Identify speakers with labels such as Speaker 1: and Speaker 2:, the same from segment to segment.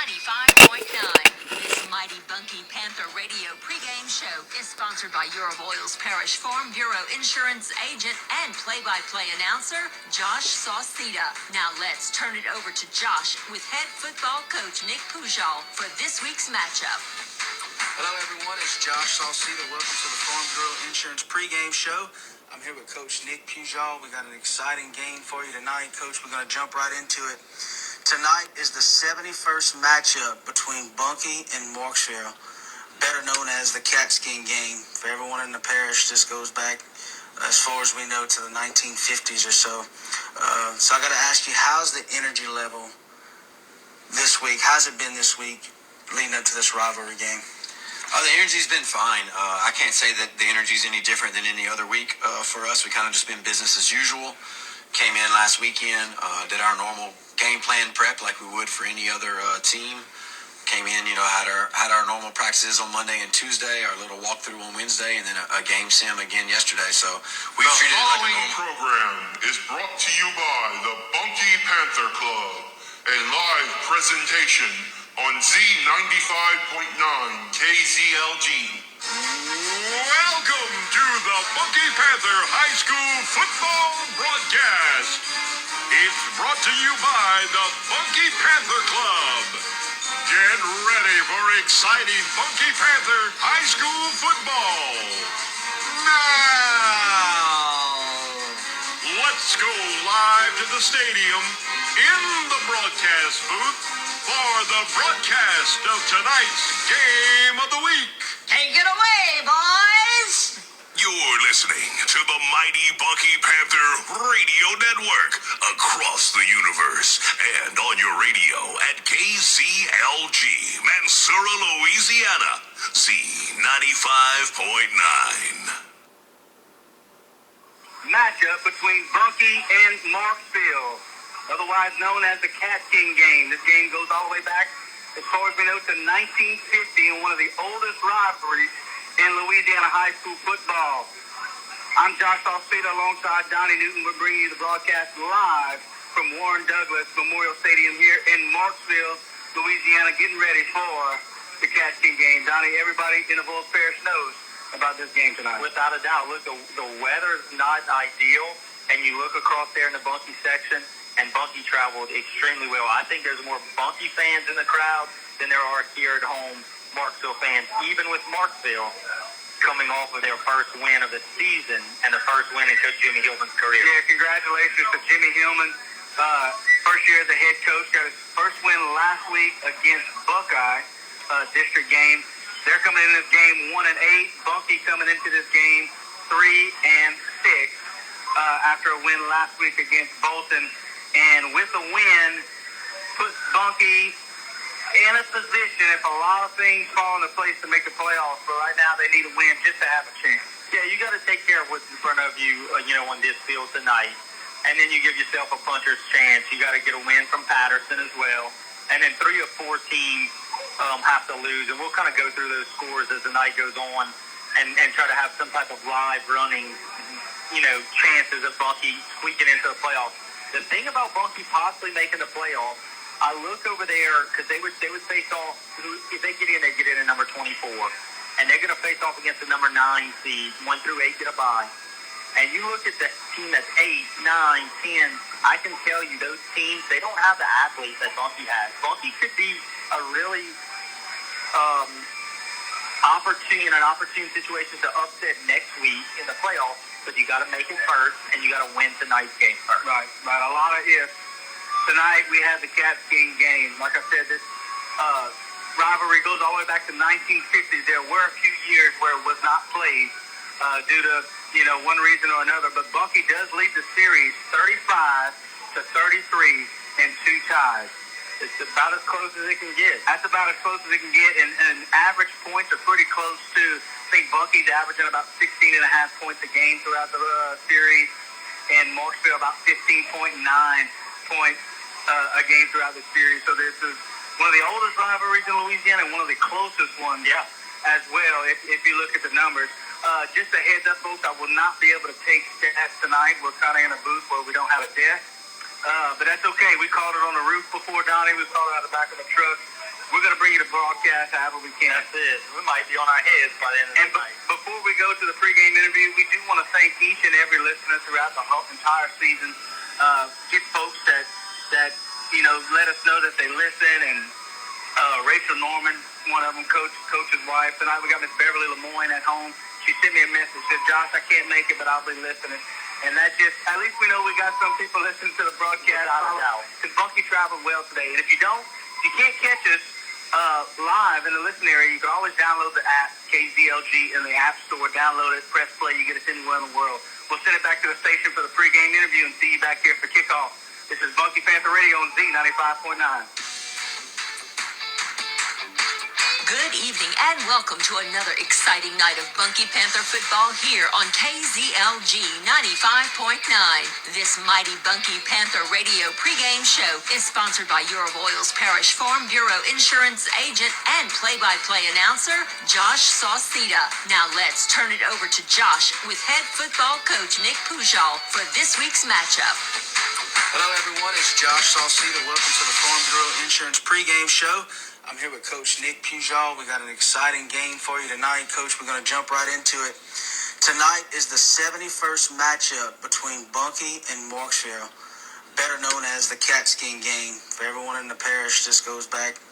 Speaker 1: 95.9. This mighty Bunkie Panther radio pregame show is sponsored by Eurovoil's Parish Farm Bureau Insurance Agent and play-by-play announcer, Josh Sauseda. Now let's turn it over to Josh with head football coach Nick Pujol for this week's matchup.
Speaker 2: Hello everyone, it's Josh Sauseda. Welcome to the Farm Bureau Insurance pregame show. I'm here with Coach Nick Pujol. We got an exciting game for you tonight, Coach. We're going to jump right into it. Tonight is the 71st matchup between Bunkie and Marksville, better known as the Catskin game. For everyone in the parish, this goes back, as far as we know, to the 1950s or so. So I got to ask you, how's the energy level this week? How's it been this week leading up to this rivalry game?
Speaker 3: The energy's been fine. I can't say that the energy's any different than any other week for us. We kind of just been business as usual. Came in last weekend, did our normal game plan prep like we would for any other team. Came in, had our normal practices on Monday and Tuesday, our little walkthrough on Wednesday, and then a game sim again yesterday. So we treated it like a normal.
Speaker 4: The following program is brought to you by the Bunkie Panther Club, a live presentation on Z95.9 KZLG. Welcome to the Bunkie Panther High School Football Broadcast. It's brought to you by the Bunkie Panther Club. Get ready for exciting Bunkie Panther High School football. Now, let's go live to the stadium in the broadcast booth for the broadcast of tonight's Game of the Week.
Speaker 1: Take it away, boys!
Speaker 4: You're listening to the mighty Bunkie Panther Radio Network across the universe and on your radio at KZLG, Mansura, Louisiana, Z95.9.
Speaker 5: Matchup between Bunkie and Marksville, otherwise known as the Catskin game. This game goes all the way back, as far as we know, to 1950 and one of the oldest rivalries in Louisiana high school football. I'm Josh Sauseda alongside Donnie Newton. We're bringing you the broadcast live from Warren Douglas Memorial Stadium here in Marksville, Louisiana, getting ready for the Catskin game. Donnie, everybody in the Bulls Parish knows about this game tonight.
Speaker 6: Without a doubt. Look, the weather's not ideal, and you look across there in the Bunkie section, and Bunkie traveled extremely well. I think there's more Bunkie fans in the crowd than there are here at home Marksville fans, even with Marksville coming off of their first win of the season and the first win in Coach Jimmy Hillman's career.
Speaker 5: Yeah, congratulations to Jimmy Hillman. First year as a head coach, got his first win last week against Buckeye, district game. They're coming in this game 1-8. Bunkie coming into this game 3-6 after a win last week against Bolton. And with the win, puts Bunkie in a position, if a lot of things fall into place, to make the playoffs. But right now, they need a win just to have a chance.
Speaker 6: Yeah, you got to take care of what's in front of you, on this field tonight. And then you give yourself a puncher's chance. You got to get a win from Patterson as well. And then 3 or 4 teams have to lose. And we'll kind of go through those scores as the night goes on and try to have some type of live running, chances of Bunkie squeaking into the playoffs. The thing about Bunkie possibly making the playoffs, I look over there because they would face off. If they get in, they get in at number 24, and they're going to face off against the number 9 seed. 1 through 8 get a bye, and you look at the team that's 8, 9, 10. I can tell you those teams, they don't have the athletes that Bunkie has. Bunkie could be a really opportune situation to upset next week in the playoffs. But you got to make it first, and you got to win tonight's game first.
Speaker 5: Right. A lot of ifs. Tonight we have the Catskin game. Like I said, this rivalry goes all the way back to 1950s. There were a few years where it was not played due to one reason or another. But Bunkie does lead the series 35-33 and 2 ties.
Speaker 6: It's about as close as it can get.
Speaker 5: That's about as close as it can get, and average points are pretty close too. I think Bunkie's averaging about 16.5 points a game throughout the series, and Marksville about 15.9 points a game throughout the series. So this is one of the oldest rivalries in Louisiana and one of the closest ones as well, if you look at the numbers. Just a heads up, folks, I will not be able to take stats tonight. We're kind of in a booth where we don't have a desk. But that's okay. We called it on the roof before, Donnie. We called it out the back of the truck. We're going to bring you the broadcast however we can.
Speaker 6: That's it. We might be on our heads by the end of the night.
Speaker 5: Before we go to the pregame interview, we do want to thank each and every listener throughout the whole entire season. Get folks that let us know that they listen, and Rachel Norman, one of them, Coach's wife. Tonight we got Miss Beverly Lemoyne at home. She sent me a message, said, Josh, I can't make it, but I'll be listening. And that just, at least we know we got some people listening to the broadcast. Because Bunkie traveled well today. And if you can't catch us live in the listen area, you can always download the app, KZLG, in the App Store. Download it, press play, you get us anywhere in the world. We'll send it back to the station for the pregame interview and see you back here for kickoff. This is Bunkie Panther Radio on Z95.9.
Speaker 1: Good evening and welcome to another exciting night of Bunkie Panther football here on KZLG 95.9. This mighty Bunkie Panther radio pregame show is sponsored by your Royals Parish Farm Bureau insurance agent and play-by-play announcer Josh Sauseda. Now let's turn it over to Josh with head football coach Nick Pujol for this week's matchup.
Speaker 2: Hello, everyone. It's Josh Sauseda. Welcome to the Farm Bureau Insurance pregame show. I'm here with Coach Nick Pujol. We got an exciting game for you tonight, Coach. We're going to jump right into it. Tonight is the 71st matchup between Bunkie and Marksville, better known as the Catskin game. For everyone in the parish, this goes back,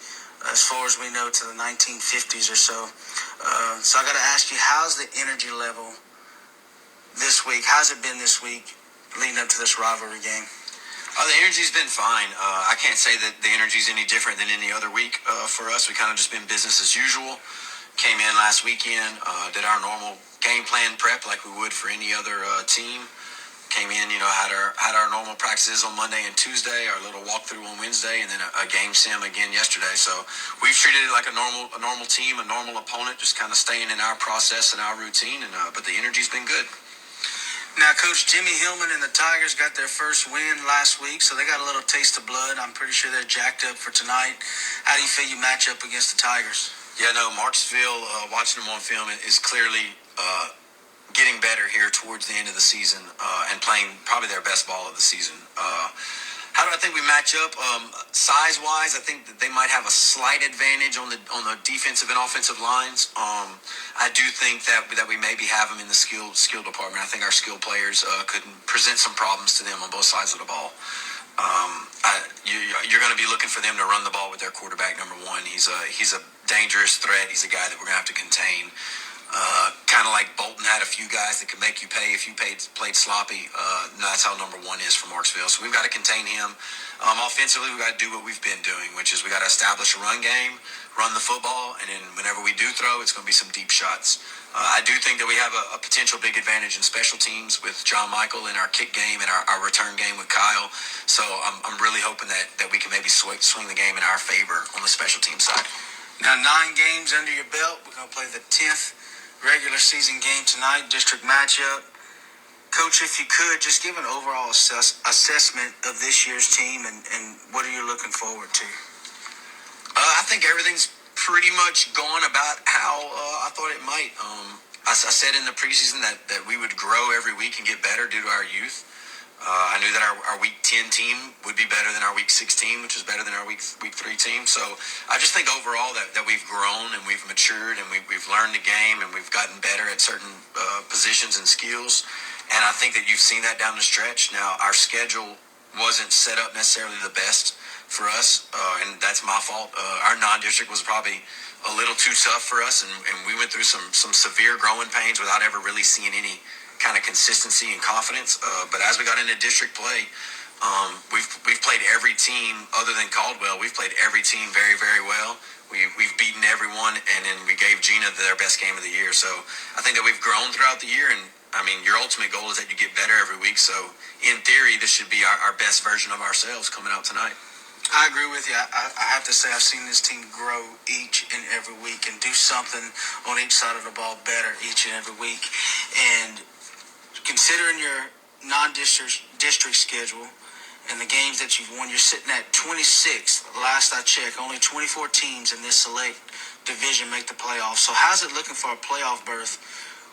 Speaker 2: as far as we know, to the 1950s or so. So I got to ask you, how's the energy level this week? How's it been this week leading up to this rivalry game?
Speaker 3: The energy's been fine. I can't say that the energy's any different than any other week for us. We kind of just been business as usual. Came in last weekend, did our normal game plan prep like we would for any other team. Came in, had our normal practices on Monday and Tuesday, our little walkthrough on Wednesday, and then a game sim again yesterday. So we've treated it like a normal team, a normal opponent, just kind of staying in our process and our routine. And but the energy's been good.
Speaker 2: Now, Coach, Jimmy Hillman and the Tigers got their first win last week, so they got a little taste of blood. I'm pretty sure they're jacked up for tonight. How do you feel you match up against the Tigers?
Speaker 3: Yeah, no, Marksville, watching them on film, is clearly getting better here towards the end of the season and playing probably their best ball of the season. How do I think we match up? Size-wise, I think that they might have a slight advantage on the defensive and offensive lines. I do think that we maybe have them in the skill department. I think our skill players could present some problems to them on both sides of the ball. You're going to be looking for them to run the ball with their quarterback, number one. He's a dangerous threat. He's a guy that we're going to have to contain. Kind of like Bolton had a few guys that could make you pay if you played sloppy. That's how number one is for Marksville. So we've got to contain him. Offensively, we've got to do what we've been doing, which is we got to establish a run game, run the football, and then whenever we do throw, it's going to be some deep shots. I do think that we have a potential big advantage in special teams with John Michael in our kick game and our return game with Kyle. So I'm really hoping that we can maybe swing the game in our favor on the special team side.
Speaker 2: Now, 9 games under your belt. We're going to play the 10th regular season game tonight, district matchup. Coach, if you could, just give an overall assessment of this year's team and what are you looking forward to?
Speaker 3: I think everything's pretty much gone about how I thought it might. I said in the preseason that we would grow every week and get better due to our youth. I knew that our Week 10 team would be better than our Week 16, which is better than our Week 3 team. So I just think overall that we've grown and we've matured and we've learned the game and we've gotten better at certain positions and skills. And I think that you've seen that down the stretch. Now, our schedule wasn't set up necessarily the best for us, and that's my fault. Our non-district was probably a little too tough for us, and we went through some severe growing pains without ever really seeing any kind of consistency and confidence. But as we got into district play, we've played every team other than Caldwell. We've played every team very, very well. We've beaten everyone, and then we gave Gina their best game of the year. So I think that we've grown throughout the year, and I mean, your ultimate goal is that you get better every week. So in theory, this should be our best version of ourselves coming out tonight.
Speaker 2: I agree with you. I have to say I've seen this team grow each and every week and do something on each side of the ball better each and every week. And considering your non-district schedule and the games that you've won, you're sitting at 26th. Last I checked, only 24 teams in this select division make the playoffs. So how's it looking for a playoff berth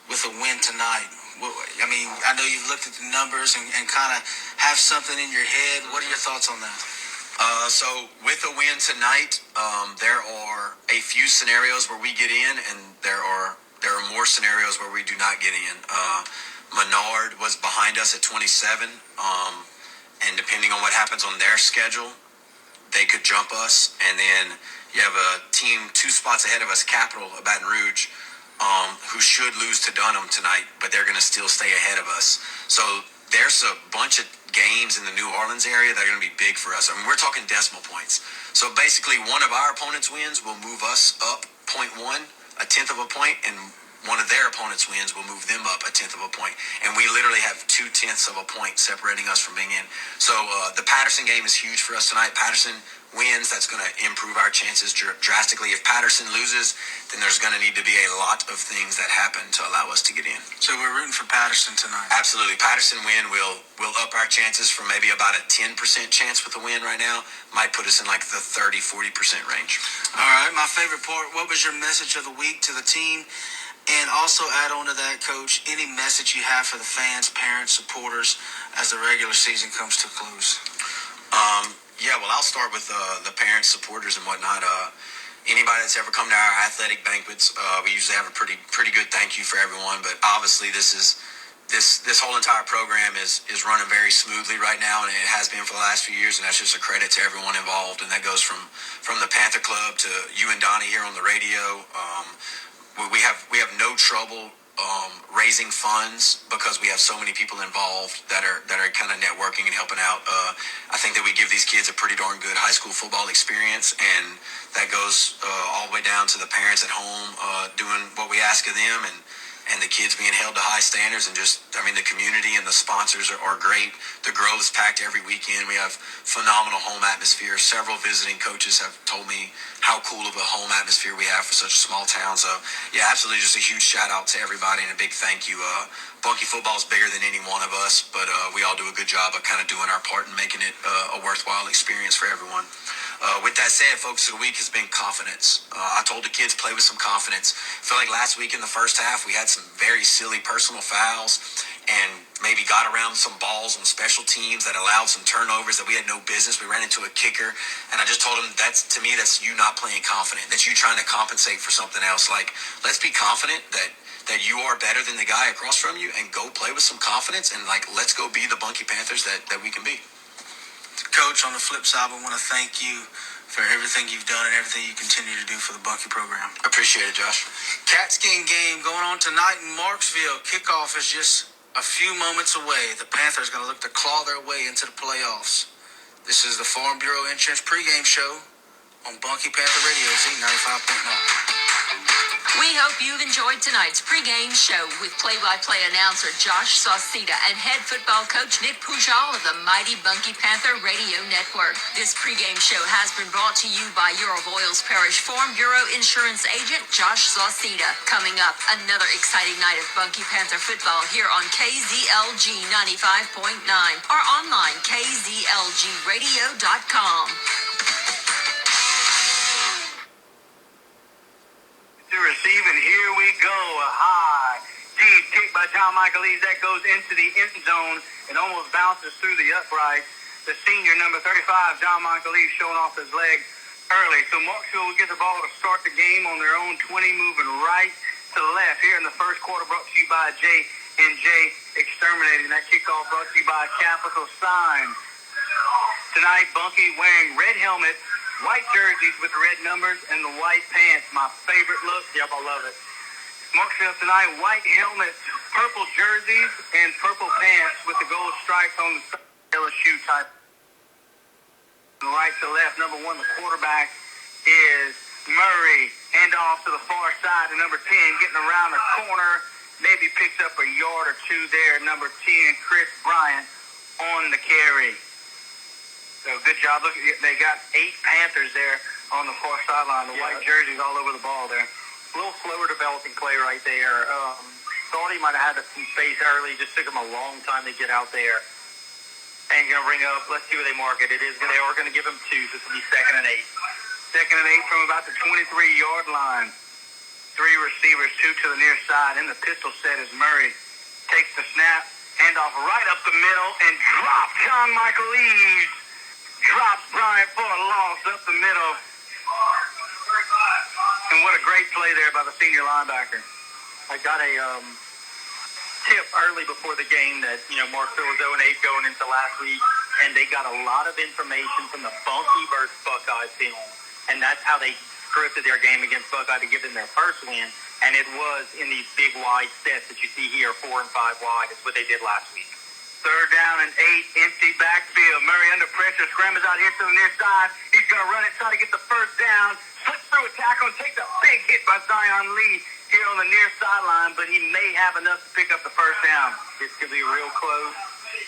Speaker 2: with a win tonight? I mean, I know you've looked at the numbers and kind of have something in your head. What are your thoughts on that?
Speaker 3: So with a win tonight, there are a few scenarios where we get in, and there are more scenarios where we do not get in. Menard was behind us at 27, and depending on what happens on their schedule, they could jump us. And then you have a team 2 spots ahead of us, Capital of Baton Rouge, who should lose to Dunham tonight, but they're going to still stay ahead of us. So there's a bunch of games in the New Orleans area that are going to be big for us. I mean, we're talking decimal points. So basically, one of our opponents' wins will move us up 0.1, a tenth of a point, and one of their opponents' wins will move them up a tenth of a point. And we literally have 0.2 of a point separating us from being in. So the Patterson game is huge for us tonight. Patterson wins, that's going to improve our chances drastically. If Patterson loses, then there's going to need to be a lot of things that happen to allow us to get in.
Speaker 2: So we're rooting for Patterson tonight.
Speaker 3: Absolutely. Patterson win will up our chances from maybe about a 10% chance with a win right now. Might put us in like the 30-40% range.
Speaker 2: All right, my favorite part, what was your message of the week to the team? And also add on to that, Coach, any message you have for the fans, parents, supporters as the regular season comes to a close?
Speaker 3: Yeah, well, I'll start with the parents, supporters, and whatnot. Anybody that's ever come to our athletic banquets, we usually have a pretty good thank you for everyone. But obviously, this whole entire program is running very smoothly right now, and it has been for the last few years. And that's just a credit to everyone involved. And that goes from the Panther Club to you and Donnie here on the radio. We have no trouble raising funds because we have so many people involved that are kind of networking and helping out. I think that we give these kids a pretty darn good high school football experience, and that goes all the way down to the parents at home doing what we ask of them, and the kids being held to high standards, and just, I mean, the community and the sponsors are great. The Grove is packed every weekend. We have phenomenal home atmosphere. Several visiting coaches have told me how cool of a home atmosphere we have for such a small town. So, yeah, absolutely just a huge shout out to everybody and a big thank you. Bunkie football is bigger than any one of us, but we all do a good job of kind of doing our part and making it a worthwhile experience for everyone. With that said, focus of the week has been confidence. I told the kids, play with some confidence. I feel like last week in the first half, we had some very silly personal fouls and maybe got around some balls on special teams that allowed some turnovers that we had no business. We ran into a kicker, and I just told them, that's you not playing confident. That's you trying to compensate for something else. Like, let's be confident that you are better than the guy across from you, and go play with some confidence, and, like, let's go be the Bunkie Panthers that we can be.
Speaker 2: Coach, on the flip side, I want to thank you for everything you've done and everything you continue to do for the Bunkie program.
Speaker 3: Appreciate it, Josh.
Speaker 2: Catskin game going on tonight in Marksville. Kickoff is just a few moments away. The Panthers going to look to claw their way into the playoffs. This is the Farm Bureau Insurance pregame show on Bunkie Panther Radio, Z95.9.
Speaker 1: We hope you've enjoyed tonight's pregame show with play-by-play announcer Josh Sauseda and head football coach Nick Pujol of the mighty Bunkie Panther Radio Network. This pregame show has been brought to you by your Avoyles Parish Farm Bureau Insurance agent Josh Sauseda. Coming up, another exciting night of Bunkie Panther football here on KZLG 95.9 or online KZLGradio.com.
Speaker 5: To receive, and here we go. A high, deep kick by John Michael Lees. That goes into the end zone and almost bounces through the uprights. The senior, number 35, John Michael Lees, showing off his leg early. So Marksville will get the ball to start the game on their own 20, moving right to left. Here in the first quarter, brought to you by J&J Exterminating. That kickoff brought to you by Capital Sign. Tonight, Bunkie wearing red helmets, white jerseys with the red numbers, and the white pants. My favorite look. Yep, I love it. Marksville tonight, white helmets, purple jerseys, and purple pants with the gold stripes on the LSU type. From right to left, number 1, the quarterback is Murray. Hand off to the far side to number 10, getting around the corner. Maybe picks up a yard or two there. Number 10, Chris Bryant on the carry. So good job. Look, they got 8 Panthers there on the far sideline. The white jerseys all over the ball there.
Speaker 6: A little slower developing play right there. Thought he might have had some space early. Just took him a long time to get out there. And going to bring up, let's see where they mark it. They are going to give him 2, so this will be 2nd and 8.
Speaker 5: 2nd and 8 from about the 23-yard line. 3 receivers, 2 to the near side. In the pistol set is Murray. Takes the snap, handoff right up the middle, and dropped John Michael Lees. drops Bryant for a loss up the middle. And what a great play there by the senior linebacker.
Speaker 6: I got a tip early before the game that, Marksville was 0-8 going into last week, and they got a lot of information from the Bunkie versus Buckeye film, and that's how they scripted their game against Buckeye to give them their first win, and it was in these big wide sets that you see here, 4 and 5 wide, is what they did last week.
Speaker 5: Third down and 8, empty backfield. Murray under pressure, scrambles out here to the near side. He's going to run it, try to get the first down. Slips through a tackle and takes a big hit by Zion Lee here on the near sideline, but he may have enough to pick up the first down.
Speaker 6: This could be real close,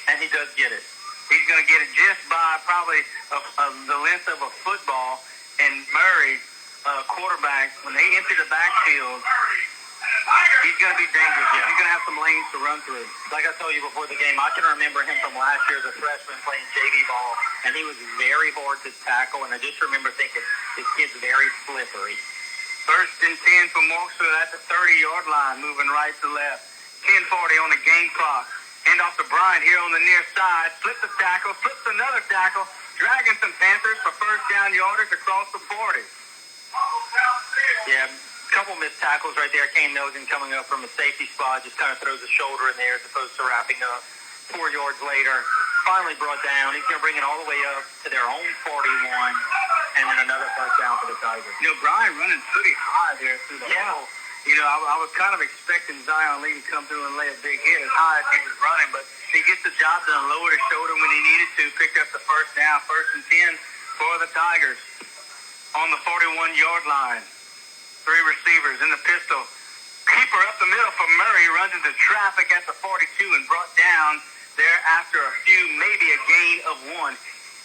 Speaker 6: and he does get it.
Speaker 5: He's going to get it just by probably the length of a football. And Murray, quarterback, when they enter the backfield, he's going to be dangerous.
Speaker 6: Yeah.
Speaker 5: He's going to have some lanes to run through.
Speaker 6: Like I told you before the game, I can remember him from last year as a freshman playing JV ball, and he was very hard to tackle, and I just remember thinking, this kid's very slippery.
Speaker 5: First and 10 for Marksville at the 30-yard line, moving right to left. 10:40 on the game clock. Hand off to Bryant here on the near side. Flips a tackle, flips another tackle, dragging some Panthers for first down yardage across the 40.
Speaker 6: Yeah, a couple missed tackles right there. Kane Nogan coming up from a safety spot, just kind of throws a shoulder in there as opposed to wrapping up. 4 yards later, finally brought down. He's going to bring it all the way up to their own 41, and then another first down for the Tigers.
Speaker 5: Bryant running pretty high there through the hole. I was kind of expecting Zion Lee to come through and lay a big hit as high as he was running, but he gets the job done, lowered his shoulder when he needed to, picked up the first down, 1st and 10 for the Tigers on the 41-yard line. 3 receivers in the pistol. Keeper up the middle for Murray, runs into traffic at the 42 and brought down there after a few, maybe a gain of 1.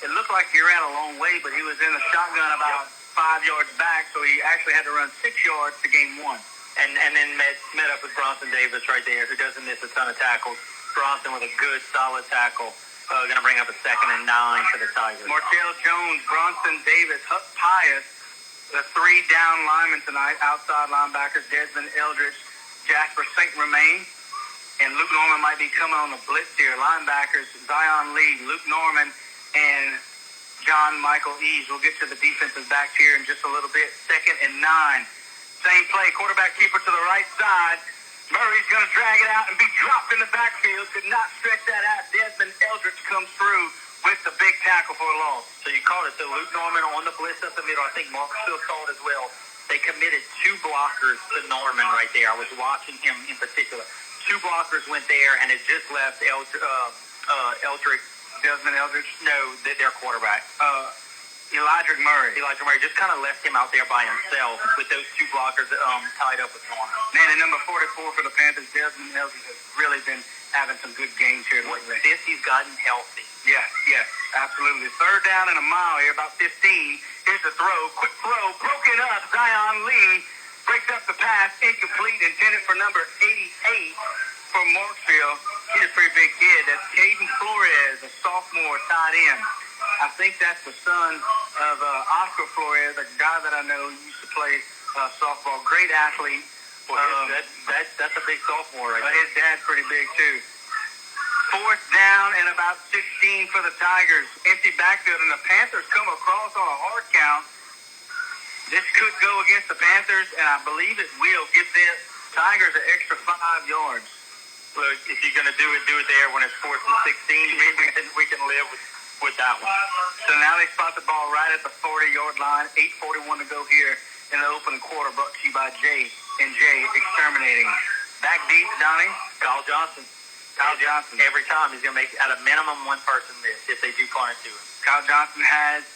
Speaker 5: It looked like he ran a long way, but he was in the shotgun about 5 yards back, so he actually had to run 6 yards to gain 1.
Speaker 6: And then met up with Bronson Davis right there, who doesn't miss a ton of tackles. Bronson with a good, solid tackle. Going to bring up a 2nd and 9 for the Tigers.
Speaker 5: Martell Jones, Bronson Davis, Huck Pius, the 3 down linemen tonight. Outside linebackers, Desmond Eldridge, Jasper St. Romain, and Luke Norman might be coming on the blitz here. Linebackers, Zion Lee, Luke Norman, and John Michael Eves. We'll get to the defensive backs here in just a little bit. 2nd and 9. Same play, quarterback keeper to the right side. Murray's going to drag it out and be dropped in the backfield. Could not stretch that out. Desmond Eldridge comes through with the big tackle for a loss.
Speaker 6: So you called it. So Luke Norman on the blitz up the middle. I think Marksville called as well. They committed 2 blockers to Norman right there. I was watching him in particular. 2 blockers went there, and it just left Eldridge.
Speaker 5: Desmond Eldridge?
Speaker 6: No, their quarterback.
Speaker 5: Elijah Murray
Speaker 6: just kind of left him out there by himself with those 2 blockers tied up with Norman.
Speaker 5: Man, and number 44 for the Panthers, Desmond Eldridge, has really been having some good games here lately.
Speaker 6: Since he's gotten healthy.
Speaker 5: Yes, absolutely. 3rd down and a mile here, about 15. Here's the throw. Quick throw, broken up. Zion Lee breaks up the pass, incomplete, intended for number 88 for Marksville. He's a pretty big kid. That's Caden Flores, a sophomore tight end. I think that's the son of Oscar Flores, a guy that I know used to play softball. Great athlete.
Speaker 6: Well, that's a big sophomore right there.
Speaker 5: His dad's pretty big, too. 4th down and about 16 for the Tigers. Empty backfield, and the Panthers come across on a hard count. This could go against the Panthers, and I believe it will give the Tigers an extra 5 yards.
Speaker 6: Look, if you're going to do it there when it's 4th and 16, we can live with that one.
Speaker 5: So now they spot the ball right at the 40-yard line. 8:41 to go here in the opening quarter, brought to you by Jay and Jay Exterminating. Back deep, Donnie.
Speaker 6: Kyle Johnson. Every time he's going to make at a minimum 1 person miss if they do punt it to him.
Speaker 5: Kyle Johnson has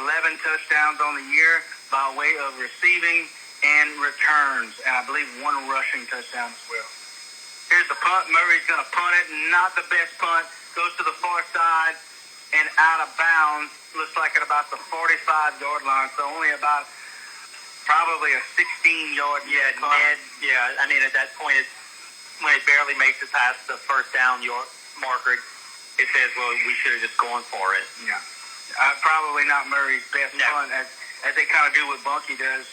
Speaker 5: 11 touchdowns on the year by way of receiving and returns, and I believe 1 rushing touchdown as well. Here's the punt. Murray's going to punt it. Not the best punt. Goes to the far side and out of bounds. Looks like at about the 45-yard line, so only about probably a 16-yard punt.
Speaker 6: I mean, at that point, when it barely makes it past the first down marker, it says, well, we should have just gone for it.
Speaker 5: Yeah. Probably not Murray's best punt, as they kind of do what Bunkie does,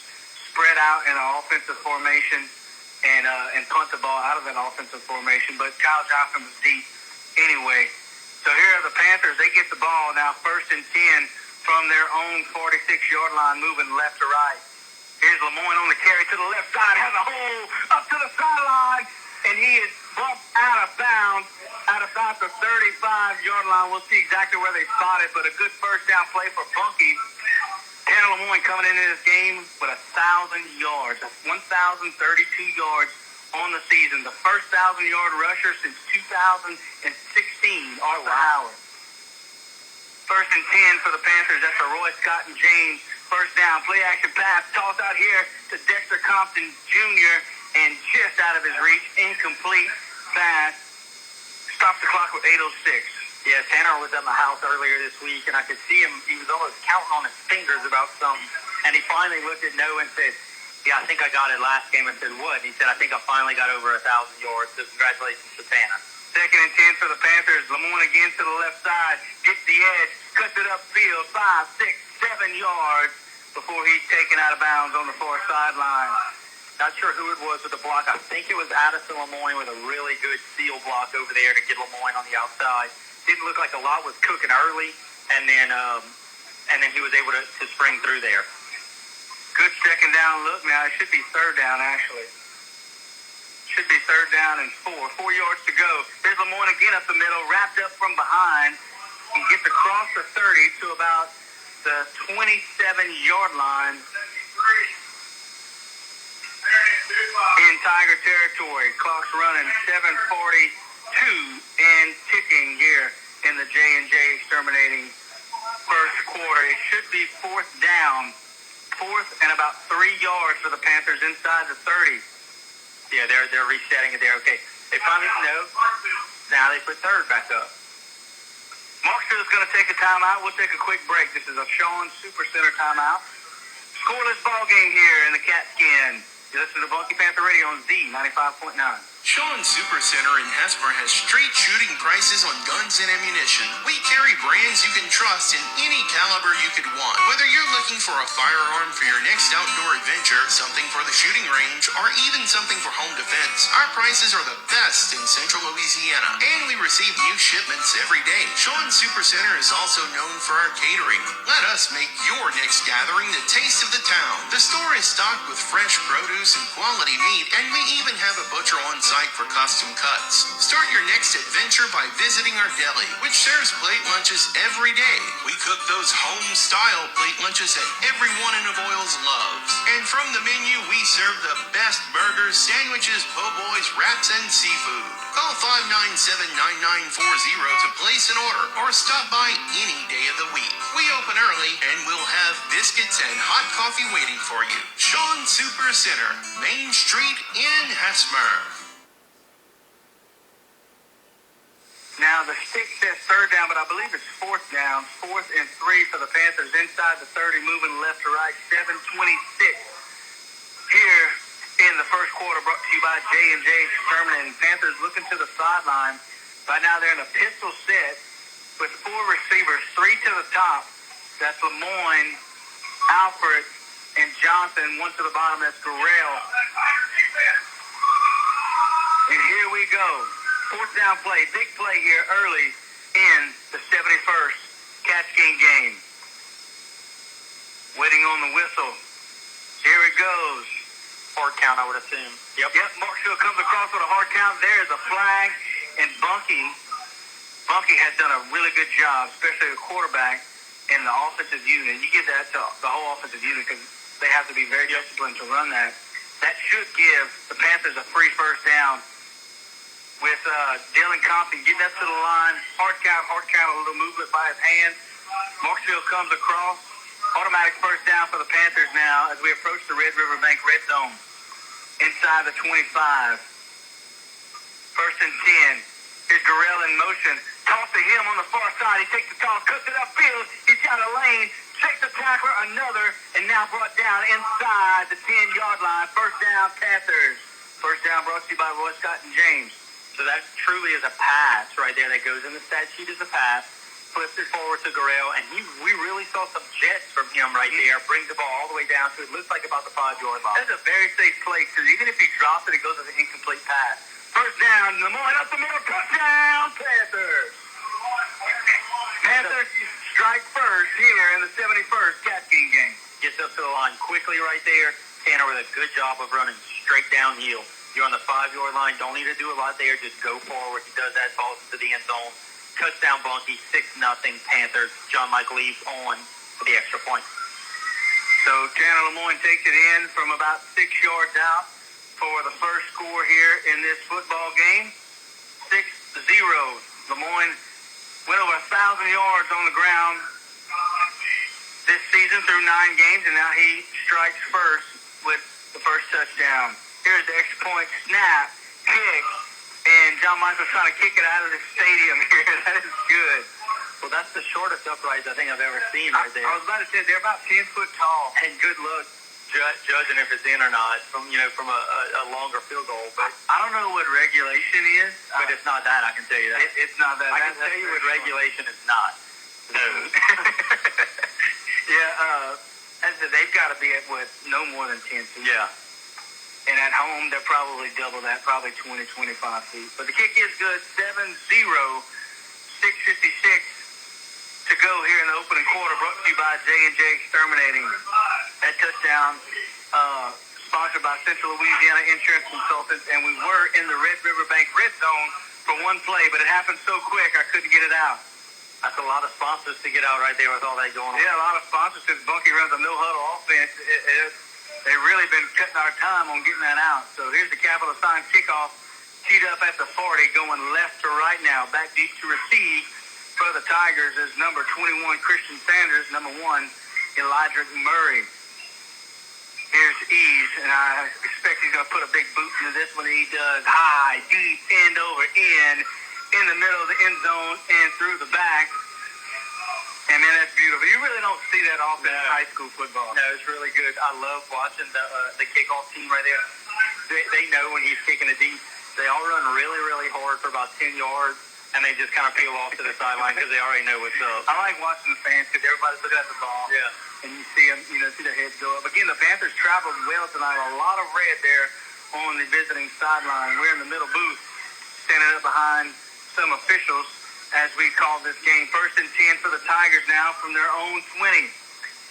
Speaker 5: spread out in an offensive formation and punt the ball out of that offensive formation. But Kyle Johnson was deep anyway. So here are the Panthers. Panthers, they get the ball now, 1st and 10 from their own 46-yard line, moving left to right. Here's Lemoyne on the carry to the left side, has a hole up to the sideline, and he is bumped out of bounds at about the 35-yard line. We'll see exactly where they spot it, but a good first down play for Bunkie. Tanner Lemoyne coming into this game with 1,000 yards, 1,032 yards on the season. The first 1,000-yard rusher since 2016 off the Howard. 1st and 10 for the Panthers. That's the Roy Scott and James first down. Play action pass. Toss out here to Dexter Compton Jr. and just out of his reach. Incomplete pass. Stops the clock with 8:06.
Speaker 6: Yeah, Tanner was at my house earlier this week, and I could see him. He was almost counting on his fingers about something. And he finally looked at Noah and said, "Yeah, I think I got it last game." I said, "What?" And he said, "I think I finally got over 1,000 yards. So congratulations to Tanner."
Speaker 5: 2nd and 10 for the Panthers. Lemoyne again to the left side. Gets the edge. Cuts it upfield. 5, 6, 7 yards before he's taken out of bounds on the far sideline.
Speaker 6: Not sure who it was with the block. I think it was Addison Lemoyne with a really good seal block over there to get Lemoyne on the outside. Didn't look like a lot was cooking early, and then he was able to spring through there.
Speaker 5: Good 2nd down look now. It should be 3rd down, actually. Should be 3rd down and 4. 4 yards to go. There's Lemoyne again up the middle, wrapped up from behind. He gets across the 30 to about the 27-yard line in Tiger territory. Clock's running 7:42 and ticking here in the J&J exterminating first quarter. It should be 4th down. 4th and about 3 yards for the Panthers inside the 30.
Speaker 6: Yeah, they're resetting it there. Okay, they finally now they put 3rd back up.
Speaker 5: Marksville is going to take a timeout. We'll take a quick break. This is a Sean Super Center timeout. Scoreless ball game here in the Catskin. You listen to Bunkie Panther Radio on Z95.9.
Speaker 7: Sean Super Center in Hesper has straight shooting prices on guns and ammunition. We carry brands you can trust in any caliber you could want. Whether you're looking for a firearm for your next outdoor adventure, something for the shooting range, or even something for home defense, our prices are the best in Central Louisiana, and we receive new shipments every day. Sean Super Center is also known for our catering. Let us make your next gathering the taste of the town. The store is stocked with fresh produce and quality meat, and we even have a butcher on site for custom cuts. Start your next adventure by visiting our deli, which serves plate lunches every day. We cook those home-style plate lunches that everyone in Avoyles loves. And from the menu, we serve the best burgers, sandwiches, po' boys, wraps, and seafood. Call 597-9940 to place an order or stop by any day of the week. We open early and we'll have biscuits and hot coffee waiting for you. Sean Super Center, Main Street in Hesmer.
Speaker 5: Now, the stick says 3rd down, but I believe it's 4th down. 4th and 3 for the Panthers inside the 30, moving left to right. 7:26 here in the first quarter, brought to you by J&J Exterminating. Panthers looking to the sideline. Right now, they're in a pistol set with 4 receivers, 3 to the top. That's Lemoyne, Alfred, and Johnson. 1 to the bottom, that's Gurrell. And here we go. 4th down play, big play here early in the 71st Catskin game. Waiting on the whistle. Here it goes.
Speaker 6: Hard count, I would assume.
Speaker 5: Yep, Marksville comes across with a hard count. There's a flag, and Bunkie has done a really good job, especially the quarterback and the offensive unit. You give that to the whole offensive unit because they have to be very disciplined to run that. That should give the Panthers a free first down with Dylan Compton getting up to the line. Hard count, a little movement by his hands. Marksville comes across. Automatic first down for the Panthers now as we approach the Red River Bank red zone. Inside the 25. 1st and 10. Here's Gurrell in motion. Toss to him on the far side. He takes the toss, cuts it upfield. He's got a lane. Takes the tackler, another, and now brought down inside the 10-yard line. First down, Panthers. First down brought to you by Roy Scott and James.
Speaker 6: So that truly is a pass right there that goes in the stat sheet as a pass. Flips it forward to Gurrell, and we really saw some jets from him right there. Brings the ball all the way down to it looks like about the 5-yard line.
Speaker 5: That's a very safe play, because even if he drops it, it goes as an incomplete pass. First down, Lemoyne up the middle, touchdown, Panthers. in the 71st Cat King game.
Speaker 6: Gets up to the line quickly right there. Tanner with a good job of running straight downhill. You're on the 5-yard line. Don't need to do a lot there. Just go forward. He does that, falls into the end zone. Touchdown, Bunkie. 6-0 Panthers. John Michael Eves on for the extra point.
Speaker 5: So Tanner Lemoyne takes it in from about 6 yards out for the first score here in this football game. 6-0. Lemoyne went over 1,000 yards on the ground this season through 9 games, and now he strikes first with the first touchdown. Here's the extra point snap, kick, and John Michael's trying to kick it out of the stadium here. That is good.
Speaker 6: Well, that's the shortest uprights I think I've ever seen right there.
Speaker 5: I was about to say, they're about 10 foot tall.
Speaker 6: And good luck judging if it's in or not from a longer field goal. But
Speaker 5: I don't know what regulation is.
Speaker 6: but it's not that, I can tell you that.
Speaker 5: It's not that.
Speaker 6: I can tell you what regulation is not. No.
Speaker 5: Yeah, they've got to be at no more than 10 feet.
Speaker 6: Yeah.
Speaker 5: And at home, they're probably double that, probably 20, 25 feet. But the kick is good, 7-0, 6:56 to go here in the opening quarter, brought to you by J&J Exterminating. That touchdown sponsored by Central Louisiana Insurance Consultants, and we were in the Red River Bank red zone for one play, but it happened so quick I couldn't get it out.
Speaker 6: That's a lot of sponsors to get out right there with all that going on.
Speaker 5: Yeah, a lot of sponsors since Bunkie runs a no-huddle offense. They've really been cutting our time on getting that out. So here's the capital sign kickoff, teed up at the 40, going left to right now. Back deep to receive for the Tigers is number 21, Christian Sanders, number 1, Elijah Murray. Here's Eves, and I expect he's going to put a big boot into this one. He does high, deep, end over end, in the middle of the end zone and through the back. And man, that's beautiful. You really don't see that often in high school football.
Speaker 6: No, it's really good. I love watching the kickoff team right there. They know when he's kicking it deep. They all run really, really hard for about 10 yards, and they just kind of peel off to the sideline because they already know what's up.
Speaker 5: I like watching the fans because everybody's looking at the ball.
Speaker 6: Yeah.
Speaker 5: And you see them, see their heads go up. Again, the Panthers traveled well tonight. A lot of red there on the visiting sideline. We're in the middle booth, standing up behind some officials as we call this game. 1st and 10 for the Tigers now from their own 20.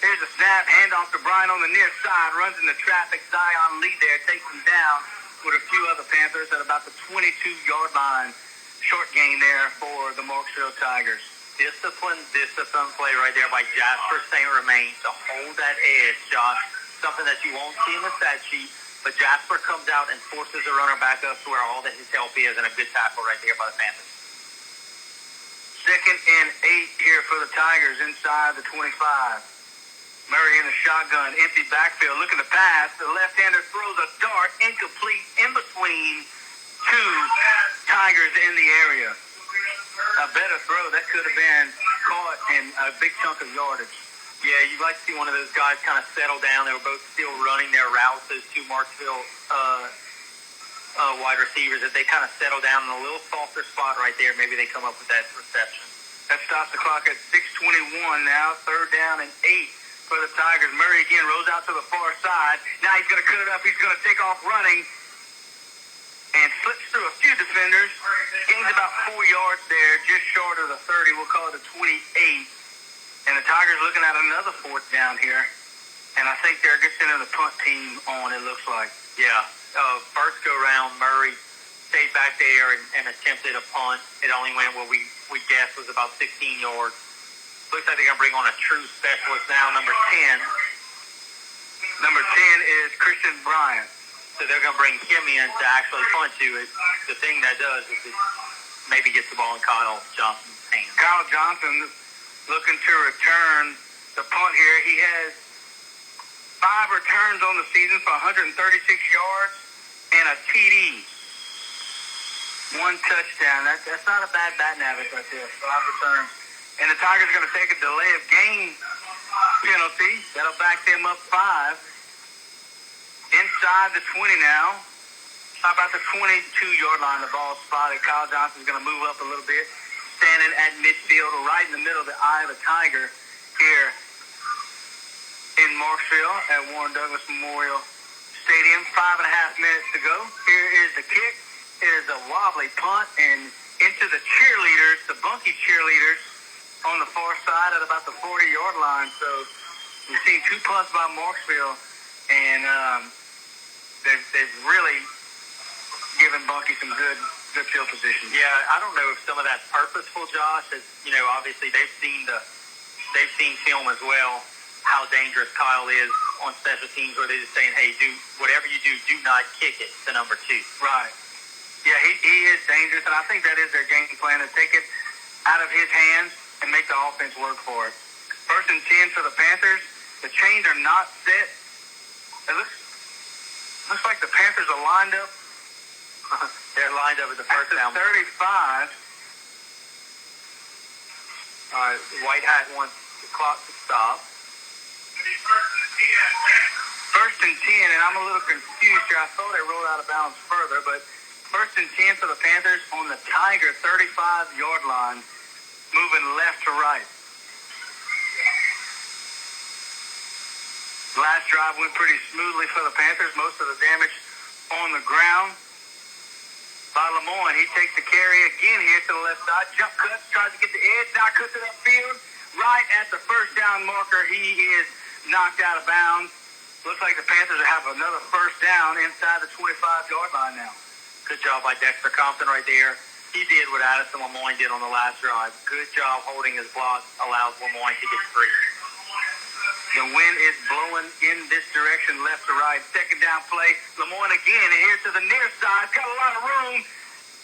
Speaker 5: Here's a snap, handoff to Brian on the near side, runs into traffic. Zion Lee there takes him down with a few other Panthers at about the 22-yard line. Short gain there for the Marksville Tigers.
Speaker 6: Discipline play right there by Jasper St. Romain to hold that edge, Josh. Something that you won't see in the stat sheet, but Jasper comes out and forces the runner back up to where all that his help is, and a good tackle right there by the Panthers.
Speaker 5: 2nd and 8 here for the Tigers inside the 25. Murray in the shotgun, empty backfield, looking to pass. The left-hander throws a dart, incomplete, in between 2 Tigers in the area. A better throw. That could have been caught in a big chunk of yardage.
Speaker 6: Yeah, you'd like to see one of those guys kind of settle down. They were both still running their routes, those 2 Marksville wide receivers. If they kind of settle down in a little softer spot right there, maybe they come up with that reception.
Speaker 5: That stops the clock at 6:21 now. 3rd down and 8 for the Tigers. Murray again rolls out to the far side. Now he's going to cut it up. He's going to take off running and slips through a few defenders. Gains about 4 yards there, just short of the 30. We'll call it a 28. And the Tigers looking at another 4th down here. And I think they're just sending the punt team on, it looks like.
Speaker 6: Yeah. First go round, Murray stayed back there and attempted a punt. It only went what we guessed was about 16 yards. Looks like they're going to bring on a true specialist now, number 10.
Speaker 5: Number 10 is Christian Bryant.
Speaker 6: So they're going to bring him in to actually punt you. The thing that does is it maybe gets the ball in Kyle Johnson's hands.
Speaker 5: Kyle Johnson looking to return the punt here. He has 5 returns on the season for 136 yards and a TD. 1 touchdown. That's not a bad batting average right there. 5 returns. And the Tigers are going to take a delay of game penalty. That'll back them up 5. Inside the 20 now. How about the 22-yard line? The ball spotted. Kyle Johnson's going to move up a little bit. Standing at midfield, right in the middle of the eye of the Tiger here in Marksville at Warren Douglas Memorial Stadium. 5.5 minutes to go. Here is the kick. It is a wobbly punt and into the cheerleaders, the Bunkie cheerleaders on the far side at about the 40-yard line. So we've seen 2 punts by Marksville, and they've really given Bunkie some good field position.
Speaker 6: Yeah, I don't know if some of that's purposeful, Josh. As you know, obviously they've seen film as well how dangerous Kyle is on special teams, where they're just saying, hey, do whatever you do not kick it to number 2.
Speaker 5: Right. Yeah, he is dangerous, and I think that is their game plan, to take it out of his hands and make the offense work for it. 1st and 10 for the Panthers. The chains are not set. It looks like the Panthers are lined up.
Speaker 6: They're lined up at the first down.
Speaker 5: 35.
Speaker 6: All right, White Hat wants the clock to stop.
Speaker 5: 1st and 10, and I'm a little confused here. I thought they rolled out of bounds further, but 1st and 10 for the Panthers on the Tiger 35-yard line, moving left to right. Last drive went pretty smoothly for the Panthers. Most of the damage on the ground by Lemoyne. He takes the carry again here to the left side. Jump cuts, tries to get the edge. Now cuts it upfield. Right at the first down marker, he is knocked out of bounds. Looks like the Panthers have another first down inside the 25-yard line now.
Speaker 6: Good job by Dexter Compton right there. He did what Addison Lemoyne did on the last drive. Good job holding his block, allows Lemoyne to get free.
Speaker 5: The wind is blowing in this direction, left to right. 2nd down play. Lemoyne again, and here to the near side. Got a lot of room.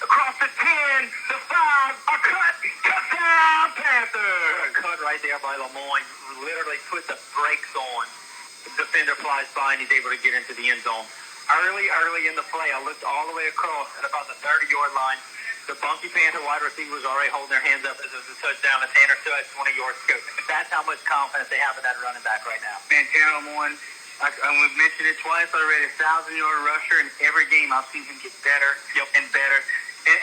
Speaker 5: Across the 10, the 5, a cut. Touchdown, Panthers.
Speaker 6: A cut right there by Lemoyne. Literally put the brakes on. The defender flies by, and he's able to get into the end zone. Early in the play, I looked all the way across at about the 30-yard line. The Bunkie Panther wide receivers already holding their hands up as it was a touchdown, and Tanner still had 20 yards to go. That's how much confidence they have in that running back right now.
Speaker 5: Man, Tanner Lemoyne, we've mentioned it twice already, 1,000-yard rusher, and every game I've seen him get better and better.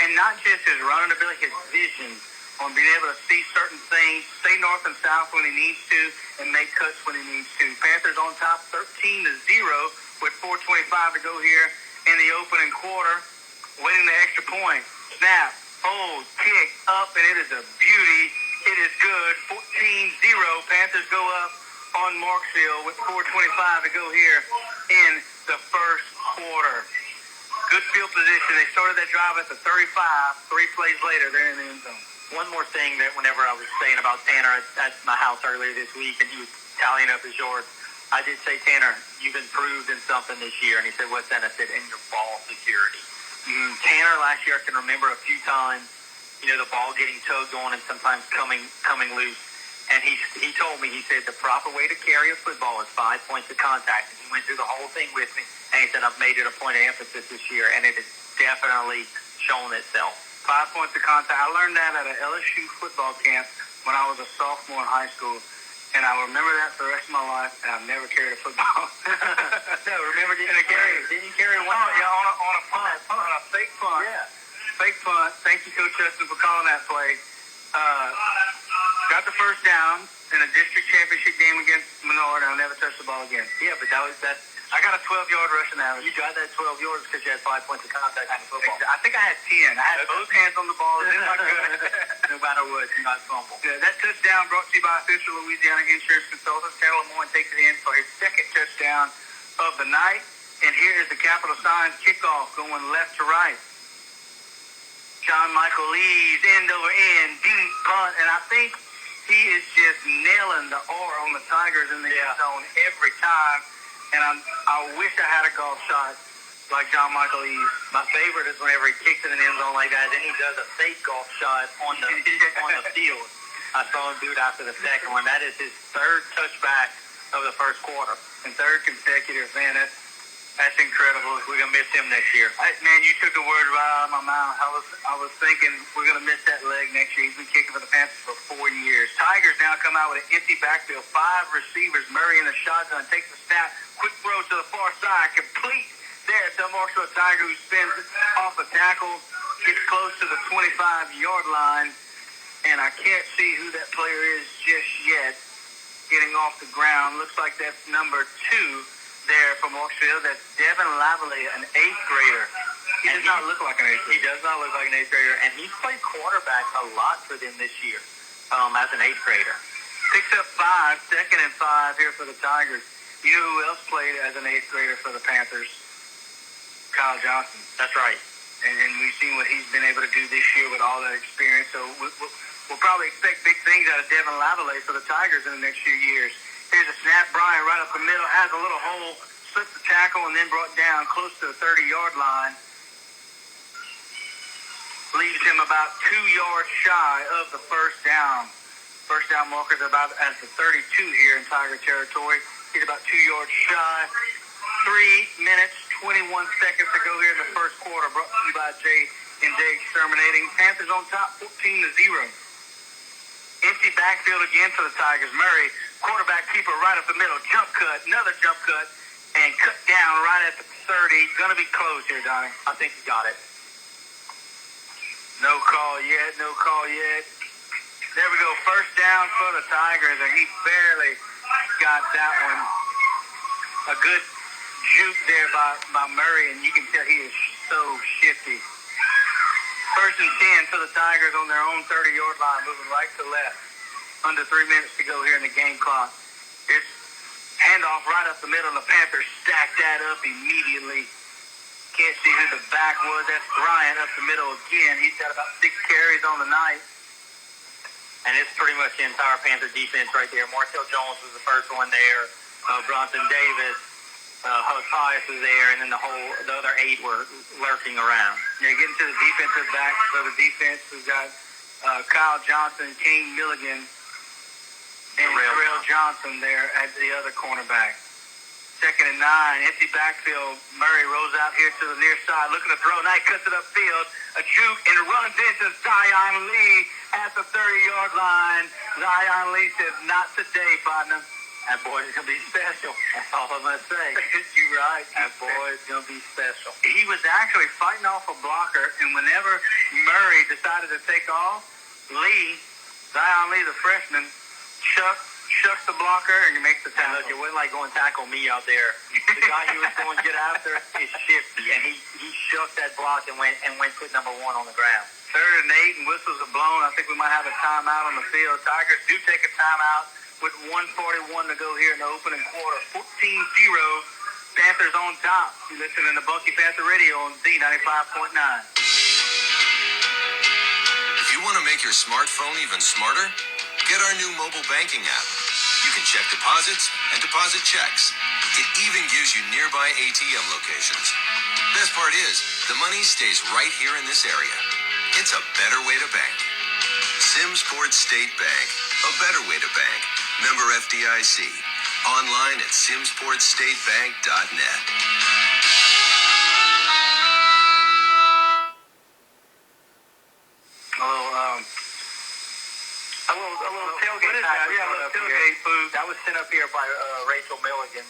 Speaker 5: And not just his running ability, his vision on being able to see certain things, stay north and south when he needs to, and make cuts when he needs to. Panthers on top 13-0 with 4:25 to go here in the opening quarter, winning the extra point. Snap, hold, kick, up, and it is a beauty. It is good. 14-0. Panthers go up on Marksville with 4:25 to go here in the first quarter. Good field position. They started that drive at the 35. 3 plays later, they're in the end zone.
Speaker 6: One more thing that whenever I was saying about Tanner at my house earlier this week, and he was tallying up his yards, I did say, Tanner, you've improved in something this year. And he said, what's that? I said, in your ball security. Tanner last year, I can remember a few times, the ball getting tugged on and sometimes coming loose. And he told me, he said, the proper way to carry a football is 5 points of contact. And he went through the whole thing with me. And he said, I've made it a point of emphasis this year. And it has definitely shown itself.
Speaker 5: 5 points of contact. I learned that at an LSU football camp when I was a sophomore in high school. And I remember that for the rest of my life, and I've never carried a football.
Speaker 6: No, remember, didn't you carry one?
Speaker 5: Oh, yeah, on a punt, on a fake punt.
Speaker 6: Yeah.
Speaker 5: Fake punt. Thank you, Coach Justin, for calling that play. Got the first down in a district championship game against Menard, and I never touched the ball again.
Speaker 6: Yeah, but that.
Speaker 5: I got a 12-yard rushing average.
Speaker 6: You got that 12 yards because you had 5 points of contact on the football.
Speaker 5: I think I had 10. I had both hands on the ball. It did not good.
Speaker 6: No matter what, you not fumble.
Speaker 5: Yeah, that touchdown brought to you by Official Louisiana Insurance Consultants. Tanner Lemoyne takes it in for his 2nd touchdown of the night. And here is the capital sign kickoff going left to right. John Michael Lee's end over end, deep punt. And I think he is just nailing the R on the Tigers in the end zone every time. And I wish I had a golf shot like John Michael Lee's.
Speaker 6: My favorite is whenever he kicks in an end zone like that, then he does a fake golf shot on the field. I saw him do it after the second one. That is his 3rd touchback of the first quarter.
Speaker 5: And 3rd consecutive. Man, that's incredible.
Speaker 6: We're going to miss him next year.
Speaker 5: Man, you took the words right out of my mouth. I was thinking we're going to miss that leg next year. He's been kicking for the Panthers for 4 years. Tigers now come out with an empty backfield. 5 receivers. Murray in the shotgun takes the snap. Quick throw to the far side. Complete there to Marksville Tiger, who spins off a tackle. Gets close to the 25-yard line. And I can't see who that player is just yet. Getting off the ground. Looks like that's number 2 there from Marksville. That's Devin Lavalley, an 8th grader. He does not look like an 8th grader.
Speaker 6: He does not look like an 8th grader. And he's played quarterback a lot for them this year. as an 8th grader.
Speaker 5: Picks up 5, 2nd and 5 here for the Tigers. You know who else played as an 8th grader for the Panthers? Kyle Johnson.
Speaker 6: That's right.
Speaker 5: And we've seen what he's been able to do this year with all that experience. So we'll probably expect big things out of Devin Lavallee for the Tigers in the next few years. Here's a snap. Bryant right up the middle, has a little hole, slips the tackle, and then brought down close to the 30-yard line. Leaves him about 2 yards shy of the first down. First down marker is about at the 32 here in Tiger territory. He's about 2 yards shy. 3 minutes, 21 seconds to go here in the first quarter. Brought to you by J&J Exterminating. Panthers on top, 14-0. Empty backfield again for the Tigers. Murray, quarterback keeper right up the middle. Jump cut, another jump cut, and cut down right at the 30. Going to be close here, Donnie.
Speaker 6: I think he got it.
Speaker 5: No call yet, no call yet. There we go, first down for the Tigers, and he barely got that one. A good juke there by Murray, and you can tell he is so shifty. First and 10 for the Tigers on their own 30-yard line, moving right to left. Under 3 minutes to go here in the game clock. Here's handoff right up the middle, and the Panthers stack that up immediately. Can't see who the back was. That's Bryant up the middle again. He's got about 6 carries on the night.
Speaker 6: And it's pretty much the entire Panther defense right there. Martell Jones was the first one there. Bronson Davis, Hug Pius was there, and then the other 8 were lurking around.
Speaker 5: Yeah, getting to the defensive back for the defense. We've got Kyle Johnson, Kane Milligan, and Terrell Johnson there at the other cornerback. 2nd and 9, empty backfield. Murray rolls out here to the near side, looking to throw. Knight cuts it upfield. A juke and runs into Zion Lee at the 30-yard line. Zion Lee says, "Not today, partner."
Speaker 6: That boy's going to be special. That's all I'm going to say.
Speaker 5: You're right.
Speaker 6: That boy's going to be special.
Speaker 5: He was actually fighting off a blocker, and whenever Murray decided to take off, Zion Lee, the freshman, shucks the blocker, and he makes the tackle.
Speaker 6: Look, it wasn't like going tackle me out there. The guy he was going to get after is shifty, and he shucked that block and went put number 1 on the ground.
Speaker 5: 3rd and 8, and whistles are blown. I think we might have a timeout on the field. Tigers do take a timeout with 1:41 to go here in the opening quarter. 14-0, Panthers on top. You listening to Bunkie Panther Radio on Z95.9.
Speaker 8: If you want to make your smartphone even smarter, get our new mobile banking app. You can check deposits and deposit checks. It even gives you nearby ATM locations. Best part is, the money stays right here in this area. It's a better way to bank. Simsport State Bank, a better way to bank. Member FDIC. Online at simsportstatebank.net.
Speaker 5: A little tailgate time. Yeah, a little tailgate food.
Speaker 6: That was sent up here by Rachel Milligan.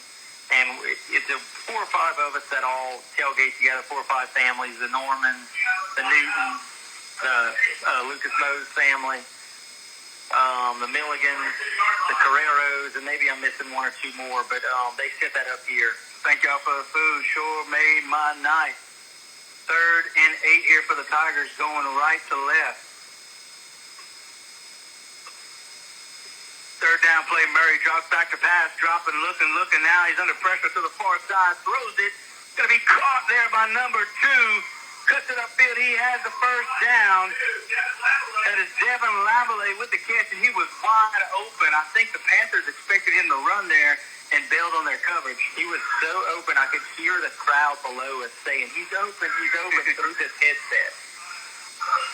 Speaker 6: And it's 4 or 5 of us that all tailgate together, 4 or 5 families, the Normans, the Newtons, the Lucas Moe's family, the Milligans, the Carreros, and maybe I'm missing 1 or 2 more, but they set that up here.
Speaker 5: Thank y'all for the food. Sure made my night. 3rd and 8 here for the Tigers, going right to left. 3rd down play, Murray drops back to pass, dropping, looking now. He's under pressure to the far side, throws it. Going to be caught there by number 2. Cuts it upfield. He has the first down. That is Devin Lavallee with the catch, and he was wide open. I think the Panthers expected him to run there and bailed on their coverage.
Speaker 6: He was so open, I could hear the crowd below us saying, he's open through this headset.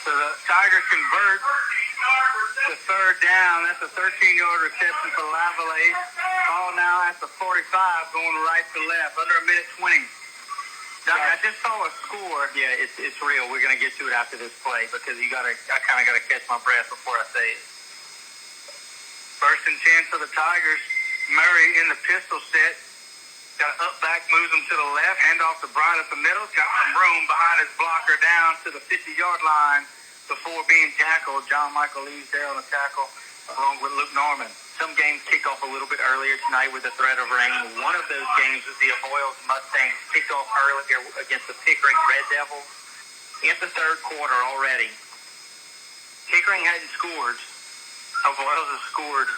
Speaker 5: So the Tigers convert the 3rd down. That's a 13-yard reception for Lavallee. Ball now at the 45, going right to left, under a minute 20. I just saw a score.
Speaker 6: Yeah, it's real. We're going to get to it after this play because I kind of got to catch my breath before I say it.
Speaker 5: 1st and 10 for the Tigers. Murray in the pistol set. Got an up back, moves him to the left. Hand off to Bryant up the middle. Got some room behind his blocker down to the 50-yard line before being tackled. John Michael Lee's there on the tackle along with Luke Norman.
Speaker 6: Some games kicked off a little bit earlier tonight with the threat of rain. One of those games was the Avoyles Mustangs kicked off earlier against the Pickering Red Devils in the 3rd quarter already. Pickering hadn't scored, Boyles has scored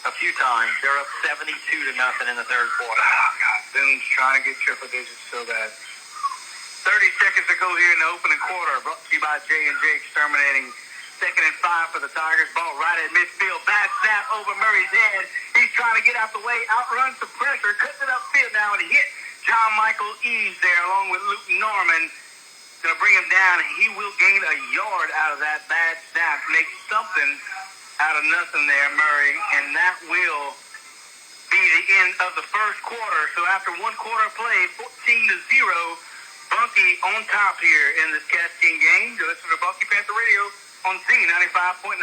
Speaker 6: a few times. They're up 72-0 in the third quarter.
Speaker 5: Oh, God. Boone's trying to get triple digits so bad. 30 seconds to go here in the opening quarter. Brought to you by J&J Exterminating. 2nd and 5 for the Tigers. Ball right at midfield. Bad snap over Murray's head. He's trying to get out the way. Outruns some pressure. Cuts it upfield now and hit John Michael Eves there along with Luke Norman. Going to bring him down. He will gain a yard out of that bad snap. Make something out of nothing there, Murray. And that will be the end of the first quarter. So after one quarter play, 14-0, Bunkie on top here in this Cats King game. You listen to Bunkie Panther Radio on Z95.9.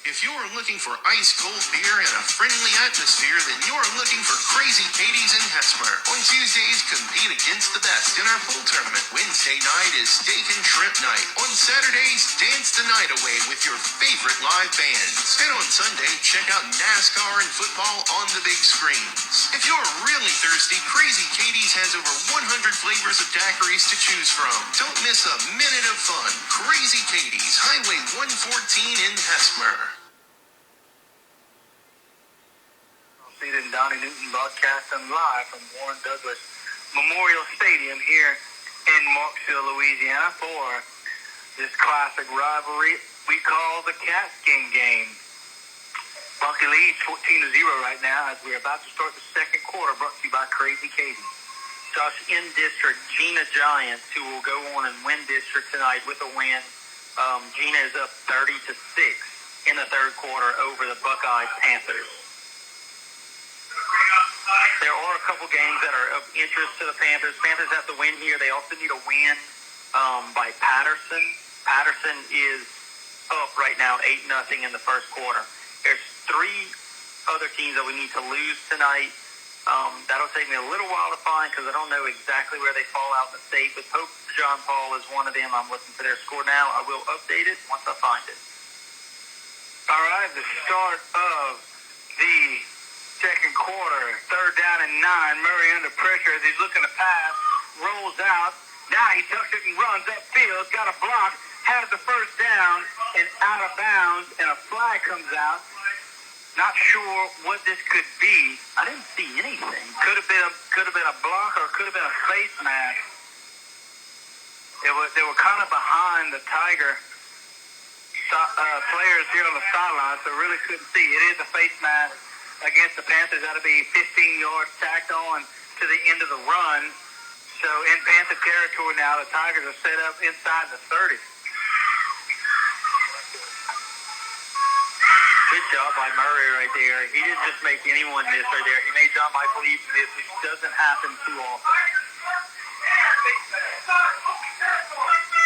Speaker 7: If you're looking for ice-cold beer and a friendly atmosphere, then you're looking for Crazy Katie's in Hesper. On Tuesdays, compete against the best in our pool tournament. Wednesday night is steak and shrimp night. On Saturdays, dance the night away with your favorite live bands. And on Sunday, check out NASCAR and football on the big screens. If you're really thirsty, Crazy Katie's has over 100 flavors of daiquiris to choose from. Don't miss a minute of fun. Crazy Katie's, Highway 114 in Hesper.
Speaker 5: Sauseda and Donnie Newton broadcasting live from Warren Douglas Memorial Stadium here in Marksville, Louisiana for this classic rivalry we call the Cats King game. Bunkie leads 14-0 right now as we're about to start the second quarter, brought to you by Crazy Katie.
Speaker 6: Josh, in district, Gina Giants, who will go on and win district tonight with a win. Gina is up 30-6 in the third quarter over the Buckeye Panthers. There are a couple games that are of interest to the Panthers. Panthers have to win here. They also need a win by Patterson. Patterson is up right now 8-0 in the first quarter. There's three other teams that we need to lose tonight. That'll take me a little while to find because I don't know exactly where they fall out in the state, but Pope John Paul is one of them. I'm looking for their score now. I will update it once I find it.
Speaker 5: All right, the start of the second quarter, 3rd down and 9. Murray under pressure as he's looking to pass, rolls out. Now he tucks it and runs upfield, got a block, has the first down and out of bounds, and a flag comes out. Not sure what this could be.
Speaker 6: I didn't see anything.
Speaker 5: Could have been a block or could have been a face mask. They were kind of behind the Tiger players here on the sideline, so really couldn't see. It is a face mask against the Panthers. That'll be 15 yards tacked on to the end of the run. So in Panther territory now, the Tigers are set up inside the 30.
Speaker 6: Good job by Murray right there. He didn't just make anyone miss right there. He made John Michael Eves miss, which doesn't happen too often.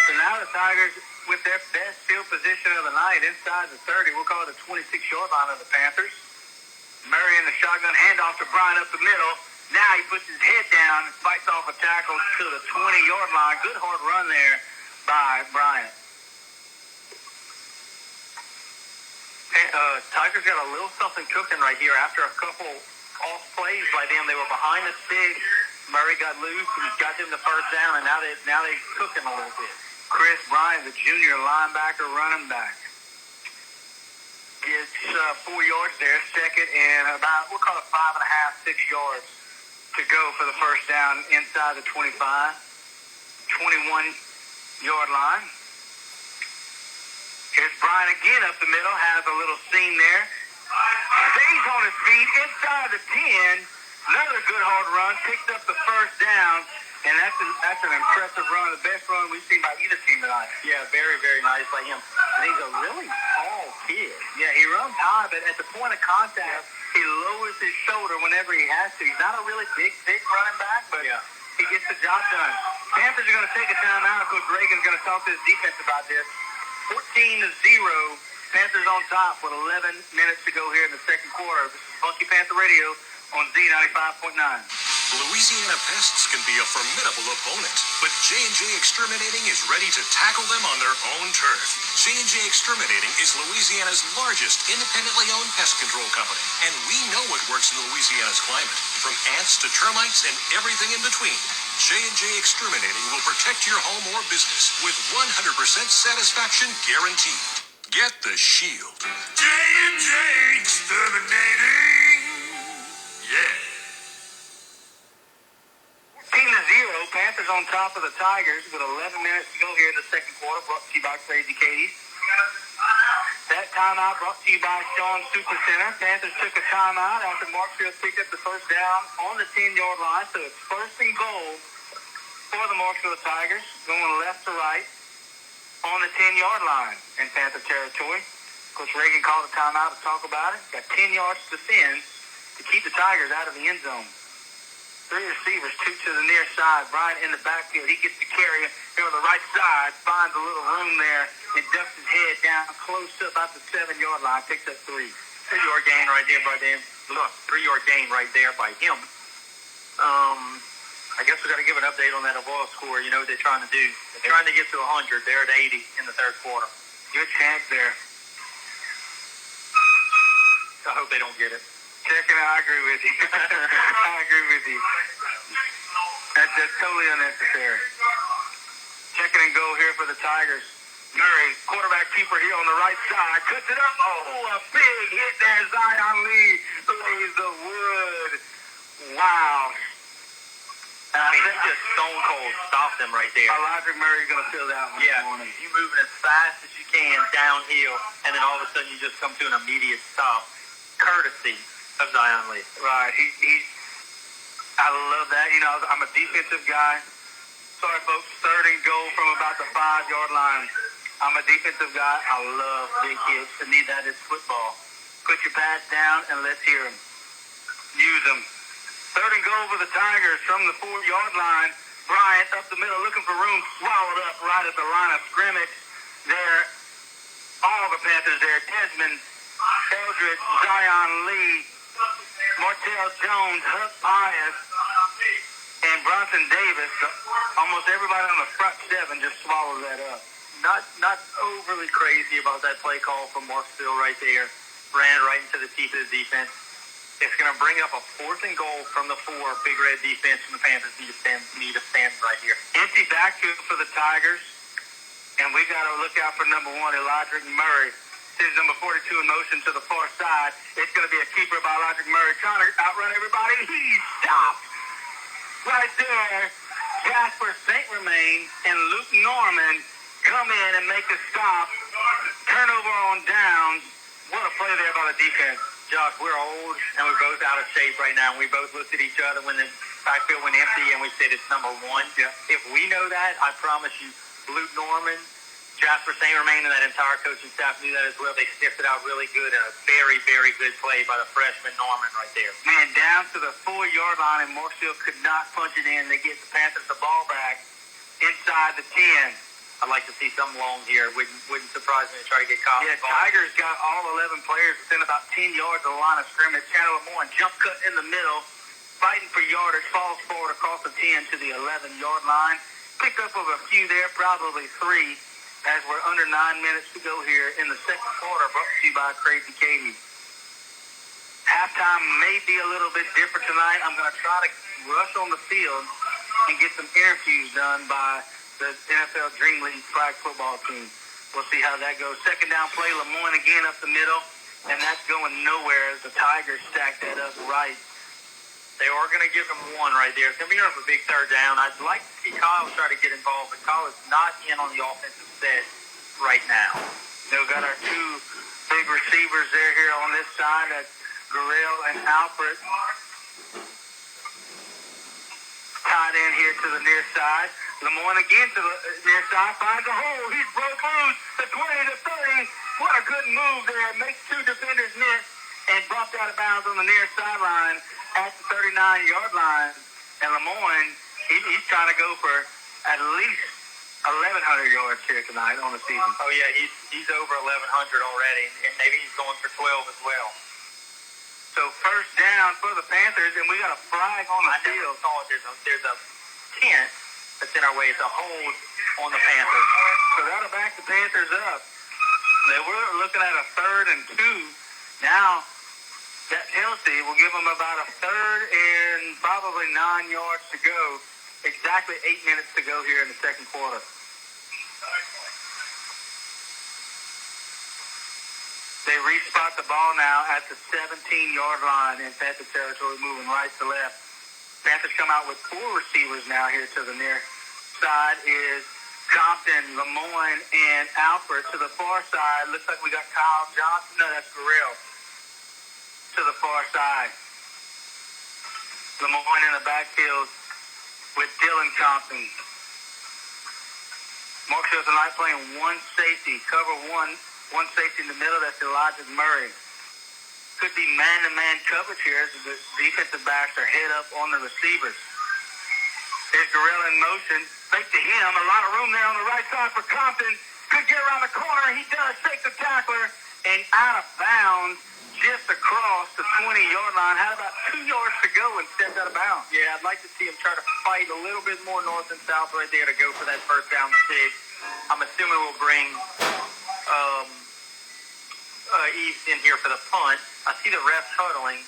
Speaker 5: So now the Tigers, with their best field position of the night, inside the 30, we'll call it the 26-yard line of the Panthers. Murray in the shotgun, handoff to Bryant up the middle. Now he puts his head down and fights off a tackle to the 20-yard line. Good hard run there by Bryant.
Speaker 6: Tigers got a little something cooking right here. After a couple off plays by them, they were behind the sticks. Murray got loose and got them the first down, and now they're cooking a little bit.
Speaker 5: Chris Bryant, the junior linebacker, running back. Gets 4 yards there, second and about, we'll call it 5.5, 6 yards to go for the first down inside the 25, 21-yard line. Here's Bryant again up the middle, has a little seam there. Stays on his feet inside the 10. Another good hard run, picked up the first down, and that's an impressive run, the best run we've seen by either team tonight.
Speaker 6: Yeah, very, very nice by him. And he's a really tall kid.
Speaker 5: Yeah, he runs high, but at the point of contact, he lowers his shoulder whenever he has to. He's not a really big running back, but he gets the job done. Panthers are going to take a timeout. Coach Reagan's going to talk to his defense about this. 14-0, Panthers on top with 11 minutes to go here in the second quarter. This is Bunkie Panther Radio on Z95.9.
Speaker 9: Louisiana pests can be a formidable opponent, but J&J Exterminating is ready to tackle them on their own turf. J&J Exterminating is Louisiana's largest independently owned pest control company, and we know what works in Louisiana's climate, from ants to termites and everything in between. J&J Exterminating will protect your home or business with 100% satisfaction guaranteed. Get the Shield.
Speaker 4: J&J Exterminating. Yeah.
Speaker 5: 14-0. Panthers on top of the Tigers with 11 minutes to go here in the second quarter. Brought to you by Crazy Katie's. That timeout brought to you by Sean Supercenter. Panthers took a timeout after Marksville picked up the first down on the 10-yard line. So it's first and goal for the Marksville Tigers, going left to right on the 10-yard line in Panther territory. Coach Reagan called a timeout to talk about it. Got 10 yards to defend to keep the Tigers out of the end zone. Three receivers, two to the near side. Bryant in the backfield. He gets the carry here on the right side. Finds a little room there and ducks his head down close to about the 7-yard line. Picks up 3.
Speaker 6: 3-yard gain right there by them. Look, 3-yard gain right there by him. I guess we got to give an update on that overall score. You know what they're trying to do. They're trying to get to 100. They're at 80 in the third quarter.
Speaker 5: Good chance there.
Speaker 6: I hope they don't get it.
Speaker 5: Checking, I agree with you. I agree with you. That's totally unnecessary. Second and goal here for the Tigers. Murray, quarterback keeper here on the right side. Cuts it up. Oh, a big hit there. Zion Lee lays the wood. Wow.
Speaker 6: I mean, he just stone cold stopped them right there.
Speaker 5: Elijah Murray's going to fill that one.
Speaker 6: Yeah, you moving as fast as you can downhill, and then all of a sudden you just come to an immediate stop. Courtesy of Zion Lee.
Speaker 5: Right. I love that. You know, I'm a defensive guy. Sorry, folks. Third and goal from about the 5-yard line. I'm a defensive guy. I love big hits. To me, that is football. Put your pads down and let's hear them. Use them. Third and goal for the Tigers from the 4-yard line. Bryant up the middle looking for room. Swallowed up right at the line of scrimmage. There, all the Panthers there. Desmond, Eldridge, Zion Lee, Martell Jones, Huck Pius, and Bronson Davis. Almost everybody on the front 7 just swallowed that up.
Speaker 6: Not overly crazy about that play call from Marksville right there. Ran right into the teeth of the defense. It's going to bring up a 4th and goal from the 4. Big Red defense from the Panthers need to stand right here.
Speaker 5: Empty backfield for the Tigers. And we got to look out for number 1, Elijah Murray. Sends number 42 in motion to the far side. It's going to be a keeper by Elijah Murray trying to outrun everybody. He stopped right there. Jasper St. Romain and Luke Norman come in and make a stop. Turnover on downs. What a play there by the defense.
Speaker 6: Josh, we're old and we're both out of shape right now. We both looked at each other when the backfield went empty and we said it's number 1.
Speaker 5: Yeah.
Speaker 6: If we know that, I promise you, Luke Norman, Jasper St. Romain, and that entire coaching staff knew that as well. They sniffed it out really good, and a very, very good play by the freshman Norman right there.
Speaker 5: Man, down to the 4-yard line, and Marksville could not punch it in. They get the Panthers the ball back inside the 10.
Speaker 6: I'd like to see some long here. Wouldn't surprise me to try to get caught.
Speaker 5: Yeah, Tigers got all 11 players within about 10 yards of the line of scrimmage. Chandler Moore, jump cut in the middle, fighting for yardage, falls forward across the 10 to the 11-yard line. Pick up of a few there, probably 3, as we're under 9 minutes to go here in the second quarter, brought to you by Crazy Katie. Halftime may be a little bit different tonight. I'm going to try to rush on the field and get some interviews done by the NFL Dream League flag football team. We'll see how that goes. Second down play, Lemoyne again up the middle, and that's going nowhere as the Tigers stack that up right.
Speaker 6: They are going to give him 1 right there. It's going to be a big third down. I'd like to see Kyle try to get involved, but Kyle is not in on the offensive set right now.
Speaker 5: We've got our 2 big receivers here on this side. That's Gurrell and Alfred. Tied in here to the near side. Lemoyne again to the near side. Finds a hole. He's broke loose. The 20 to 30. What a good move there. Makes 2 defenders miss and brought out of bounds on the near sideline at the 39-yard line. And Lemoyne, he's trying to go for at least 1,100 yards here tonight on the season.
Speaker 6: Oh, yeah, he's over 1,100 already, and maybe he's going for 12 as well.
Speaker 5: So first down for the Panthers, and we got a flag on the field.
Speaker 6: There's a tent that's in our way. It's a hold on the Panthers.
Speaker 5: So that'll back the Panthers up. They were looking at a 3rd and 2. Now that penalty will give them about a 3rd and probably 9 yards to go. Exactly 8 minutes to go here in the second quarter. They respot the ball now at the 17-yard line in Panther territory, moving right to left. Panthers come out with 4 receivers now here to the near side is Compton, Lemoyne, and Alfred. To the far side, looks like we got Kyle Johnson. No, that's Burrell. To the far side. Lemoyne in the backfield with Dylan Compton. Marksville tonight playing one safety, cover one safety in the middle. That's Elijah Murray. Could be man-to-man coverage here as the defensive backs are head up on the receivers. Here's Gorilla in motion. Fake to him. A lot of room there on the right side for Compton. Could get around the corner. He does. Shake the tackler. And out of bounds just across the 20-yard line. Had about 2 yards to go and stepped out of bounds.
Speaker 6: Yeah, I'd like to see him try to fight a little bit more north and south right there to go for that first down stick. I'm assuming we'll bring Eves in here for the punt. I see the refs huddling.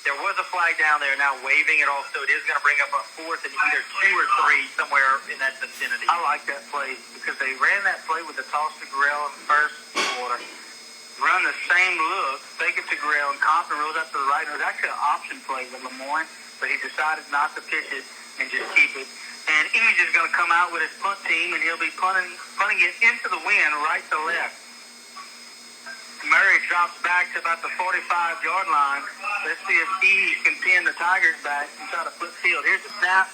Speaker 6: There was a flag down there now waving it off, so it is going to bring up a 4th and either 2 or 3 somewhere in that vicinity.
Speaker 5: I like that play because they ran that play with the toss to Gorell in the first quarter. Run the same look, fake it to Gorell, and Compton rolls up to the right. It was actually an option play with Lemoyne, but he decided not to pitch it and just keep it. And Eves is going to come out with his punt team, and he'll be punting it into the wind right to left. Murray drops back to about the 45-yard line. Let's see if Eves can pin the Tigers back and try to flip field. Here's the snap.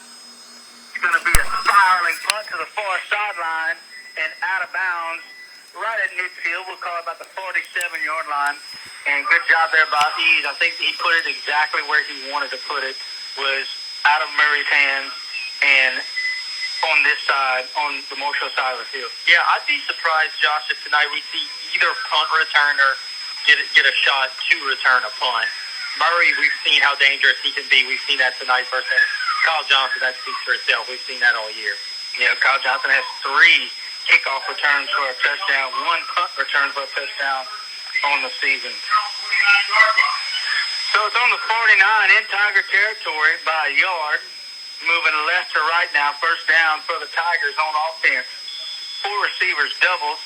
Speaker 5: It's going to be a spiraling punt to the far sideline and out of bounds right at midfield. We'll call it about the 47-yard line. And good job there by Eves. I think he put it exactly where he wanted to put it, was out of Murray's hands and on this side, on the Marshall side of the field.
Speaker 6: Yeah, I'd be surprised, Josh, if tonight we see either punt return or get a shot to return a punt. Murray, we've seen how dangerous he can be. We've seen that tonight firsthand. Kyle Johnson, that speaks for itself. We've seen that all year.
Speaker 5: Yeah, Kyle Johnson has 3 kickoff returns for a touchdown, 1 punt return for a touchdown on the season. So it's on the 49 in Tiger territory by a yard. Moving left to right now. First down for the Tigers on offense. 4 receivers doubles.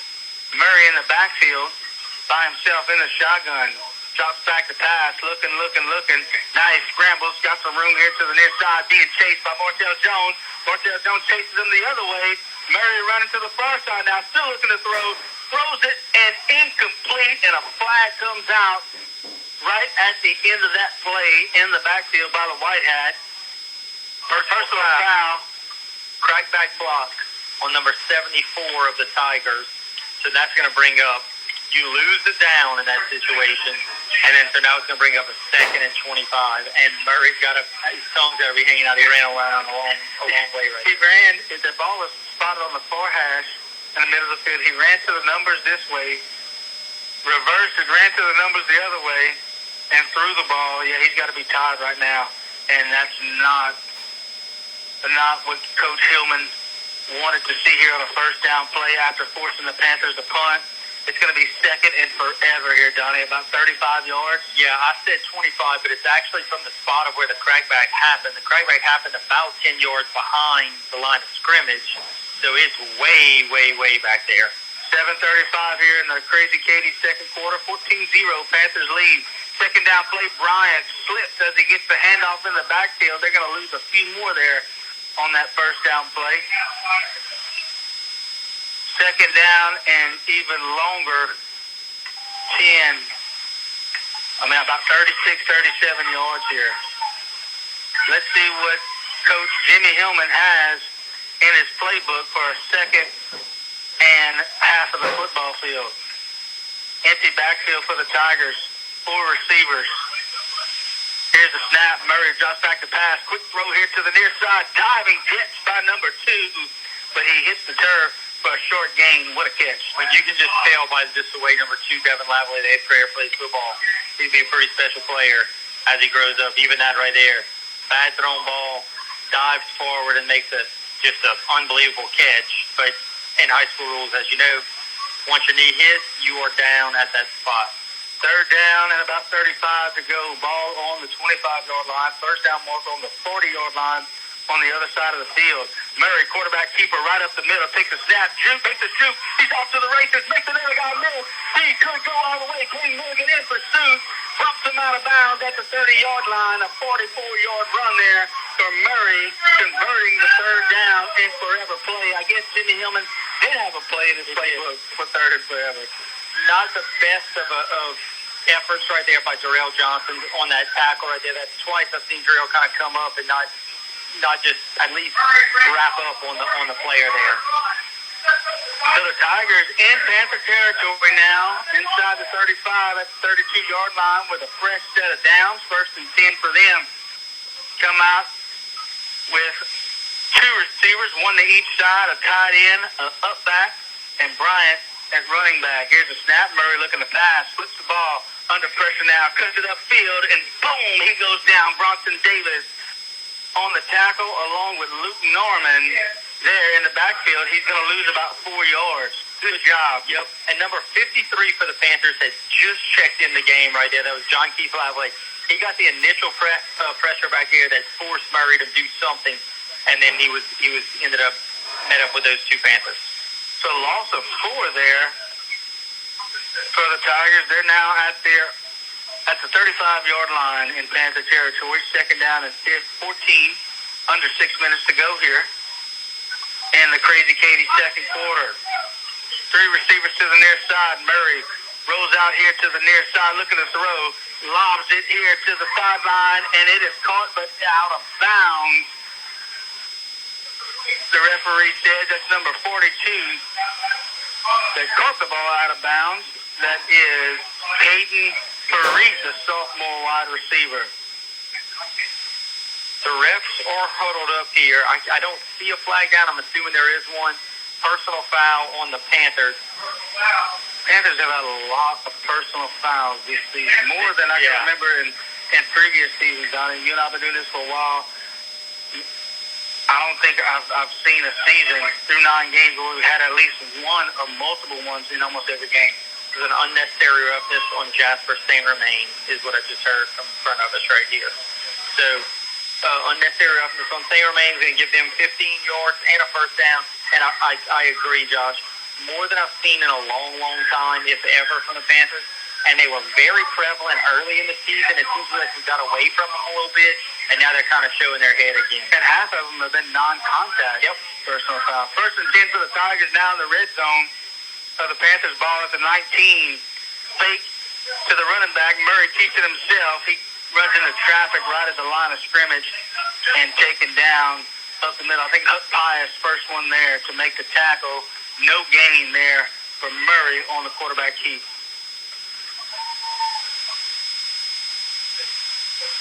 Speaker 5: Murray in the backfield by himself in the shotgun. Drops back to pass. Looking. Now he scrambles. Got some room here to the near side. Being chased by Martell Jones. Martell Jones chases him the other way. Murray running to the far side now. Still looking to throw. Throws it and incomplete. And a flag comes out right at the end of that play in the backfield by the White Hat. Personal foul.
Speaker 6: Crackback block on number 74 of the Tigers. So that's going to bring up, you lose the down in that situation, and then so now it's going to bring up a 2nd and 25. And Murray's got his tongue's got to be hanging out. He ran around a long way right
Speaker 5: He ran, the ball was spotted on the far hash in the middle of the field. He ran to the numbers this way, reversed and ran to the numbers the other way, and threw the ball. Yeah, he's got to be tied right now. And that's not what Coach Hillman wanted to see here on a first down play after forcing the Panthers to punt. It's going to be 2nd and forever here, Donnie, about 35 yards.
Speaker 6: Yeah, I said 25, but it's actually from the spot of where the crackback happened. The crackback happened about 10 yards behind the line of scrimmage, so it's way back there.
Speaker 5: 7:35 here in the Crazy Katie second quarter. 14-0, Panthers lead. Second down play, Bryant slips as he gets the handoff in the backfield. They're going to lose a few more there on that first down play. Second down and even longer, about 36, 37 yards here. Let's see what Coach Jimmy Hillman has in his playbook for a second and half of the football field. Empty backfield for the Tigers. 4 receivers. Here's the snap. Murray drops back to pass. Quick throw here to the near side. Diving catch by number 2, but he hits the turf for a short gain. What a catch.
Speaker 6: But you can just tell by just the way number 2, Devin Lavalley, the head player, plays football. He'd be a pretty special player as he grows up. Even that right there. Bad thrown ball, dives forward and makes just an unbelievable catch. But in high school rules, as you know, once your knee hits, you are down at that spot.
Speaker 5: Third down and about 35 to go. Ball on the 25-yard line. First down mark on the 40-yard line on the other side of the field. Murray, quarterback keeper, right up the middle, takes a snap, makes a shoot. He's off to the races, makes another guy miss. He could go all the way. King Milligan in pursuit, bumps him out of bounds at the 30-yard line. A 44-yard run there for Murray, converting the third down and forever play. I guess Jimmy Hillman did have a play in his playbook for third and forever.
Speaker 6: Not the best of efforts right there by Jarrell Johnson on that tackle right there. That's twice I've seen Jarrell kind of come up and not just at least wrap up on the player there.
Speaker 5: So the Tigers in Panther territory now, inside the 35 at the 32-yard line with a fresh set of downs. First and 10 for them. Come out with two receivers, one to each side, a tight end, an up back, and Bryant at running back. Here's a snap. Murray looking to pass, flips the ball under pressure now, cuts it upfield, and boom, he goes down. Bronson Davis on the tackle along with Luke Norman there in the backfield. He's going to lose about 4 yards. Good job.
Speaker 6: Yep. And number 53 for the Panthers had just checked in the game right there. That was John Keith Lively. He got the initial pressure back here that forced Murray to do something, and then he ended up met up with those two Panthers.
Speaker 5: So loss of 4 there for the Tigers. They're now at the 35-yard line in Panther territory. Second down and 14. Under 6 minutes to go here in the Crazy Katie second quarter. 3 receivers to the near side. Murray rolls out here to the near side, looking to throw. Lobs it here to the sideline, and it is caught but out of bounds. The referee said that's number 42 that caught the ball out of bounds. That is Peyton Parise, the sophomore wide receiver.
Speaker 6: The refs are huddled up here. I don't see a flag down. I'm assuming there is one. Personal foul on the Panthers.
Speaker 5: Panthers have had a lot of personal fouls this season, more than I can remember in previous seasons, Donnie. You and I have been doing this for a while. I don't think I've seen a season through 9 games where we've had at least one or multiple ones in almost every game.
Speaker 6: There's an unnecessary roughness on Jasper St. Romain is what I just heard from in front of us right here. So, unnecessary roughness on St. Romain is going to give them 15 yards and a first down. And I agree, Josh. More than I've seen in a long, long time, if ever, from the Panthers. And they were very prevalent early in the season. It seems like we got away from them a little bit, and now they're kind of showing their head again.
Speaker 5: And half of them have been non-contact.
Speaker 6: Yep.
Speaker 5: Personal foul. First and 10 for the Tigers now in the red zone of the Panthers ball at the 19. Fake to the running back. Murray keeps it himself. He runs into traffic right at the line of scrimmage and taken down up the middle. I think Huck Pius, first one there to make the tackle. No gain there for Murray on the quarterback keep.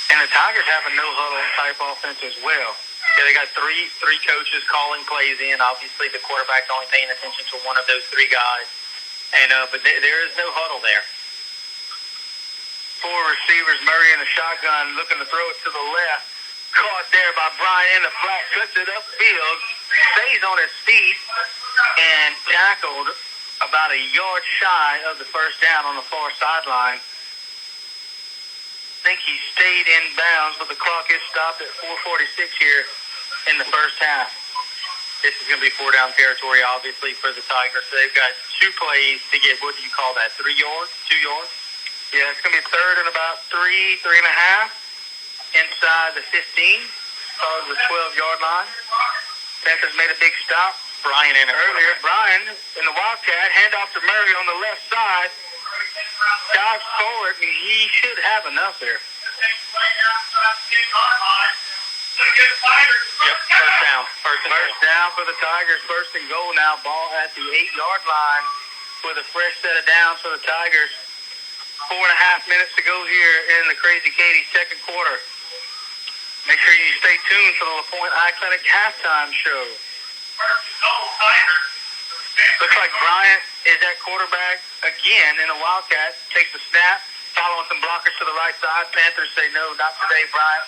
Speaker 5: And the Tigers have a no-huddle type offense as well.
Speaker 6: Yeah, they got three coaches calling plays in. Obviously, the quarterback's only paying attention to one of those 3 guys. And but there is no huddle there.
Speaker 5: 4 receivers. Murray in the shotgun, looking to throw it to the left. Caught there by Brian in the flat, cuts it upfield, stays on his feet, and tackled about a yard shy of the first down on the far sideline. I think he stayed in bounds, but the clock is stopped at 4:46 here in the first half.
Speaker 6: This is going to be 4-down territory, obviously, for the Tigers. So they've got 2 plays to get, what do you call that, 3 yards, 2 yards?
Speaker 5: Yeah, it's going to be third and about 3.5 inside the 15, the 12-yard line. Panthers made a big stop.
Speaker 6: Brian in
Speaker 5: earlier. Brian in the Wildcat, handoff to Murray on the left side. Dives forward, and he should have enough there.
Speaker 6: Yep, first down.
Speaker 5: First down for the Tigers. First and goal now. Ball at the 8-yard line with a fresh set of downs for the Tigers. 4.5 minutes to go here in the Crazy Katie second quarter. Make sure you stay tuned for the LaPointe Eye Clinic halftime show. Looks like Bryant is at quarterback again in the Wildcat. Takes the snap, following some blockers to the right side. Panthers say no, not today, Bryant.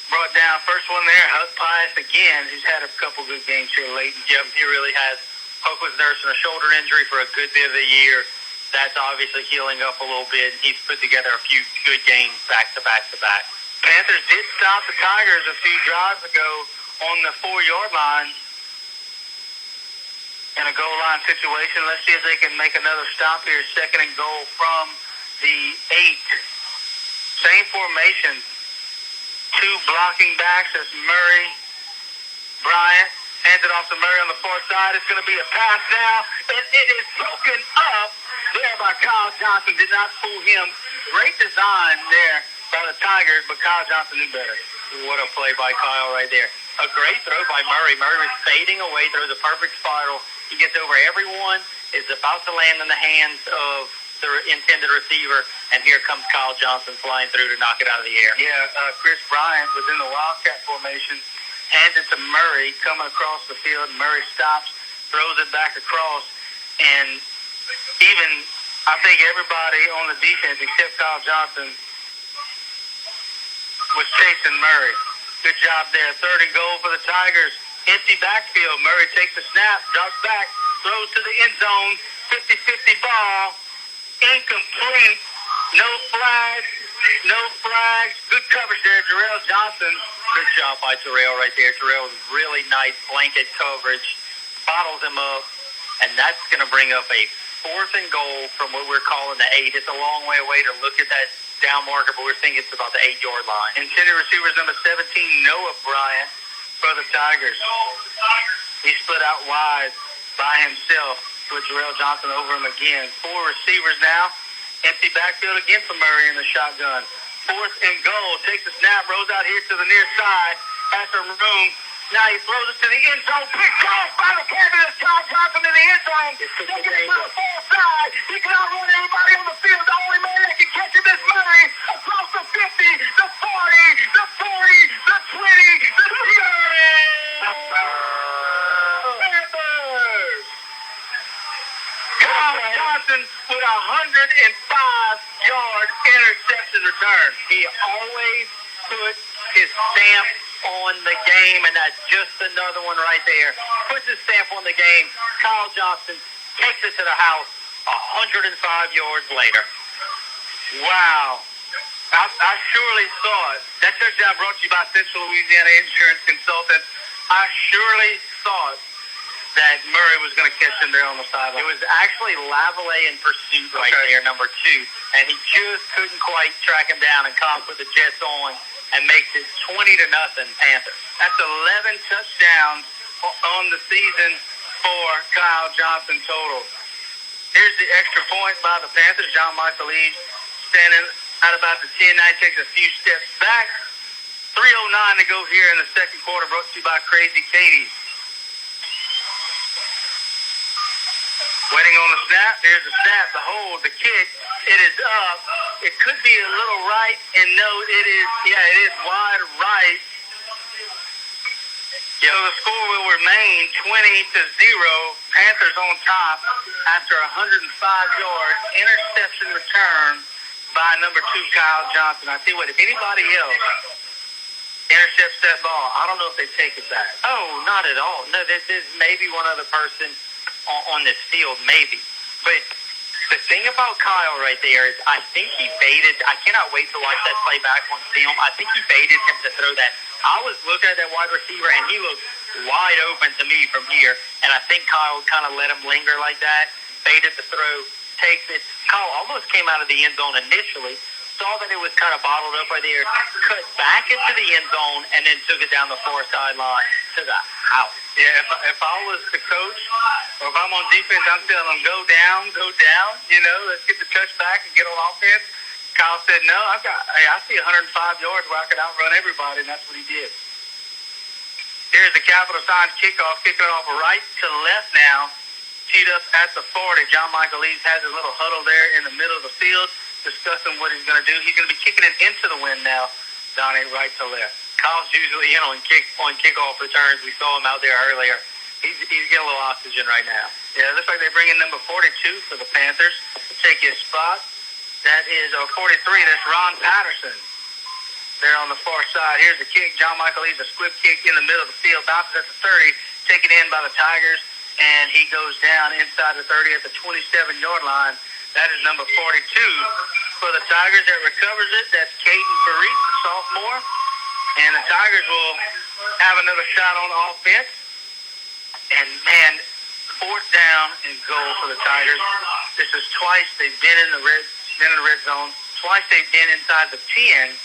Speaker 5: Brought down. First one there, Huck Pius again. He's had a couple good games here late.
Speaker 6: Yep, he really has. Huck was nursing a shoulder injury for a good bit of the year. That's obviously healing up a little bit. He's put together a few good games back to back to back.
Speaker 5: Panthers did stop the Tigers a few drives ago on the 4-yard line in a goal line situation. Let's see if they can make another stop here. 2nd and goal from the 8. Same formation. 2 blocking backs. That's Murray, Bryant. Hands it off to Murray on the far side. It's going to be a pass now, and it is broken up there by Kyle Johnson. Did not fool him. Great design there by the Tigers, but Kyle Johnson knew better.
Speaker 6: What a play by Kyle right there. A great throw by Murray. Murray was fading away, throws a perfect spiral. He gets over everyone, is about to land in the hands of the intended receiver, and here comes Kyle Johnson flying through to knock it out of the air.
Speaker 5: Yeah, Chris Bryant was in the Wildcat formation, hands it to Murray, coming across the field. Murray stops, throws it back across, and even, I think everybody on the defense except Kyle Johnson was chasing Murray. Good job there. 3rd and goal for the Tigers. Empty backfield. Murray takes the snap, drops back, throws to the end zone. 50-50 ball. Incomplete. No flags. No flags. Good coverage there. Jarrell Johnson.
Speaker 6: Good job by Terrell right there. Terrell was really nice blanket coverage. Bottles him up. And that's going to bring up a 4th and goal from what we're calling the 8. It's a long way away to look at that down marker, but we're thinking it's about the 8-yard line.
Speaker 5: Intended receivers number 17, Noah Bryant, for the Tigers. He split out wide by himself with Jarrell Johnson over him again. 4 receivers now. Empty backfield again for Murray in the shotgun. 4th and goal. Takes the snap, rolls out here to the near side. Has some room. Now he throws it to the end zone. Picked off by the Panthers. Kyle Johnson in the end zone. Taking it to the far side. He can outrun everybody on the field. The only man that can catch him is Murray. Across the 50, the 40, the 40, the 20, the 30. Panthers. Kyle Johnson with a 105-yard interception return.
Speaker 6: He always puts his stamp on the game, and that's just another one right there. Puts his stamp on the game. Kyle Johnson takes it to the house 105 yards later.
Speaker 5: Wow. I surely thought, that touchdown brought to you by Central Louisiana Insurance Consultants. I surely thought that Murray was going to catch him there on the sideline.
Speaker 6: It was actually Lavallee in pursuit right there, number 2, and he just couldn't quite track him down, and Cobb put the Jets on and makes it 20-0 Panthers.
Speaker 5: That's 11 touchdowns on the season for Kyle Johnson total. Here's the extra point by the Panthers. John Michael Lee standing at about the 10. Now he takes a few steps back. 3:09 to go here in the second quarter, brought to you by Crazy Katie's. Waiting on the snap. Here's the snap, the hold, the kick. It is up. It could be a little right, and no, it is, it is wide right. So the score will remain 20-0. Panthers on top after a 105-yard interception return by number 2, Kyle Johnson. I tell you what, if anybody else intercepts that ball, I don't know if they take it back.
Speaker 6: Oh, not at all. No, there's maybe one other person on this field, maybe. But the thing about Kyle right there is I think he baited. I cannot wait to watch that play back on film. I think he baited him to throw that. I was looking at that wide receiver, and he looked wide open to me from here. And I think Kyle kind of let him linger like that, baited the throw, takes it. Kyle almost came out of the end zone initially, saw that it was kind of bottled up right there, cut back into the end zone, and then took it down the far sideline to the house.
Speaker 5: Yeah, if I was the coach, or if I'm on defense, I'm telling them, go down, let's get the touchback and get on offense. Kyle said, no, I see 105 yards where I could outrun everybody, and that's what he did. Here's the capital sign kickoff, kicking off right to left now, teed up at the 40. John Michael Lees has a little huddle there in the middle of the field, discussing what he's going to do. He's going to be kicking it into the wind now, Donnie, right to left.
Speaker 6: Kyle's usually in on kickoff returns. We saw him out there earlier. He's getting a little oxygen right now.
Speaker 5: Yeah, it looks like they bring in number 42 for the Panthers. Take his spot. That is 43. That's Ron Patterson there on the far side. Here's the kick. John Michael Lee's a squib kick in the middle of the field. Bounces at the 30. Taken in by the Tigers. And he goes down inside the 30 at the 27-yard line. That is number 42 for the Tigers that recovers it. That's Caden Parisi. sophomore. And the Tigers will have another shot on offense. And, man, fourth down and goal for the Tigers. This is twice they've been in the red zone. Twice they've been inside the 10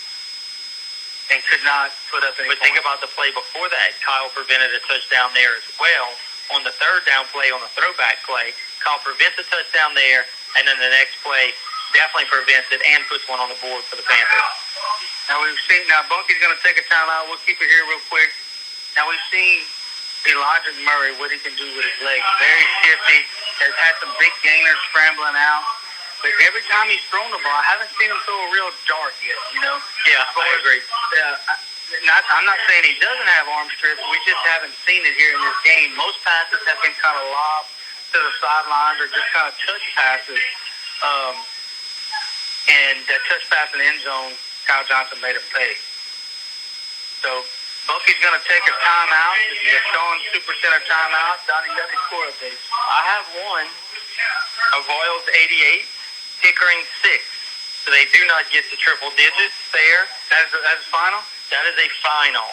Speaker 5: and could not put up any
Speaker 6: But think about the play before that. Kyle prevented a touchdown there as well. On the third down play, on the throwback play, Kyle prevents a touchdown there, and then the next play definitely prevents it and puts one on the board for the Panthers.
Speaker 5: Now Bunkie's going to take a timeout. We'll keep it here real quick. Now we've seen Elijah Murray, what he can do with his legs. Very shifty, has had some big gainers scrambling out. But every time he's thrown the ball, I haven't seen him throw a real dart yet, you know?
Speaker 6: Yeah, I agree.
Speaker 5: I'm not saying he doesn't have arm strips. We just haven't seen it here in this game. Most passes have been kind of lobbed to the sidelines or just kind of touch passes. And that touch pass in the end zone, Kyle Johnson made him pay. So Bunkie's going to take a timeout. This is a Sean Super Center timeout. Donnie, you got any score updates?
Speaker 6: I have one. Avoyles 88, Pickering 6. So they do not get to triple digits there.
Speaker 5: That's final?
Speaker 6: That is a final.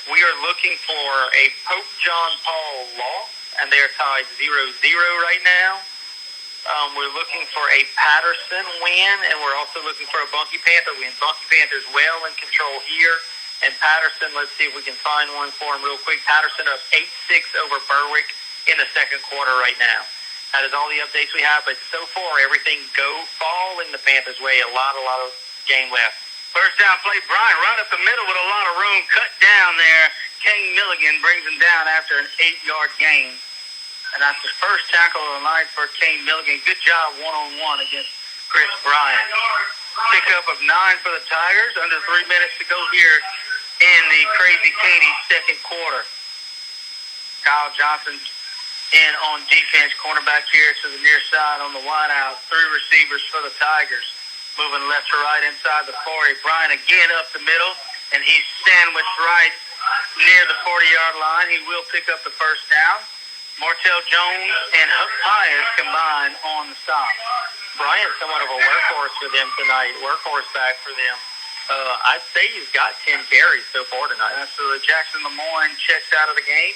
Speaker 6: We are looking for a Pope John Paul loss, and they're tied 0-0 right now. We're looking for a Patterson win, and we're also looking for a Bunkie Panther win. Bunkie Panthers well in control here. And Patterson, let's see if we can find one for him real quick. Patterson up 8-6 over Berwick in the second quarter right now. That is all the updates we have, but so far everything falling the Panthers' way. A lot of game left.
Speaker 5: First down play, Bryant right up the middle with a lot of room. Cut down there. Kane Milligan brings him down after an 8-yard gain. And that's the first tackle of the night for Kane Milligan. Good job one-on-one against Chris Bryant. Pickup of 9 for the Tigers. Under 3 minutes to go here in the Crazy Katie's second quarter. Kyle Johnson in on defense, cornerback here to the near side on the wide out. 3 receivers for the Tigers. Moving left to right inside the 40. Bryant again up the middle, and he's sandwiched right near the 40-yard line. He will pick up the first down. Martell Jones and Huck Pius combine on the stop.
Speaker 6: Bryant's somewhat of a workhorse for them tonight. Workhorse back for them. I'd say he's got 10 carries so far tonight.
Speaker 5: Absolutely. Jackson Lemoyne checks out of the game.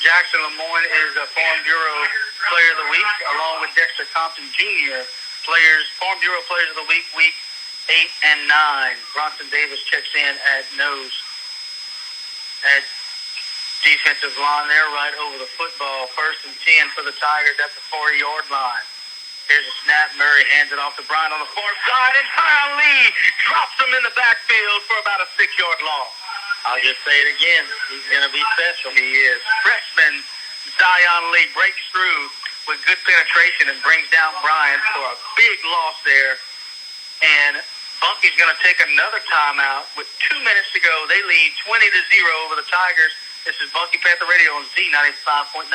Speaker 5: Jackson Lemoyne is a Farm Bureau Player of the Week, along with Dexter Compton Jr. Farm Bureau Players of the Week, week 8 and 9. Bronson Davis checks in at nose. At defensive line there, right over the football. 1st and 10 for the Tigers at the 40-yard line. Here's a snap. Murray hands it off to Bryant on the far side, and Kyle Lee drops him in the backfield for about a 6-yard loss.
Speaker 6: I'll just say it again. He's going to be special.
Speaker 5: He is. Freshman Zion Lee breaks through with good penetration and brings down Bryant for a big loss there. And Bunkie's going to take another timeout with 2 minutes to go. They lead 20-0 over the Tigers. This is Bunkie Panther Radio on Z95.9.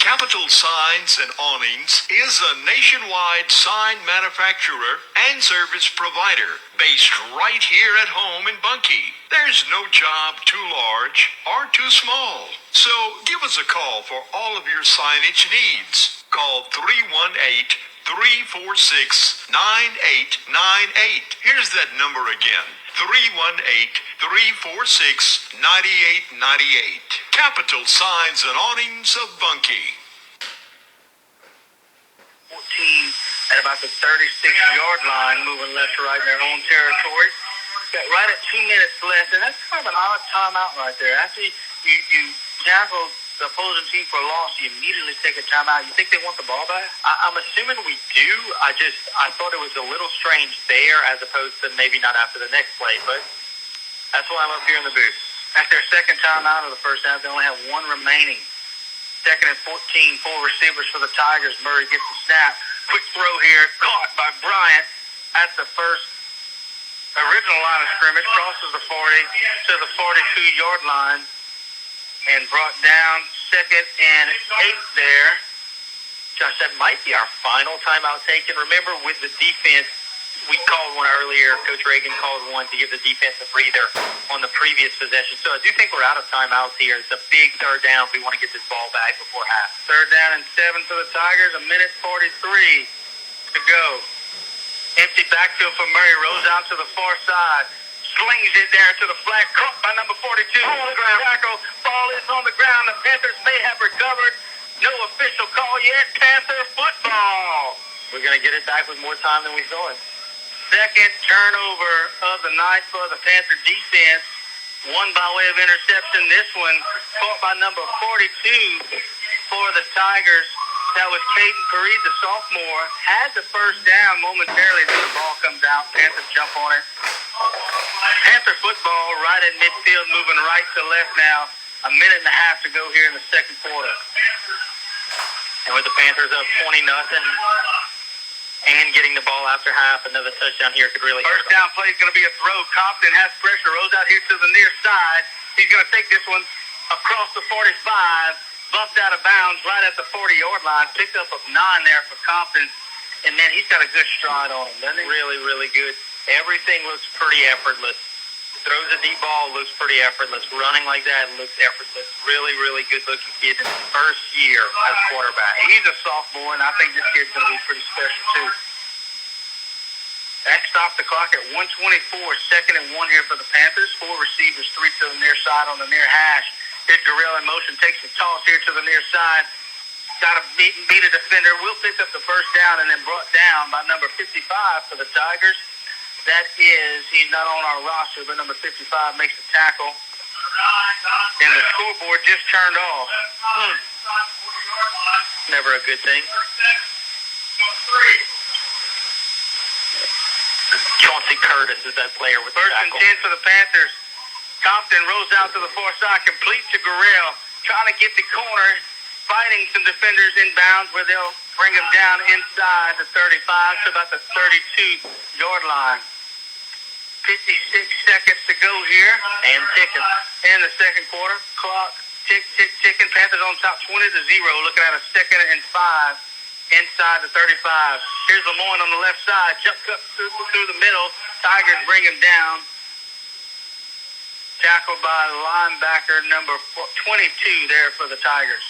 Speaker 9: Capital Signs and Awnings is a nationwide sign manufacturer and service provider based right here at home in Bunkie. There's no job too large or too small. So give us a call for all of your signage needs. Call 318-346-9898. Here's that number again. 318-346-9898. Capital Signs and Awnings of Bunkie.
Speaker 5: 14 at about the 36-yard line, moving left to right in their own territory. Got right at 2 minutes left, and that's kind of an odd timeout right there. After you tackle the opposing team for a loss, you immediately take a timeout. You think they want the ball back?
Speaker 6: I'm assuming we do. I thought it was a little strange there as opposed to maybe not after the next play, but that's why I'm up here in the booth.
Speaker 5: That's their second timeout of the first half. They only have 1 remaining. 2nd and 14, 4 receivers for the Tigers. Murray gets the snap. Quick throw here, caught by Bryant at the first original line of scrimmage, crosses the 40 to the 42-yard line, and brought down 2nd and 8 there.
Speaker 6: Josh, that might be our final timeout taken. Remember, with the defense, we called one earlier. Coach Reagan called one to give the defense a breather on the previous possession. So I do think we're out of timeouts here. It's a big third down if we want to get this ball back before half.
Speaker 5: 3rd down and 7 for the Tigers. 1:43 to go. Empty backfield for Murray. Rolls out to the far side. slings it there to the flag. Caught by number 42. On the ground. Tackle. Ball is on the ground. The Panthers may have recovered. No official call yet. Panther football.
Speaker 6: We're going to get it back with more time than we thought.
Speaker 5: Second turnover of the night for the Panther defense. One by way of interception. This one caught by number 42 for the Tigers. That was Caden Fareed, the sophomore. Had the first down momentarily. Then the ball comes out. Panthers jump on it. Panther football right at midfield, moving right to left now. A minute and a half to go here in the second quarter.
Speaker 6: And with the Panthers up 20-0 and getting the ball after half, another touchdown here could really hurt
Speaker 5: First down play is going to be a throw. Compton has pressure. Rose out here to the near side. He's going to take this one across the 45. Bumped out of bounds right at the 40-yard line. Picked up a 9 there for Compton. And, man, he's got a good stride on him, doesn't he?
Speaker 6: Really, really good. Everything looks pretty effortless. Throws a deep ball, looks pretty effortless. Running like that looks effortless. Really, really good-looking kid in his first year as quarterback.
Speaker 5: He's a sophomore, and I think this kid's going to be pretty special, too. That stopped the clock at 1:24. Second and 1 here for the Panthers. 4 receivers, 3 to the near side on the near hash. Here's Gurriel in motion, takes the toss here to the near side. Got to beat a defender. Will pick up the first down and then brought down by number 55 for the Tigers. That is, he's not on our roster, but number 55 makes the tackle. And the scoreboard just turned off.
Speaker 6: Never a good thing. Chauncey Curtis is that player with the
Speaker 5: First
Speaker 6: tackle.
Speaker 5: and 10 for the Panthers. Compton rolls out to the far side, complete to Gurriel. Trying to get the corner, fighting some defenders inbounds where they'll bring him down inside the 35 to about the 32-yard line. 56 seconds to go here.
Speaker 6: And ticking.
Speaker 5: In the second quarter. Clock ticking. Panthers on top 20-0. Looking at a 2nd and 5 inside the 35. Here's Lemoyne on the left side. Jump cut through the middle. Tigers bring him down. Tackled by linebacker number 22 there for the Tigers.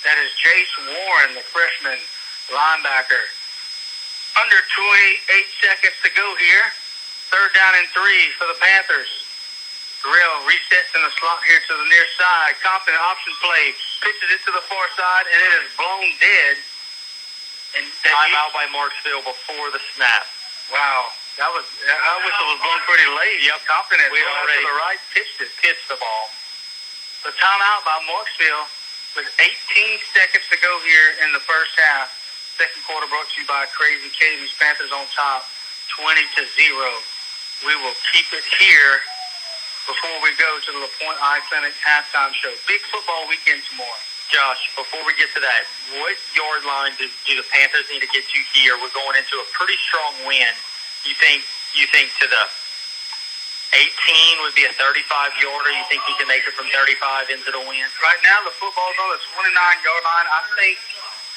Speaker 5: That is Jace Warren, the freshman linebacker. Under 28 seconds to go here. Third down and 3 for the Panthers. Gurriel resets in the slot here to the near side. Compton option play. Pitches it to the far side, and it is blown dead. And
Speaker 6: time out by Marksville before the snap.
Speaker 5: Wow. I wish it was blown pretty late.
Speaker 6: Yep.
Speaker 5: Compton had
Speaker 6: We'd already
Speaker 5: to the right, pitched the ball. The timeout by Marksville with 18 seconds to go here in the first half. Second quarter brought to you by Crazy Katie's. Panthers on top, 20-0. We will keep it here before we go to the LaPointe Eye Clinic halftime show. Big football weekend tomorrow.
Speaker 6: Josh, before we get to that, what yard line do the Panthers need to get to here? We're going into a pretty strong win. You think to the 18 would be a 35-yarder? You think he can make it from 35 into the win?
Speaker 5: Right now, the football's on the 29-yard line. I think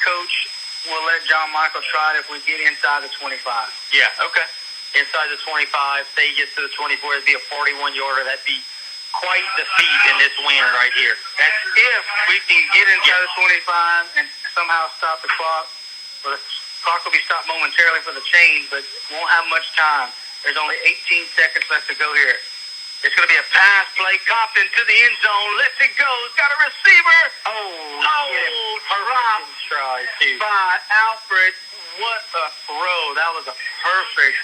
Speaker 5: Coach will let John Michael try it if we get inside the 25.
Speaker 6: Yeah, okay. Inside the 25, say he gets to the 24, it'd be a 41-yarder. That'd be quite the feat in this win right here.
Speaker 5: That's if we can get inside the 25 and somehow stop the clock. Well, the clock will be stopped momentarily for the change, but won't have much time. There's only 18 seconds left to go here. It's going to be a pass play. Compton to the end zone. Lets it go. It's got a receiver. Dropped by Alfred. What a throw. That was a perfect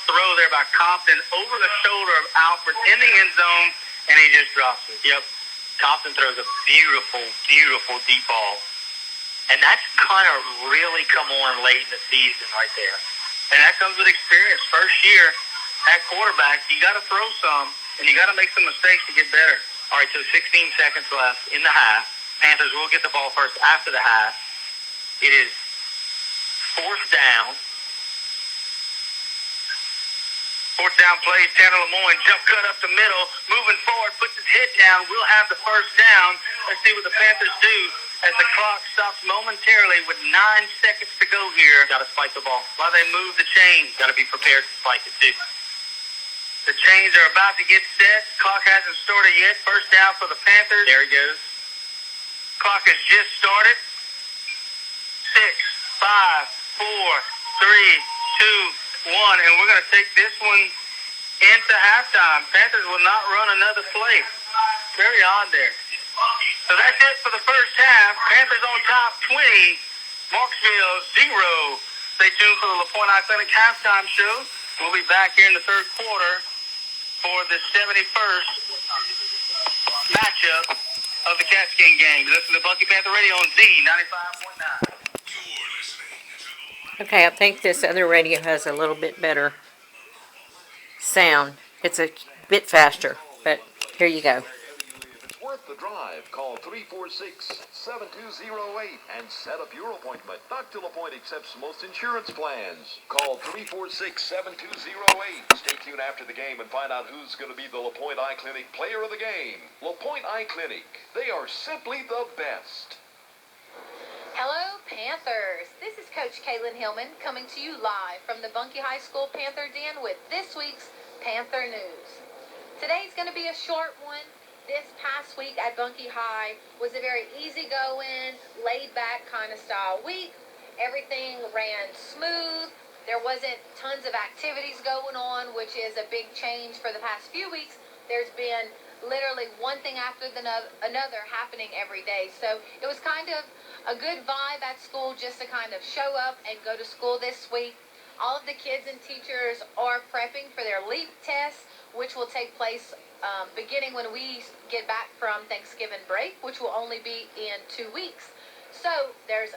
Speaker 5: throw there by Compton over the shoulder of Alfred in the end zone, and he just drops it.
Speaker 6: Yep. Compton throws a beautiful, beautiful deep ball. And that's kind of really come on late in the season right there.
Speaker 5: And that comes with experience. First year at quarterback, you got to throw some, and you got to make some mistakes to get better.
Speaker 6: All right, so 16 seconds left in the half. Panthers will get the ball first after the half. It is fourth down.
Speaker 5: Fourth down play, Tanner Lemoyne, jump cut up the middle, moving forward, puts his head down. We'll have the first down. Let's see what the Panthers do as the clock stops momentarily with 9 seconds to go here.
Speaker 6: Got to spike the ball.
Speaker 5: While they move the chains.
Speaker 6: Got to be prepared to spike it, too.
Speaker 5: The chains are about to get set. Clock hasn't started yet. First down for the Panthers.
Speaker 6: There he goes.
Speaker 5: Clock has just started. 6, 5, 4, 3, 2, 1. And we're going to take this one into halftime. Panthers will not run another play. Very odd there. So that's it for the first half. Panthers on top 20. Marksville 0. Stay tuned for the LaPointe Athletic halftime show. We'll be back here in the third quarter for the 71st matchup of the Cats game. Listen to Bunkie Panther Radio on Z 95.9.
Speaker 10: Okay, I think this other radio has a little bit better sound. It's a bit faster, but here you go.
Speaker 11: If it's worth the drive, call 346-7208 and set up your appointment. Dr. LaPointe accepts most insurance plans. Call 346-7208. Stay tuned after the game and find out who's going to be the LaPointe Eye Clinic Player of the Game. LaPointe Eye Clinic. They are simply the best.
Speaker 12: Hello, Panthers. This is Coach Kaylin Hillman coming to you live from the Bunkie High School Panther Den with this week's Panther News. Today's going to be a short one. This past week at Bunkie High was a very easygoing, laid-back kind of style week. Everything ran smooth. There wasn't tons of activities going on, which is a big change for the past few weeks. There's been literally one thing after another happening every day. So it was kind of a good vibe at school just to kind of show up and go to school this week. All of the kids and teachers are prepping for their LEAP test, which will take place beginning when we get back from Thanksgiving break, which will only be in 2 weeks. So there's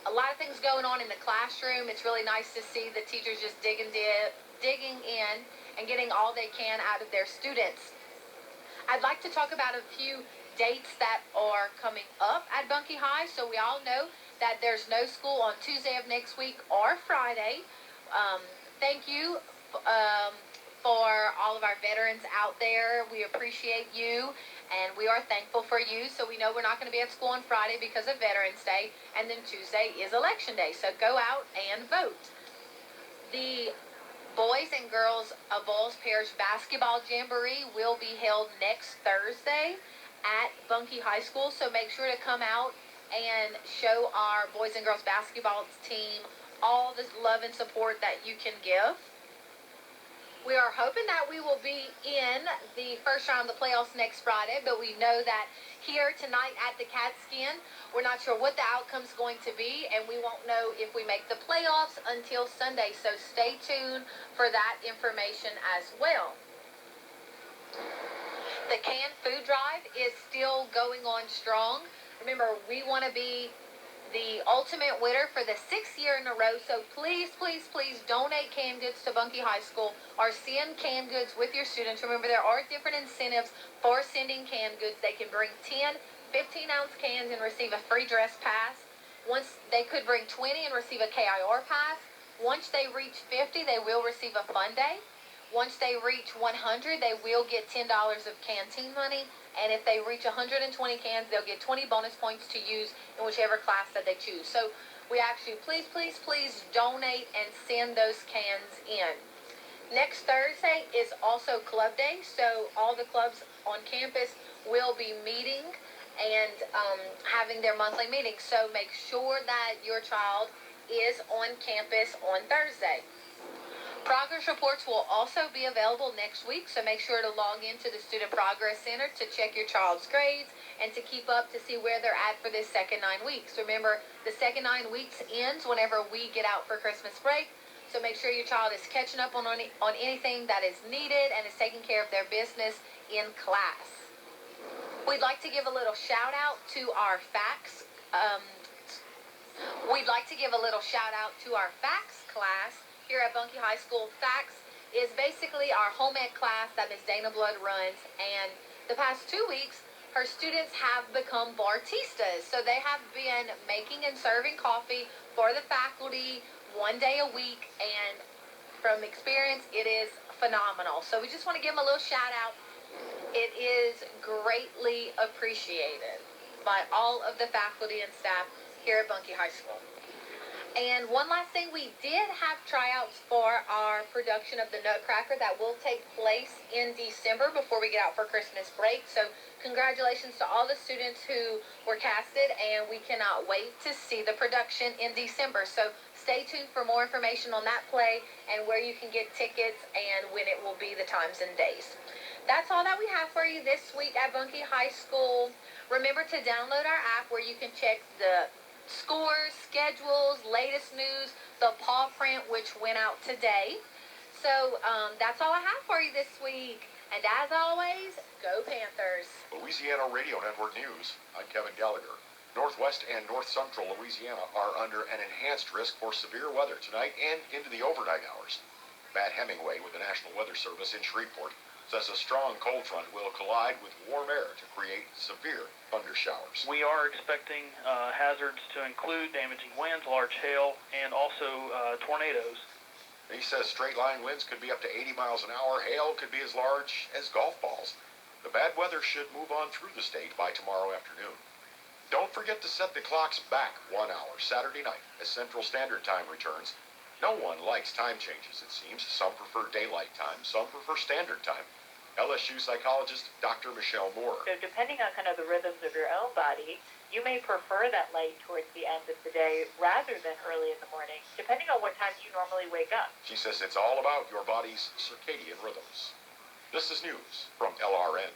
Speaker 12: a lot of things going on in the classroom. It's really nice to see the teachers just digging in and getting all they can out of their students. I'd like to talk about a few dates that are coming up at Bunkie High. So we all know that there's no school on Tuesday of next week or Friday. Thank you for all of our veterans out there. We appreciate you, and we are thankful for you. So we know we're not going to be at school on Friday because of Veterans Day, and then Tuesday is Election Day. So go out and vote. The Boys and Girls of Bowles Parish Basketball Jamboree will be held next Thursday at Bunkie High School. So make sure to come out and show our boys and girls basketball team all the love and support that you can give. We are hoping that we will be in the first round of the playoffs next Friday, but we know that here tonight at the Catskin, we're not sure what the outcome's going to be, and we won't know if we make the playoffs until Sunday. So stay tuned for that information as well. The canned food drive is still going on strong. Remember, we want to be the ultimate winner for the 6th year in a row. So please, please, please donate canned goods to Bunkie High School or send canned goods with your students. Remember, there are different incentives for sending canned goods. They can bring 10 15-ounce cans and receive a free dress pass. Once they could bring 20 and receive a KIR pass. Once they reach 50, they will receive a fun day. Once they reach 100, they will get $10 of canteen money. And if they reach 120 cans, they'll get 20 bonus points to use in whichever class that they choose. So we ask you, please, please, please donate and send those cans in. Next Thursday is also Club Day, so all the clubs on campus will be meeting and having their monthly meetings. So make sure that your child is on campus on Thursday. Progress reports will also be available next week, so make sure to log into the Student Progress Center to check your child's grades and to keep up to see where they're at for this second 9 weeks. Remember, the second 9 weeks ends whenever we get out for Christmas break, so make sure your child is catching up on anything that is needed and is taking care of their business in class. We'd like to give a little shout out to our facts. Class here at Bunkie High School. Facts is basically our home ec class that Ms. Dana Blood runs, and the past 2 weeks her students have become bartistas. So they have been making and serving coffee for the faculty 1 day a week, and from experience it is phenomenal. So we just want to give them a little shout out. It is greatly appreciated by all of the faculty and staff here at Bunkie High School. And one last thing, we did have tryouts for our production of the Nutcracker that will take place in December before we get out for Christmas break. So congratulations to all the students who were casted, and we cannot wait to see the production in December. So stay stay tuned for more information on that play and where you can get tickets and when it will be, the times and days. That's all that we have for you this week at Bunkie High School. Remember to download our app where you can check the scores, schedules, latest news, the paw print which went out today. So that's all I have for you this week. And as always, go Panthers.
Speaker 4: Louisiana Radio Network News. I'm Kevin Gallagher. Northwest and north central Louisiana are under an enhanced risk for severe weather tonight and into the overnight hours. Matt Hemingway with the National Weather Service in Shreveport says a strong cold front will collide with warm air to create severe thunder showers.
Speaker 13: We are expecting hazards to include damaging winds, large hail, and also tornadoes.
Speaker 4: He says straight-line winds could be up to 80 miles an hour. Hail could be as large as golf balls. The bad weather should move on through the state by tomorrow afternoon. Don't forget to set the clocks back 1 hour Saturday night as Central Standard Time returns. No one likes time changes, it seems. Some prefer daylight time, some prefer standard time. LSU psychologist Dr. Michelle Moore.
Speaker 14: So depending on kind of the rhythms of your own body, you may prefer that light towards the end of the day rather than early in the morning, depending on what time you normally wake up.
Speaker 4: She says it's all about your body's circadian rhythms. This is news from LRN.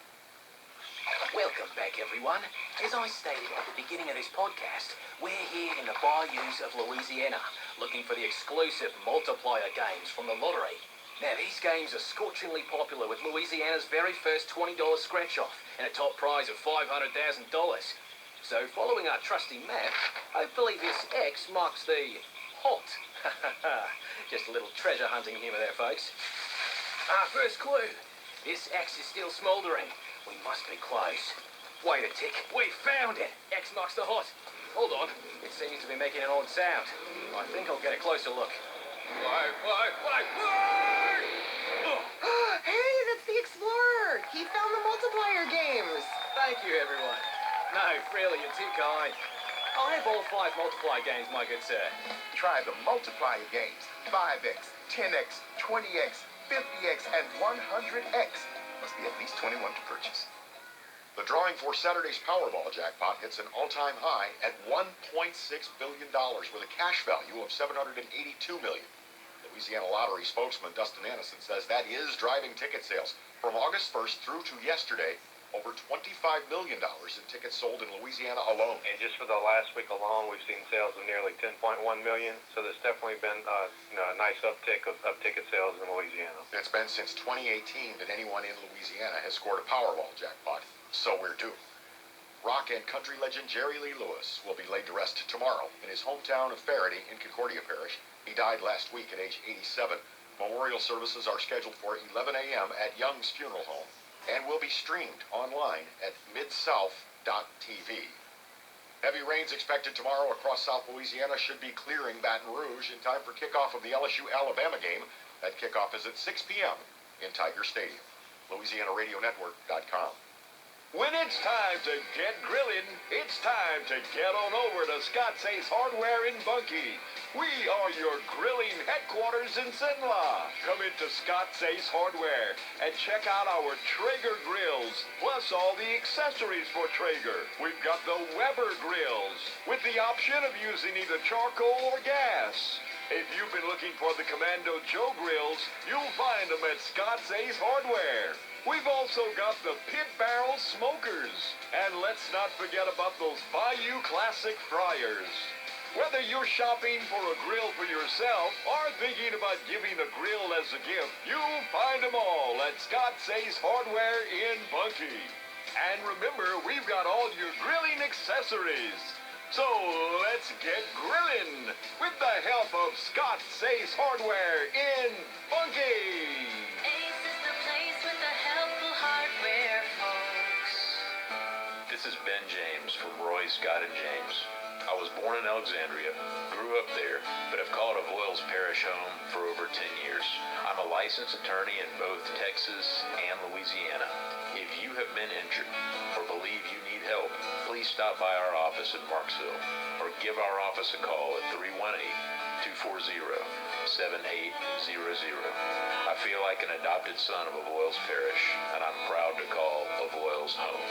Speaker 15: Welcome back, everyone. As I stated at the beginning of this podcast, we're here in the bayous of Louisiana, looking for the exclusive multiplier games from the lottery. Now, these games are scorchingly popular, with Louisiana's very first $20 scratch-off and a top prize of $500,000. So, following our trusty map, hopefully this X marks the hot. Just a little treasure hunting humor there, folks. Our first clue. This X is still smouldering. We must be close. Wait a tick. We found it. X marks the hot. Hold on. It seems to be making an odd sound. I think I'll get a closer look. Wait.
Speaker 16: Oh. Hey, that's the Explorer. He found the multiplier games.
Speaker 15: Thank you, everyone. No, really, you're too kind. I'll have all 5 multiplier games, my good sir.
Speaker 17: Try the multiplier games. 5x, 10x, 20x, 50x, and 100x. Must be at least 21 to purchase.
Speaker 4: The drawing for Saturday's Powerball jackpot hits an all-time high at $1.6 billion with a cash value of $782 million. Louisiana Lottery spokesman Dustin Anderson says that is driving ticket sales. From August 1st through to yesterday, over $25 million in tickets sold in Louisiana alone.
Speaker 18: And just for the last week alone, we've seen sales of nearly 10.1 million. So there's definitely been a nice uptick of ticket sales in Louisiana.
Speaker 4: It's been since 2018 that anyone in Louisiana has scored a Powerball jackpot. So we're due. Rock and country legend Jerry Lee Lewis will be laid to rest tomorrow in his hometown of Faraday in Concordia Parish. He died last week at age 87. Memorial services are scheduled for 11 a.m. at Young's Funeral Home and will be streamed online at midsouth.tv. Heavy rains expected tomorrow across South Louisiana should be clearing Baton Rouge in time for kickoff of the LSU-Alabama game. That kickoff is at 6 p.m. in Tiger Stadium. LouisianaRadioNetwork.com.
Speaker 11: When it's time to get grilling, it's time to get on over to Scott's Ace Hardware in Bunkie. We are your grilling headquarters in Cenla. Come into Scott's Ace Hardware and check out our Traeger grills, plus all the accessories for Traeger. We've got the Weber grills, with the option of using either charcoal or gas. If you've been looking for the Commando Joe grills, you'll find them at Scott's Ace Hardware. We've also got the Pit Barrel Smokers. And let's not forget about those Bayou Classic Fryers. Whether you're shopping for a grill for yourself or thinking about giving a grill as a gift, you'll find them all at Scott's Ace Hardware in Bunkie. And remember, we've got all your grilling accessories. So let's get grilling with the help of Scott's Ace Hardware in Bunkie.
Speaker 1: Ace is the place with the helpful hardware, folks.
Speaker 19: This is Ben James from Roy, Scott, and James. I was born in Alexandria, grew up there, but have called Avoyles Parish home for over 10 years. I'm a licensed attorney in both Texas and Louisiana. If you have been injured or believe you need help, please stop by our office in Marksville or give our office a call at 318-240-7800. I feel like an adopted son of Avoyles Parish, and I'm proud to call Avoyles home.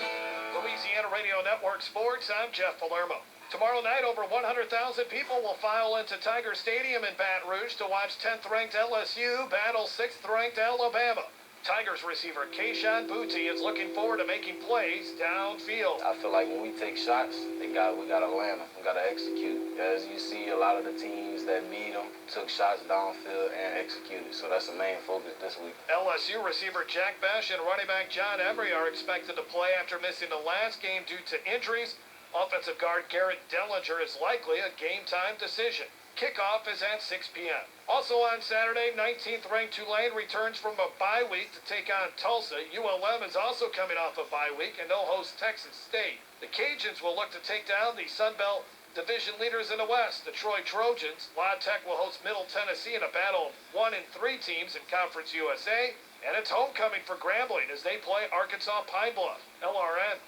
Speaker 20: Louisiana Radio Network Sports, I'm Jeff Palermo.
Speaker 11: Tomorrow night, over 100,000 people will file into Tiger Stadium in Baton Rouge to watch 10th-ranked LSU battle 6th-ranked Alabama. Tigers receiver Keyshawn Booty is looking forward to making plays downfield.
Speaker 20: I feel like when we take shots, we got to land them. We got to execute. As you see, a lot of the teams that beat them took shots downfield and executed. So that's the main focus this week.
Speaker 11: LSU receiver Jack Besh and running back John Emery are expected to play after missing the last game due to injuries. Offensive guard Garrett Dellinger is likely a game-time decision. Kickoff is at 6 p.m. Also on Saturday, 19th-ranked Tulane returns from a bye week to take on Tulsa. ULM is also coming off a bye week, and they'll host Texas State. The Cajuns will look to take down the Sun Belt division leaders in the West, the Troy Trojans. La Tech will host Middle Tennessee in a battle of 1 and 3 teams in Conference USA. And it's homecoming for Grambling as they play Arkansas Pine Bluff. LRN.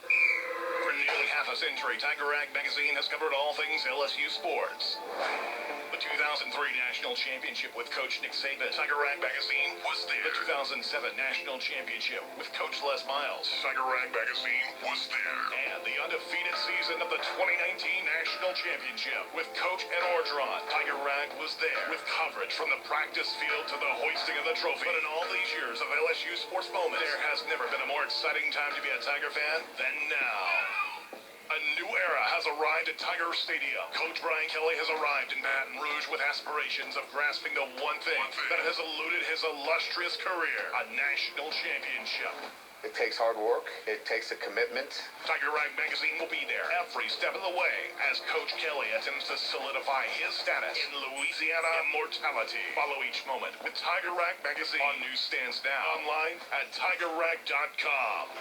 Speaker 9: For nearly half a century, Tiger Rag magazine has covered all things LSU sports. The 2003 National Championship with Coach Nick Saban. Tiger Rag magazine was there. The 2007 National Championship with Coach Les Miles. Tiger Rag magazine was there. And the undefeated season of the 2019 National Championship with Coach Ed Orgeron. Tiger Rag was there with coverage from the practice field to the hoisting of the trophy. But in all these years of LSU sports moments, there has never been a more exciting time to be a Tiger fan than now. A new era has arrived at Tiger Stadium. Coach Brian Kelly has arrived in Baton Rouge with aspirations of grasping the one thing that has eluded his illustrious career, a national championship.
Speaker 17: It takes hard work. It takes a commitment.
Speaker 9: Tiger Rag magazine will be there every step of the way as Coach Kelly attempts to solidify his status in Louisiana immortality. Follow each moment with Tiger Rag magazine on newsstands now, online at tigerrag.com.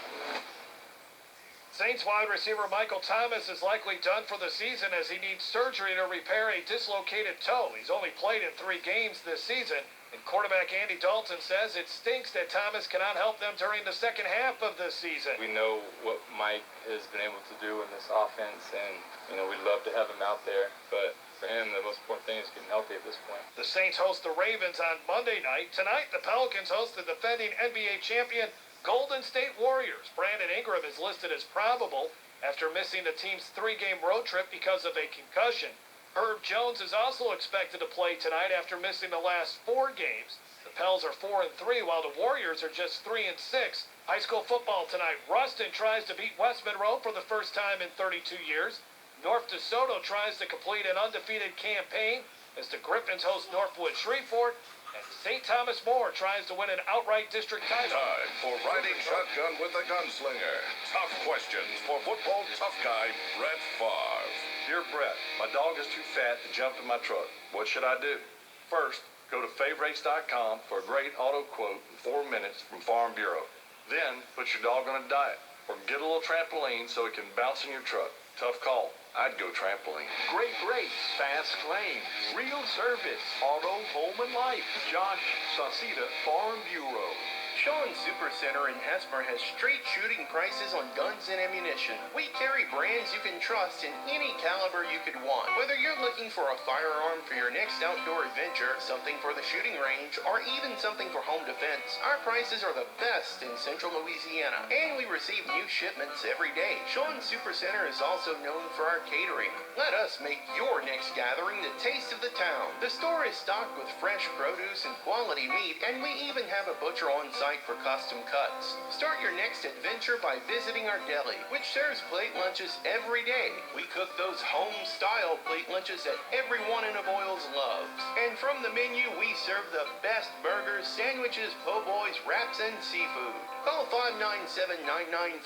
Speaker 11: Saints wide receiver Michael Thomas is likely done for the season as he needs surgery to repair a dislocated toe. He's only played in 3 games this season, and quarterback Andy Dalton says it stinks that Thomas cannot help them during the second half of this season.
Speaker 21: We know what Mike has been able to do in this offense, and we'd love to have him out there, but for him, the most important thing is getting healthy at this point.
Speaker 11: The Saints host the Ravens on Monday night. Tonight, the Pelicans host the defending NBA champion Golden State Warriors. Brandon Ingram is listed as probable after missing the team's 3-game road trip because of a concussion. Herb Jones is also expected to play tonight after missing the last 4 games. The Pels are 4-3, while the Warriors are just 3-6. High school football tonight. Ruston tries to beat West Monroe for the first time in 32 years. North DeSoto tries to complete an undefeated campaign as the Griffins host Northwood Shreveport. And St. Thomas More tries to win an outright district title.
Speaker 4: Time for Riding Shotgun with the Gunslinger. Tough questions for football tough guy Brett Favre.
Speaker 22: Dear Brett, my dog is too fat to jump in my truck. What should I do? First, go to favrates.com for a great auto quote in 4 minutes from Farm Bureau. Then, put your dog on a diet. Or get a little trampoline so it can bounce in your truck. Tough call. I'd go trampoline.
Speaker 11: Great rates, fast claims, real service, auto, home, and life. Josh Sauseda, Farm Bureau.
Speaker 7: Sean Supercenter in Hesmer has straight shooting prices on guns and ammunition. We carry brands you can trust in any caliber you could want. Whether you're looking for a firearm for your next outdoor adventure, something for the shooting range, or even something for home defense, our prices are the best in central Louisiana, and we receive new shipments every day. Sean Supercenter is also known for our catering. Let us make your next gathering the taste of the town. The store is stocked with fresh produce and quality meat, and we even have a butcher on site for custom cuts. Start your next adventure by visiting our deli, which serves plate lunches every day. We cook those home-style plate lunches that everyone in Avoyles loves. And from the menu, we serve the best burgers, sandwiches, po' boys, wraps, and seafood. Call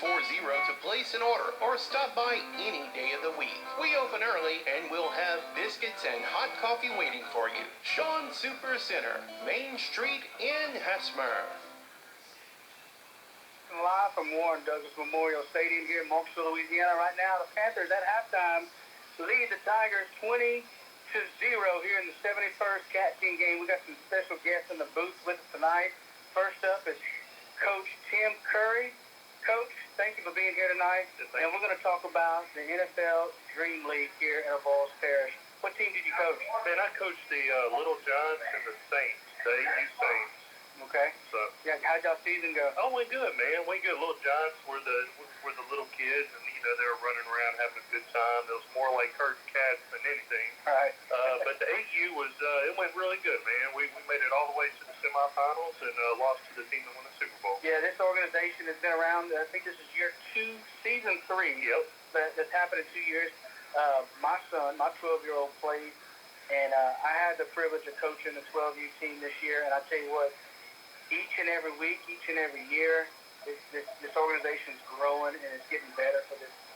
Speaker 7: 597-9940 to place an order, or stop by any day of the week. We open early, and we'll have biscuits and hot coffee waiting for you. Sean Super Center, Main Street in Hesmer.
Speaker 5: Live from Warren Douglas Memorial Stadium here in Marksville, Louisiana. Right now, the Panthers at halftime lead the Tigers 20-0 here in the 71st Cat King game. We got some special guests in the booth with us tonight. First up is Coach Tim Curry. Coach, thank you for being here tonight. And we're going to talk about the NFL Dream League here in Avoyles Parish. What team did you coach?
Speaker 18: Man, I coached the Little Giants and the Saints, the AU Saints.
Speaker 5: Okay.
Speaker 6: So.
Speaker 5: Yeah, how'd y'all season go?
Speaker 6: Oh, went good, man. Went good. Little Giants were the little kids, and they were running around having a good time. It was more like herding cats than anything.
Speaker 5: Right.
Speaker 6: But the AU was it went really good, man. We made it all the way to the semifinals and lost to the team that won the Super Bowl.
Speaker 5: Yeah, this organization has been around. I think this is year 2, season 3.
Speaker 6: Yep.
Speaker 5: That's happened in 2 years. My son, my 12-year-old, played, and I had the privilege of coaching the 12U team this year. And I tell you what, each and every week, each and every year, this organization is growing and it's getting better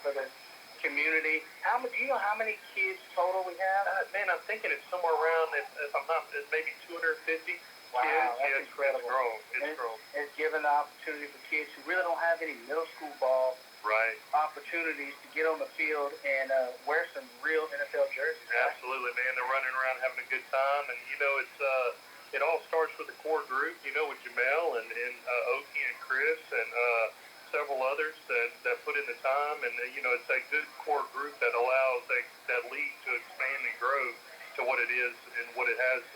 Speaker 5: for this community. Do you know how many kids total we have?
Speaker 6: Man, I'm thinking it's somewhere around, if I'm not, maybe 250
Speaker 5: Wow,
Speaker 6: kids.
Speaker 5: that's incredible.
Speaker 6: It's grown. It's grown.
Speaker 5: It's given the opportunity for kids who really don't have any middle school ball
Speaker 6: Right.
Speaker 5: opportunities to get on the field and wear some real NFL jerseys. Right?
Speaker 6: Absolutely, man. They're running around having a good time, and it all starts with the core group. With Jamel and Oki and Chris and several others that put in the time, and it's that good core group that allows that league to expand and grow to what it is and what it has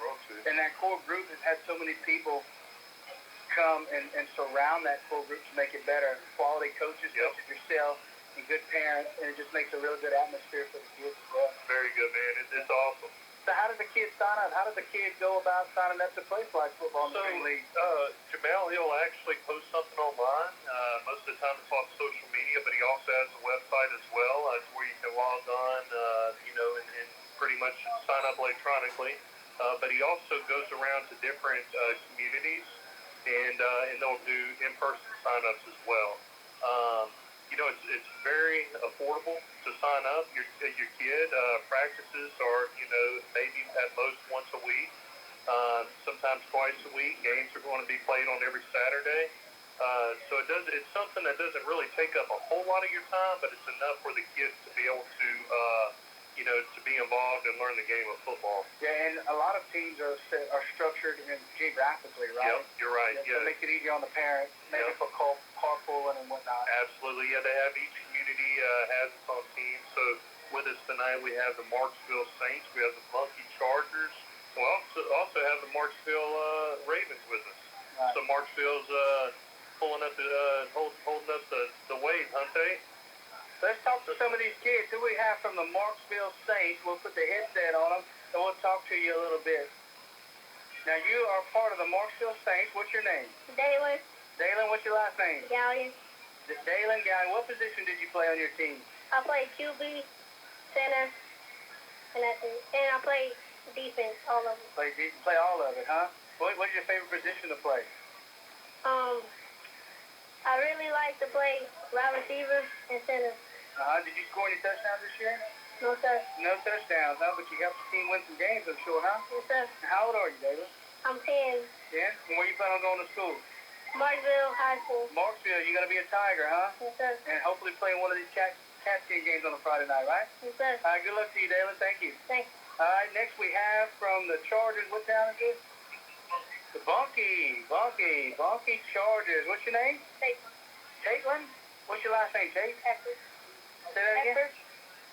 Speaker 6: grown to.
Speaker 5: And that core group has had so many people come and surround that core group to make it better. Quality coaches, such as yourself, and good parents, and it just makes a really good atmosphere for the kids as well.
Speaker 6: Very good, man. It's awesome.
Speaker 5: So how does the kids sign up? How does the kids go about signing up to play flag football in the Green League?
Speaker 6: Jamel, he'll actually post something online. Most of the time it's on social media, but he also has a website as well. That's where you can log on, and pretty much sign up electronically. But he also goes around to different communities, and they'll do in-person sign-ups as well. It's very affordable to sign up. Your kid practices are maybe at most once a week, sometimes twice a week. Games are going to be played on every Saturday. So it's something that doesn't really take up a whole lot of your time, but it's enough for the kids to be able to to be involved and learn the game of football.
Speaker 5: Yeah, and a lot of teams are structured geographically, right?
Speaker 6: Yep, you're right.
Speaker 5: Yeah. So it makes it easier on the parents, maybe for carpooling and whatnot.
Speaker 6: Absolutely, yeah. They have each community has its own team. So with us tonight, we have the Marksville Saints, we have the Bunkie Chargers, we also have the Marksville Ravens with us. Right. So Marksville's holding up the weight, Hunte.
Speaker 5: Let's talk to some of these kids. Who we have from the Marksville Saints? We'll put the headset on them, and we'll talk to you a little bit. Now, you are part of the Marksville Saints. What's your name?
Speaker 2: Dalen.
Speaker 5: Dalen, what's your last name?
Speaker 2: Gallion.
Speaker 5: Dalen Gallion. What position did you play on your team?
Speaker 2: I played QB, center, and that's it. And I played defense, all of it.
Speaker 5: Play all of it, huh? What's your favorite position to play?
Speaker 2: I really like to play wide receiver and center.
Speaker 5: Did you score any touchdowns this year?
Speaker 2: No, sir.
Speaker 5: No touchdowns, huh? But you helped the team win some games, I'm sure, huh?
Speaker 2: Yes, sir.
Speaker 5: How old are you, David?
Speaker 2: I'm 10.
Speaker 5: 10? And where you plan on going to school?
Speaker 2: Marksville High School.
Speaker 5: Marksville, you're going to be a Tiger, huh?
Speaker 2: Yes, sir.
Speaker 5: And hopefully play one of these cat skin games on a Friday night, right?
Speaker 2: Yes, sir.
Speaker 5: All right, good luck to you, Dalen. Thank you.
Speaker 2: Thanks.
Speaker 5: All right, next we have from the Chargers. What town is this? The Bunkie Chargers. What's your name? Caitlin? What's your last name, Tate?
Speaker 2: Hector.
Speaker 5: Say that again?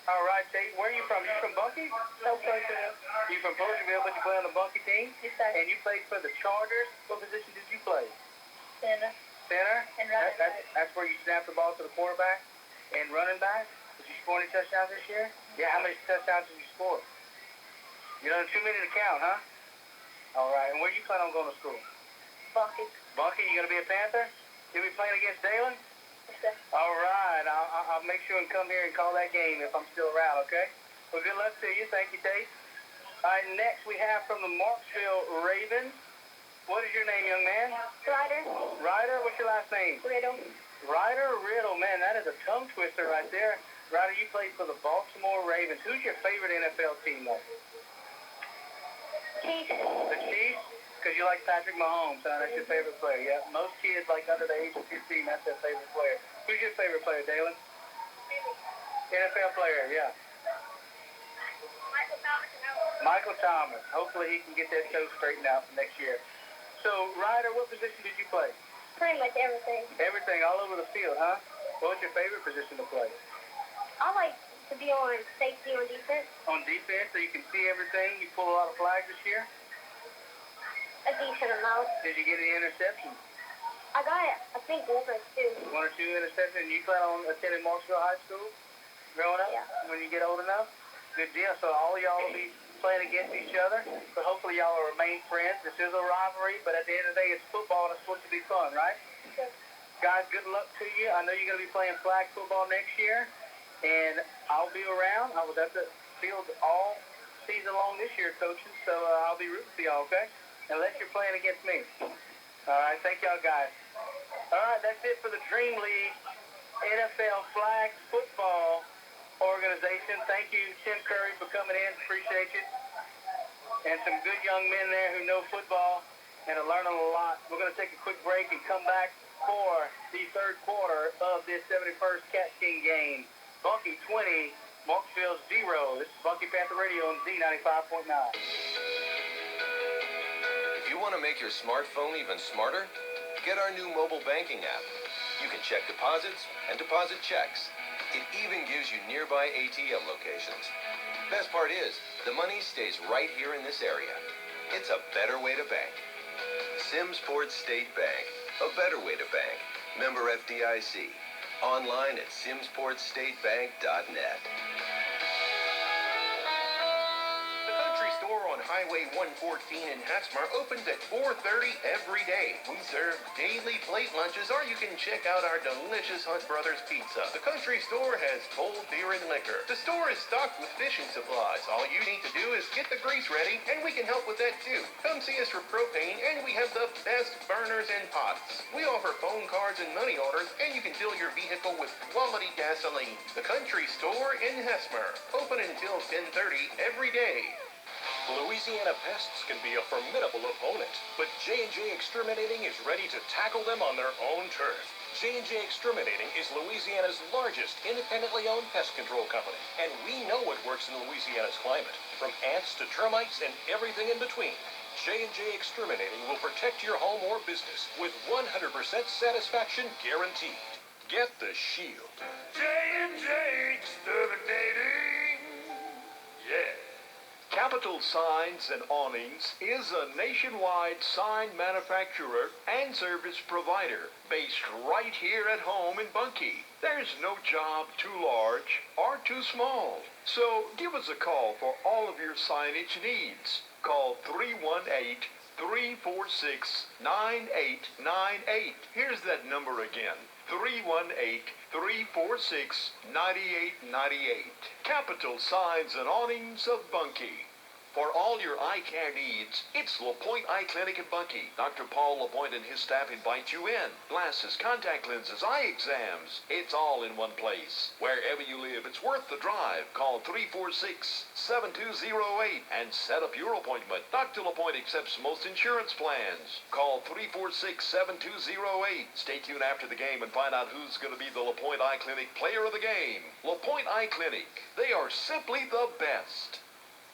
Speaker 5: All right, Tate. Where are you from? You from Bunkie?
Speaker 2: No, Porterville.
Speaker 5: You from Porterville, but you play on the Bunkie team?
Speaker 2: Yes, sir.
Speaker 5: And you played for the Chargers. What position did you play?
Speaker 2: Center.
Speaker 5: Center?
Speaker 2: And running back.
Speaker 5: That's where you snap the ball to the quarterback? And running back? Did you score any touchdowns this year? Yeah, how many touchdowns did you score? You know, too many to count, huh? All right, and where you plan on going to school?
Speaker 2: Bunkie.
Speaker 5: Bunkie, you going to be a Panther? You'll be playing against Dalen?
Speaker 2: Yes, sir.
Speaker 5: All right, I'll make sure and come here and call that game if I'm still around, okay? Well, good luck to you. Thank you, Tate. All right, next we have from the Marksville Ravens. What is your name, young man?
Speaker 2: Ryder.
Speaker 5: Ryder, what's your last name?
Speaker 2: Riddle.
Speaker 5: Ryder Riddle, man, that is a tongue twister right there. Ryder, you played for the Baltimore Ravens. Who's your favorite NFL team, though?
Speaker 2: Chiefs.
Speaker 5: The Chiefs? Because you like Patrick Mahomes, huh? That's your favorite player. Yeah, most kids, like under the age of 15, that's their favorite player. Who's your favorite player, Dalen? NFL player, yeah. Michael Thomas. Hopefully he can get that toe straightened out for next year. So, Ryder, what position did you play?
Speaker 2: Pretty much everything.
Speaker 5: Everything, all over the field, huh? What was your favorite position to play?
Speaker 2: I like to be on safety on defense.
Speaker 5: On defense, so you can see everything? You pull a lot of flags this year?
Speaker 2: A decent amount.
Speaker 5: Did you get any interceptions?
Speaker 2: I got it, I think, 1 or 2.
Speaker 5: 1 or 2 interceptions. You plan on attending Marksville High School growing up?
Speaker 2: Yeah.
Speaker 5: When you get old enough? Good deal. So all y'all will be playing against each other, but hopefully y'all will remain friends. This is a rivalry, but at the end of the day, it's football and it's supposed to be fun, right?
Speaker 2: Sure.
Speaker 5: Guys, good luck to you. I know you're going to be playing flag football next year, and I'll be around. I was at the field all season long this year coaching, so I'll be rooting for y'all, okay? Unless you're playing against me. All right, thank y'all guys. All right, that's it for the Dream League NFL Flag Football Organization. Thank you, Tim Curry, for coming in. Appreciate you. And some good young men there who know football and are learning a lot. We're going to take a quick break and come back for the third quarter of this 71st Cat King game. Bunkie 20, Marksville 0. This is Bunkie Panther Radio on Z95.9.
Speaker 3: If you want to make your smartphone even smarter, get our new mobile banking app. You can check deposits and deposit checks. It even gives you nearby ATM locations. Best part is, the money stays right here in this area. It's a better way to bank. Simsport State Bank, a better way to bank. Member FDIC. Online at simsportstatebank.net.
Speaker 7: The Country Store on Highway 114 in Hatsmar opens at 4:30 every day. We serve daily plate lunches, or you can check out our delicious Hunt Brothers pizza. The Country Store has cold beer and liquor. The store is stocked with fishing supplies. All you need to do is get the grease ready, and we can help with that too. Come see us for propane, and we have the best burners and pots. We offer phone cards and money orders, and you can fill your vehicle with quality gasoline. The Country Store in Hesmer, open until 10:30 every day.
Speaker 9: Louisiana pests can be a formidable opponent, but J&J Exterminating is ready to tackle them on their own turf. J&J Exterminating is Louisiana's largest independently owned pest control company, and we know what works in Louisiana's climate, from ants to termites and everything in between. J&J Exterminating will protect your home or business with 100% satisfaction guaranteed. Get the shield.
Speaker 11: J&J Exterminating. Yeah. Capital Signs and Awnings is a nationwide sign manufacturer and service provider based right here at home in Bunkie. There's no job too large or too small. So give us a call for all of your signage needs. Call 318-346-9898. Here's that number again. 318-346-9898. Capital Signs and Awnings of Bunkie. For all your eye care needs, it's LaPointe Eye Clinic in Bunkie. Dr. Paul LaPointe and his staff invite you in. Glasses, contact lenses, eye exams. It's all in one place. Wherever you live, it's worth the drive. Call 346-7208 and set up your appointment. Dr. LaPointe accepts most insurance plans. Call 346-7208. Stay tuned after the game and find out who's going to be the LaPointe Eye Clinic player of the game. LaPointe Eye Clinic. They are simply the best.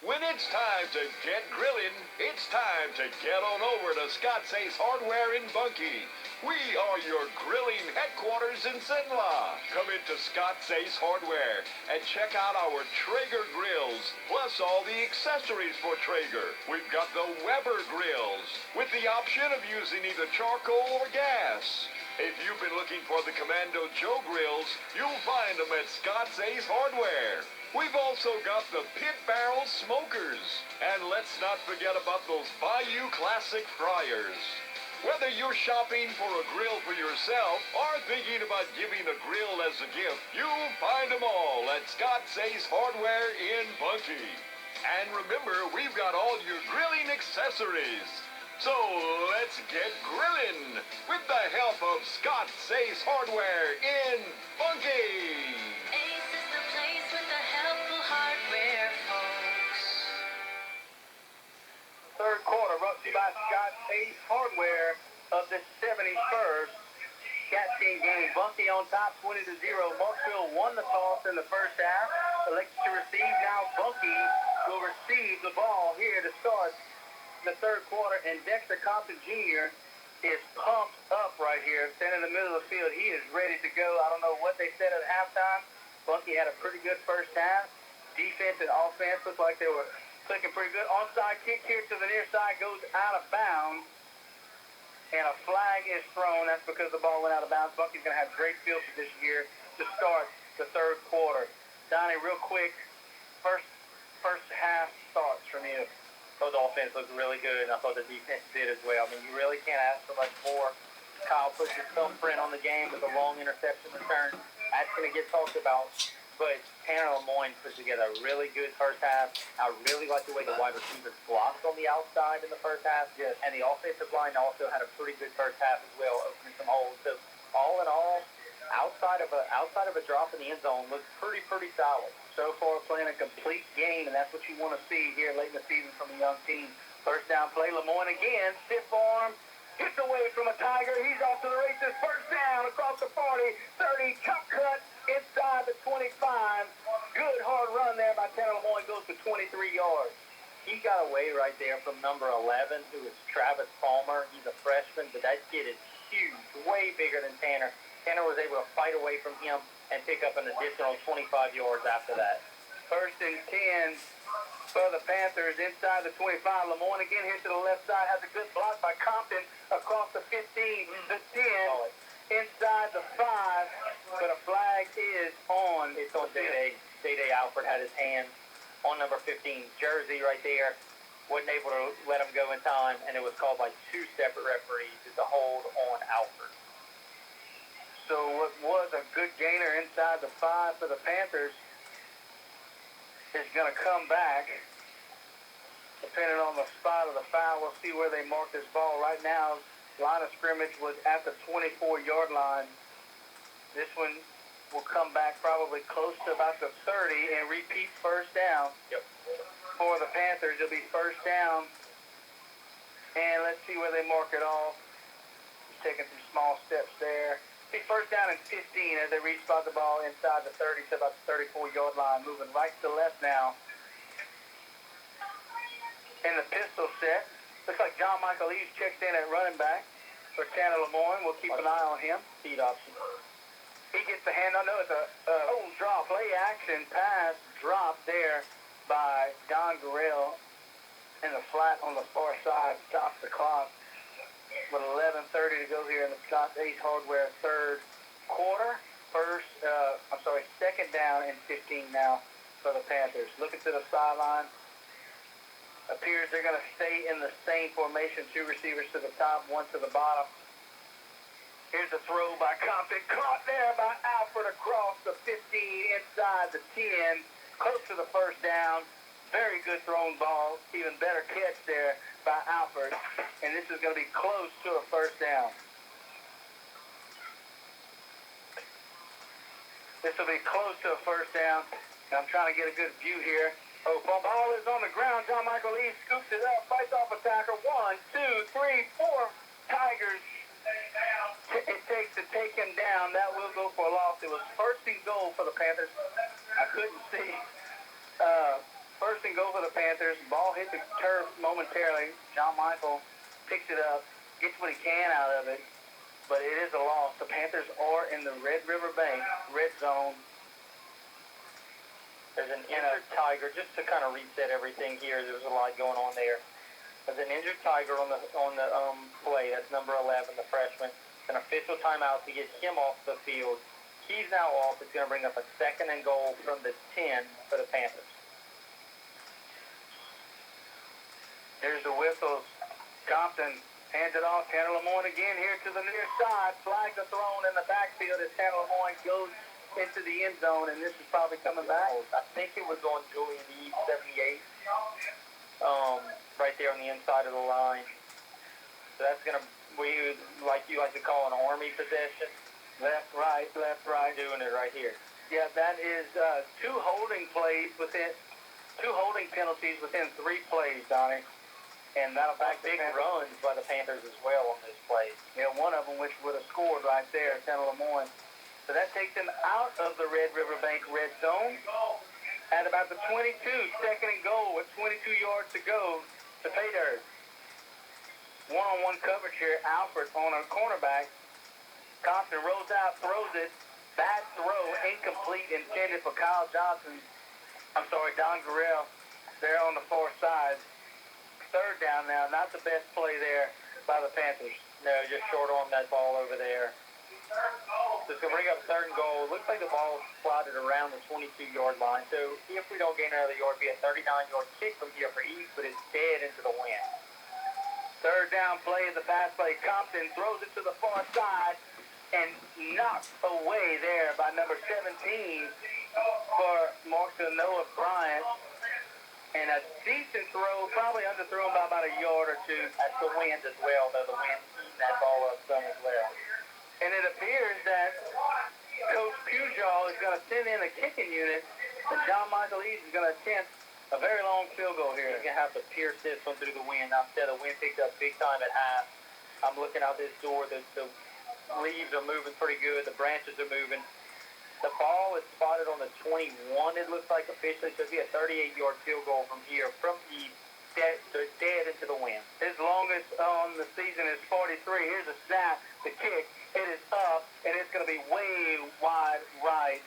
Speaker 11: When it's time to get grilling, it's time to get on over to Scott's Ace Hardware in Bunkie. We are your grilling headquarters in Cenla. Come into Scott's Ace Hardware and check out our Traeger grills, plus all the accessories for Traeger. We've got the Weber grills, with the option of using either charcoal or gas. If you've been looking for the Commando Joe grills, you'll find them at Scott's Ace Hardware. We've also got the Pit Barrel Smokers. And let's not forget about those Bayou Classic Fryers. Whether you're shopping for a grill for yourself or thinking about giving a grill as a gift, you'll find them all at Scott's Ace Hardware in Bunkie. And remember, we've got all your grilling accessories. So let's get grilling with the help of Scott's Ace Hardware in Bunkie.
Speaker 1: Ace is the place with the helpful hardware, folks.
Speaker 5: Third quarter brought to you by Scott's Ace Hardware of the 71st Cat King game. Bunkie on top 20-0. Marksville won the toss in the first half. Elected to receive. Now Bunkie will receive the ball here to start the third quarter, and Dexter Compton Jr. is pumped up right here, standing in the middle of the field. He is ready to go. I don't know what they said at halftime. Bunkie had a pretty good first half. Defense and offense looked like they were Clicking pretty good. Onside kick here to the near side goes out of bounds. And a flag is thrown. That's because the ball went out of bounds. Bucky's going to have great field position here to start the third quarter. Donnie, real quick, first half thoughts from you.
Speaker 6: I thought the offense looked really good, and I thought the defense did as well. I mean, you really can't ask for much more. Kyle puts his thumbprint on the game with a long interception return. That's going to get talked about. But Tanner Lemoyne put together a really good first half. I really like the way the wide receivers blocked on the outside in the first half.
Speaker 5: Yes.
Speaker 6: And the offensive line also had a pretty good first half as well, opening some holes. So all in all, outside of a drop in the end zone, looks pretty solid.
Speaker 5: So far playing a complete game, and that's what you want to see here late in the season from a young team. First down play, Lemoyne again, stiff arm, gets away from a Tiger. He's off to the races. First down across the 40, 30, chop cut inside the 25. Good hard run there by Tanner Lemoyne, goes to 23 yards.
Speaker 6: He got away right there from number 11, who is Travis Palmer. He's a freshman, but that kid is huge, way bigger than Tanner. Tanner was able to fight away from him and pick up an additional 25 yards after that.
Speaker 5: First and 10 for the Panthers inside the 25. Lemoyne again here to the left side, has a good block by Compton across the 15, the 10, inside the 5, but a flag is on.
Speaker 6: It's on Day-Day. Day-Day Alford had his hand on number 15 jersey right there. Wasn't able to let him go in time, and it was called by two separate referees. It's a hold on Alford.
Speaker 5: So what was a good gainer inside the 5 for the Panthers is going to come back. Depending on the spot of the foul, we'll see where they mark this ball. Right now, line of scrimmage was at the 24-yard line. This one will come back probably close to about the 30 and repeat first down.
Speaker 6: Yep.
Speaker 5: For the Panthers, it'll be first down. And let's see where they mark it off. He's taking some small steps there. Be first down and 15 as they re-spot the ball inside the 30 to about the 34-yard line. Moving right to left now. In the pistol set. Looks like John Michael Eves checks in at running back for Tanner Lemoyne. We'll keep an eye on him.
Speaker 6: Speed option.
Speaker 5: He gets the hand. No, it's a draw. Play action pass drop there by Don Gurrell in the flat on the far side. Stops the clock. With 11:30 to go here in the Scott Ace Hardware third quarter. Second down and 15 now for the Panthers. Looking to the sideline. Appears they're going to stay in the same formation. Two receivers to the top, one to the bottom. Here's a throw by Compton. Caught there by Alford across the 15, inside the 10. Close to the first down. Very good thrown ball. Even better catch there by Alford. And this is going to be close to a first down. This will be close to a first down. And I'm trying to get a good view here. Oh, ball is on the ground. John Michael Lee scoops it up, fights off a tackle. 1, 2, 3, 4 Tigers. It takes to take him down. That will go for a loss. It was first and goal for the Panthers. I couldn't see. First and goal for the Panthers. Ball hit the turf momentarily. John Michael picks it up, gets what he can out of it, but it is a loss. The Panthers are in the Red River Bank red zone.
Speaker 6: There's an injured Tiger, just to kind of reset everything here. There's a lot going on there. There's an injured Tiger on the play. That's number 11, the freshman. An official timeout to get him off the field. He's now off. It's going to bring up a second and goal from the 10 for the Panthers.
Speaker 5: Here's the whistles. Compton hands it off. Tanner Lemoyne again here to the near side. Flags are thrown in the backfield as Tanner Lemoyne goes into the end zone, and this is probably coming back.
Speaker 6: I think it was on Julian Eve, 78. Right there on the inside of the line. So that's going to, like you like to call an Army possession.
Speaker 5: Left, right.
Speaker 6: Doing it right here.
Speaker 5: Yeah, that is two holding penalties within 3 plays, Donnie. And that'll back
Speaker 6: big runs by the Panthers as well on this play.
Speaker 5: Yeah, one of them which would have scored right there, Tanner Lemoyne. So that takes them out of the Red River Bank red zone at about the 22, second and goal with 22 yards to go to pay dirt. One-on-one coverage here. Alford on a cornerback. Compton rolls out, throws it. Bad throw, incomplete, intended for Don Gurrell. there on the far side. Third down now, not the best play there by the Panthers.
Speaker 6: No, just short on that ball over there. So it's going to bring up third and goal. Looks like the ball slotted around the 22-yard line. So if we don't gain another yard, it'll be a 39-yard kick from here for East, but it's dead into the wind.
Speaker 5: Third down play in the pass play. Compton throws it to the far side and knocked away there by number 17 for Marksville, Noah Bryant. And a decent throw, probably underthrown by about a yard or two.
Speaker 6: That's the wind as well, though. The wind eating that ball up some as well.
Speaker 5: And it appears that Coach Pujol is going to send in a kicking unit, and John Michael Eads is going to attempt a very long field goal here.
Speaker 6: He's going to have to pierce this one through the wind. Now, instead, the wind picked up big time at half. I'm looking out this door. The leaves are moving pretty good. The branches are moving. The ball is spotted on the 21, it looks like officially. So it'll be a 38-yard field goal from here, from East, dead into the wind.
Speaker 5: His longest on the season is 43. Here's a snap, the kick. It is up, and it's going to be way wide right.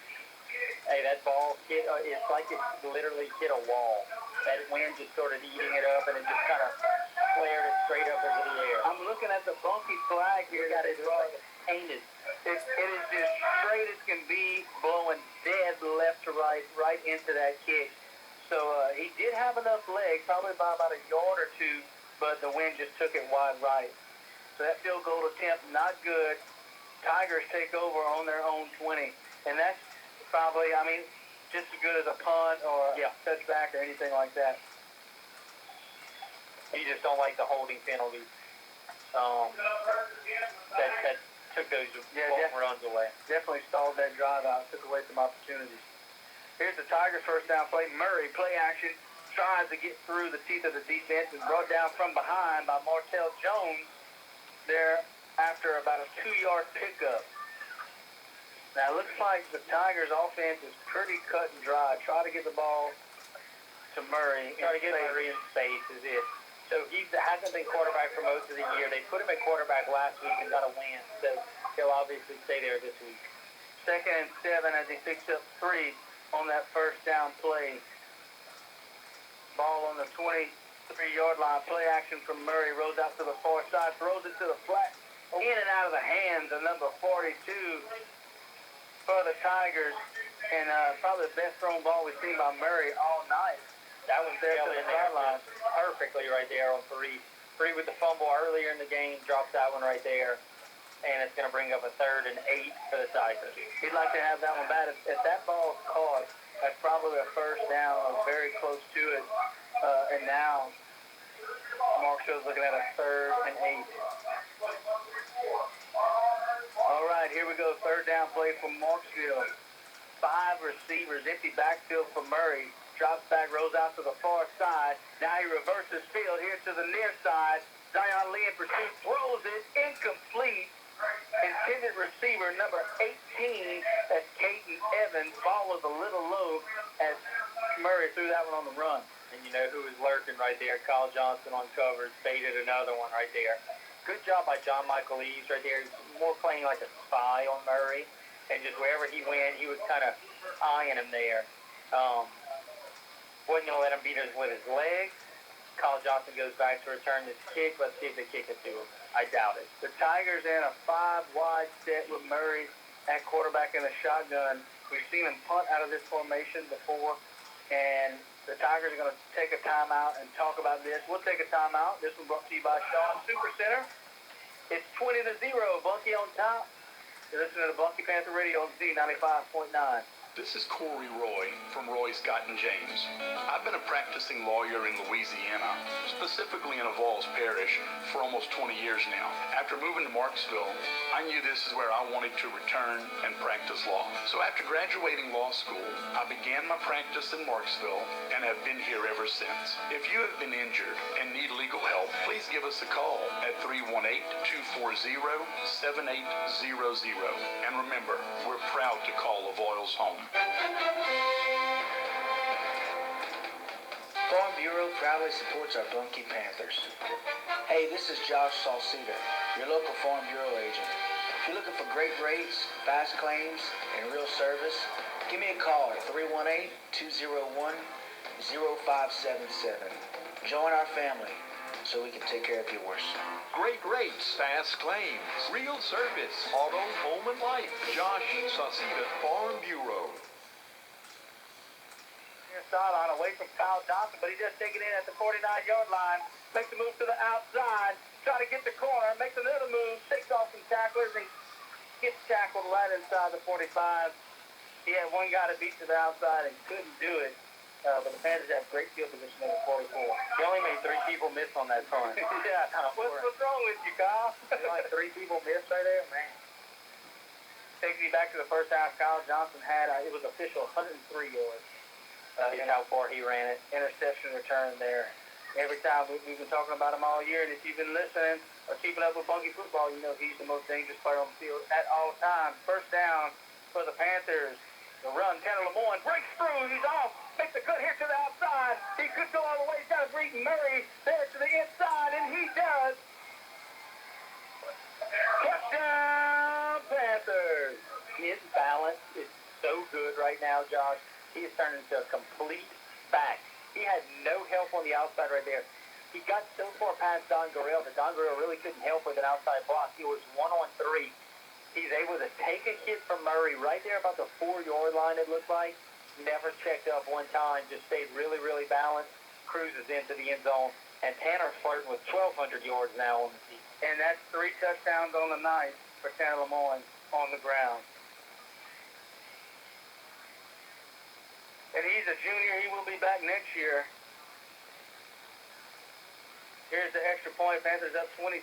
Speaker 6: Hey, that ball hit, it's like it literally hit a wall. That wind just started eating it up, and it just kind of flared it straight up into the air.
Speaker 5: I'm looking at the Bunkie flag here.
Speaker 6: Got it like painted.
Speaker 5: It is just straight as can be, blowing dead left to right, right into that kick. So he did have enough legs, probably by about a yard or two, but the wind just took it wide right. So that field goal attempt, not good. Tigers take over on their own 20. And that's probably, I mean, just as good as a punt or a touchback or anything like that.
Speaker 6: You just don't like the holding penalty. That took those runs away.
Speaker 5: Definitely stalled that drive out, took away some opportunities. Here's the Tigers' first down play. Murray, play action, tries to get through the teeth of the defense and brought down from behind by Martell Jones there after about a 2-yard pickup. Now, it looks like the Tigers' offense is pretty cut and dry. Try to get the ball to Murray.
Speaker 6: Try to get Murray in space is it. So he hasn't been quarterback for most of the year. They put him at quarterback last week and got a win. So he'll obviously stay there this week.
Speaker 5: 2nd and 7 as he picks up 3 on that first down play. Ball on the 23-yard line. Play action from Murray. Rolls out to the far side. Throws it to the flat. In and out of the hands of number 42 for the Tigers. And probably the best thrown ball we've seen by Murray all night.
Speaker 6: That was
Speaker 5: there to the sideline.
Speaker 6: Perfectly right there on 3. 3 with the fumble earlier in the game. Drops that one right there. And it's going to bring up a 3rd and 8 for the Tigers.
Speaker 5: He'd like to have that one bad. If that ball's caught, that's probably a first down or very close to it. And now Marksville's looking at a 3rd and 8. All right, here we go. 3rd down play from Marksville. 5 receivers, empty backfield for Murray. Drops back, rolls out to the far side. Now he reverses field here to the near side. Zion Lee in pursuit, throws it, incomplete. Intended receiver number 18, that's Caden Evans. Ball was a little low as Murray threw that one on the run.
Speaker 6: And you know who was lurking right there? Kyle Johnson on covers, baited another one right there. Good job by John Michael Eaves right there. He's more playing like a spy on Murray. And just wherever he went, he was kind of eyeing him there. Wasn't going to let him beat us with his legs. Kyle Johnson goes back to return this kick. Let's see if they kick it to him. I doubt it.
Speaker 5: The Tigers in a 5-wide set with Murray at quarterback in the shotgun. We've seen him punt out of this formation before, and the Tigers are going to take a timeout and talk about this. We'll take a timeout. This one brought to you by Shaw Super Center. It's 20-0. Bunkie on top. You're listening to the Bunkie Panther Radio on Z95.9.
Speaker 8: This is Corey Roy from Roy Scott & James. I've been a practicing lawyer in Louisiana, specifically in Avoyelles Parish, for almost 20 years now. After moving to Marksville, I knew this is where I wanted to return and practice law. So after graduating law school, I began my practice in Marksville and have been here ever since. If you have been injured and need legal help, please give us a call at 318-240-7800. And remember, we're proud to call Avoyelles home.
Speaker 10: Farm Bureau proudly supports our Bunkie Panthers. Hey, this is Josh Sauseda, your local Farm Bureau agent. If you're looking for great rates, fast claims, and real service, give me a call at 318-201-7600. 0577. Join our family so we can take care of yours.
Speaker 11: Great rates, fast claims, real service, auto, home, and life. Josh Sauseda, Farm Bureau.
Speaker 5: Near sideline away from Kyle Johnson, but he just take it in at the 49-yard line. Makes the move to the outside. Try to get the corner. Makes another move. Shakes off some tacklers and gets tackled right inside the 45. He had one guy to beat to the outside and couldn't do it. But the Panthers have great field position at the 44. He only made 3 people miss on that punt. Yeah. What's wrong with you, Kyle? Like 3 people missed right there? Man. Takes me back to the first half. Kyle Johnson had, it was official, 103 yards. And how far he ran it. Interception return there. Every time we've been talking about him all year, and if you've been listening or keeping up with Bunkie football, you know he's the most dangerous player on the field at all times. First down for the Panthers. The run, Tanner Lemoyne breaks through. He's off. Makes a cut here to the outside. He could go all the way. He's got to beat Murray there to the inside, and he does. Touchdown, Panthers. His balance is so good right now, Josh. He has turned into a complete back. He had no help on the outside right there. He got so far past Don Gurrell that Don Gurrell really couldn't help with an outside block. He was 1-on-3. He's able to take a hit from Murray right there about the 4-yard line, it looked like. Never checked up one time, just stayed really, really balanced, cruises into the end zone. And Tanner's flirting with 1,200 yards now on the season. And that's 3 touchdowns on the night for Tanner Lemoyne on the ground. And he's a junior. He will be back next year. Here's the extra point. Panthers up 26-0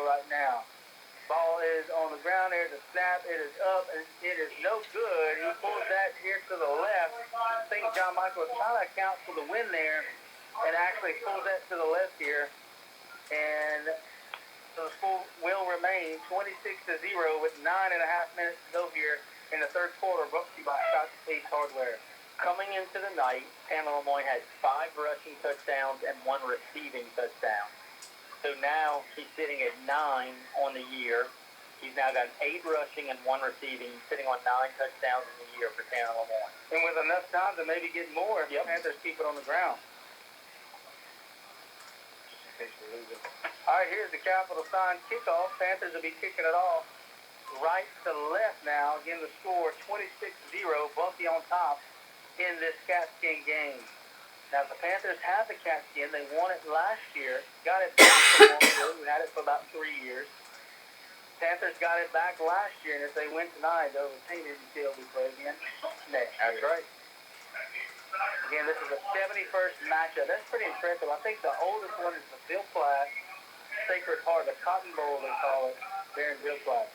Speaker 5: right now. Ball is on the ground. There's a snap. It is up, and it is no good. He pulls that here to the left. I think John Michael is trying to account for the win there and actually pulls that to the left here. And so the score will remain 26-0 with 9.5 minutes to go here in the third quarter, brought to you by Scott Ace Hardware. Coming into the night, Tanner Lemoyne had 5 rushing touchdowns and 1 receiving touchdown. So now he's sitting at 9 on the year. He's now got 8 rushing and 1 receiving, sitting on 9 touchdowns in the year for Tanner Lemoyne. And with enough time to maybe get more if the Panthers keep it on the ground. Just in case we lose it. All right, here's the capital sign kickoff. Panthers will be kicking it off right to left now. Again, the score 26-0, Bunkie on top in this Catskin game. Now, the Panthers have the Catskin. They won it last year. Got it back from Marksville. We had it for about 3 years. Panthers got it back last year, and if they win tonight, they'll retain it until we play again next year. That's right. Again, this is the 71st matchup. That's pretty impressive. I think the oldest one is the Bill Platt Sacred Heart, the Cotton Bowl, they call it, there in Bill Platt.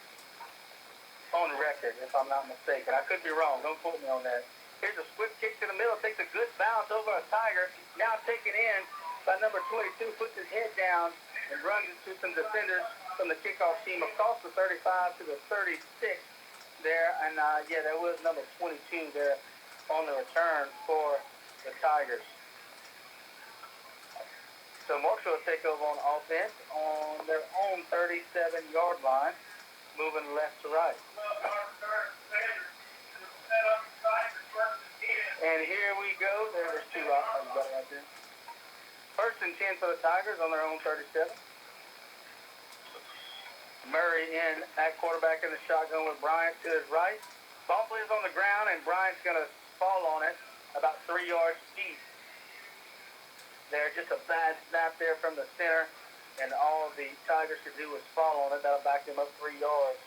Speaker 5: On record, if I'm not mistaken. I could be wrong. Don't quote me on that. Here's a swift kick to the middle. Takes a good bounce over a Tiger. Now taken in by number 22. Puts his head down and runs into some defenders from the kickoff team across the 35 to the 36 there. And, yeah, there was number 22 there on the return for the Tigers. So Marksville will take over on offense on their own 37-yard line, moving left to right. And here we go. There's 2 right there. First and 10 for the Tigers on their own 37. Murray in at quarterback in the shotgun with Bryant to his right. Ball is on the ground, and Bryant's going to fall on it about 3 yards deep. There, just a bad snap there from the center, and all the Tigers could do was fall on it. That'll back them up 3 yards.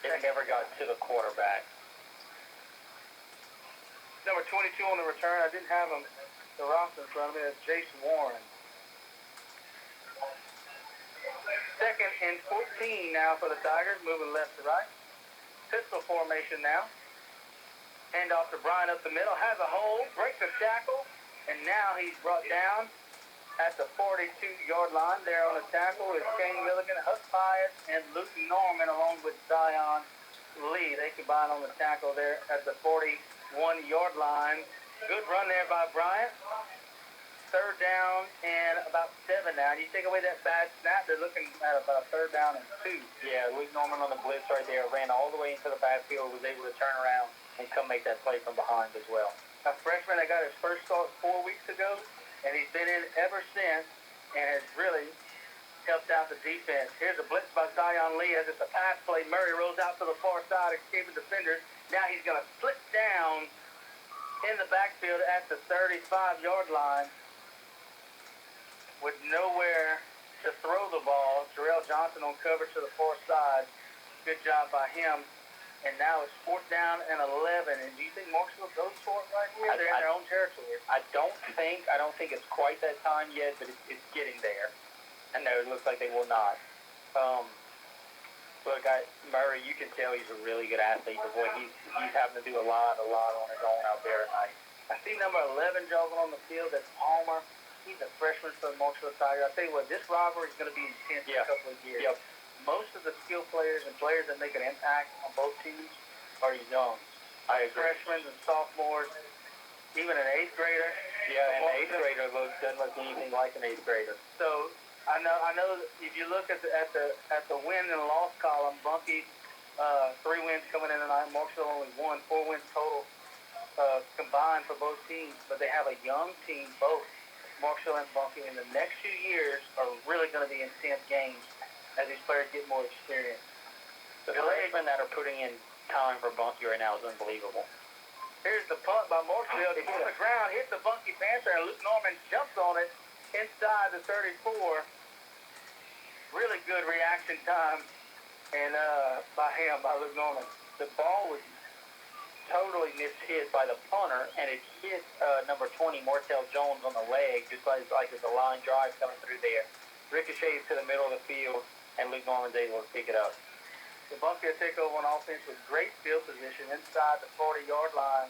Speaker 5: It never got to the quarterback. Number 22 on the return. I didn't have him, the roster in front of me. That's Jason Warren. Second and 14 now for the Tigers, moving left to right. Pistol formation now. Hand off to Bryant up the middle. Has a hole, breaks a tackle, and now he's brought down at the 42-yard line. There on the tackle is Kane Milligan, Huck Pius, and Luke Norman along with Zion Lee. They combine on the tackle there at the 41-yard line. Good run there by Bryant. Third down and about 7 now. You take away that bad snap, they're looking at about a 3rd down and 2. Yeah, Luke Norman on the blitz right there. Ran all the way into the backfield, was able to turn around and come make that play from behind as well. a freshman that got his first start 4 weeks ago, and he's been in ever since and has really helped out the defense. Here's a blitz by Zion Lee as it's a pass play. Murray rolls out to the far side, escaping defenders. Now he's going to slip down in the backfield at the 35-yard line with nowhere to throw the ball. Jarrell Johnson on cover to the far side. Good job by him. And now it's 4th down and 11. And do you think Marksville goes for it right here? They're in their own territory.
Speaker 6: I don't think it's quite that time yet, but it's getting there. And no, it looks like they will not. Murray, you can tell he's a really good athlete. But boy, he's having to do a lot on his own out there tonight.
Speaker 5: I see number 11 jogging on the field. That's Palmer. He's a freshman for the Marksville Tigers. I tell you what, this rivalry is going to be intense in a couple of years.
Speaker 6: Yep.
Speaker 5: Most of the skill players and players that make an impact on both teams are young.
Speaker 6: I agree.
Speaker 5: Freshmen and sophomores, even an 8th grader.
Speaker 6: Yeah, an 8th grader doesn't look anything like an 8th grader.
Speaker 5: So I know that if you look at the win and loss column, Bunkie 3 wins coming in tonight. Marksville only 1, 4 wins total combined for both teams. But they have a young team, both Marksville and Bunkie. In the next few years are really going to be intense games as these players get more experience.
Speaker 6: The freshmen that are putting in time for Bunkie right now is unbelievable.
Speaker 5: Here's the punt by Marksville. It's on the ground, hits the Bunkie Panther, and Luke Norman jumps on it inside the 34. Really good reaction time and by Luke Norman.
Speaker 6: The ball was totally mishit by the punter, and it hit number 20, Martell Jones, on the leg, just like there's a line drive coming through there. Ricochets to the middle of the field, and Luke Norman's able to pick it up.
Speaker 5: The Bunkie take over on offense with great field position inside the 40-yard line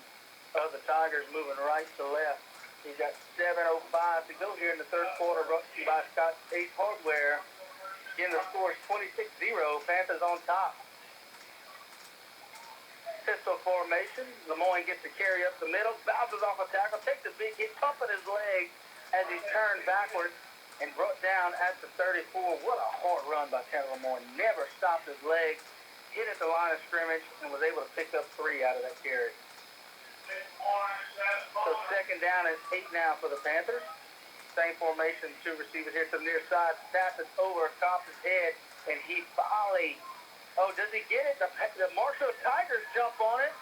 Speaker 5: of the Tigers, moving right to left. He's got 7:05 to go here in the third quarter, brought to you by Scott Ace Hardware. Again, the score is 26-0. Panthers on top. Pistol formation. Lemoyne gets the carry up the middle, bounces off a tackle, takes a big hit, pumping his leg as he's turned backwards and brought down at the 34. What a hard run by Tanner Lemoyne. Never stopped his leg, hit at the line of scrimmage, and was able to pick up 3 out of that carry. So 2nd down and 8 now for the Panthers. Same formation, 2 receivers here to the near side. Snaps it over top his head, and he finally, does he get it? The Marksville Tigers jump on it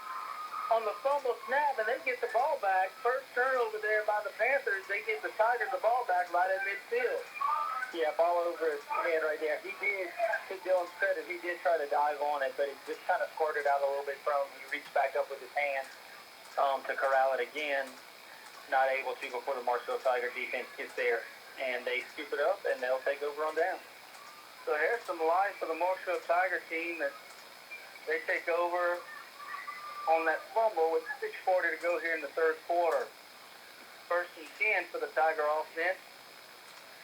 Speaker 5: on the fumble snap, and they get the ball back. First turnover there by the Panthers. They get the Tigers the ball back right at midfield.
Speaker 6: Yeah, ball over his head right there. He did, to Dylan's credit, he did try to dive on it, but it just kind of squirted out a little bit from him. He reached back up with his hand to corral it again. Not able to before the Marksville Tiger defense gets there. And they scoop it up, and they'll take over on down.
Speaker 5: So here's some life for the Marksville Tiger team. That they take over on that fumble with 6:40 to go here in the third quarter. 1st and 10 for the Tiger offense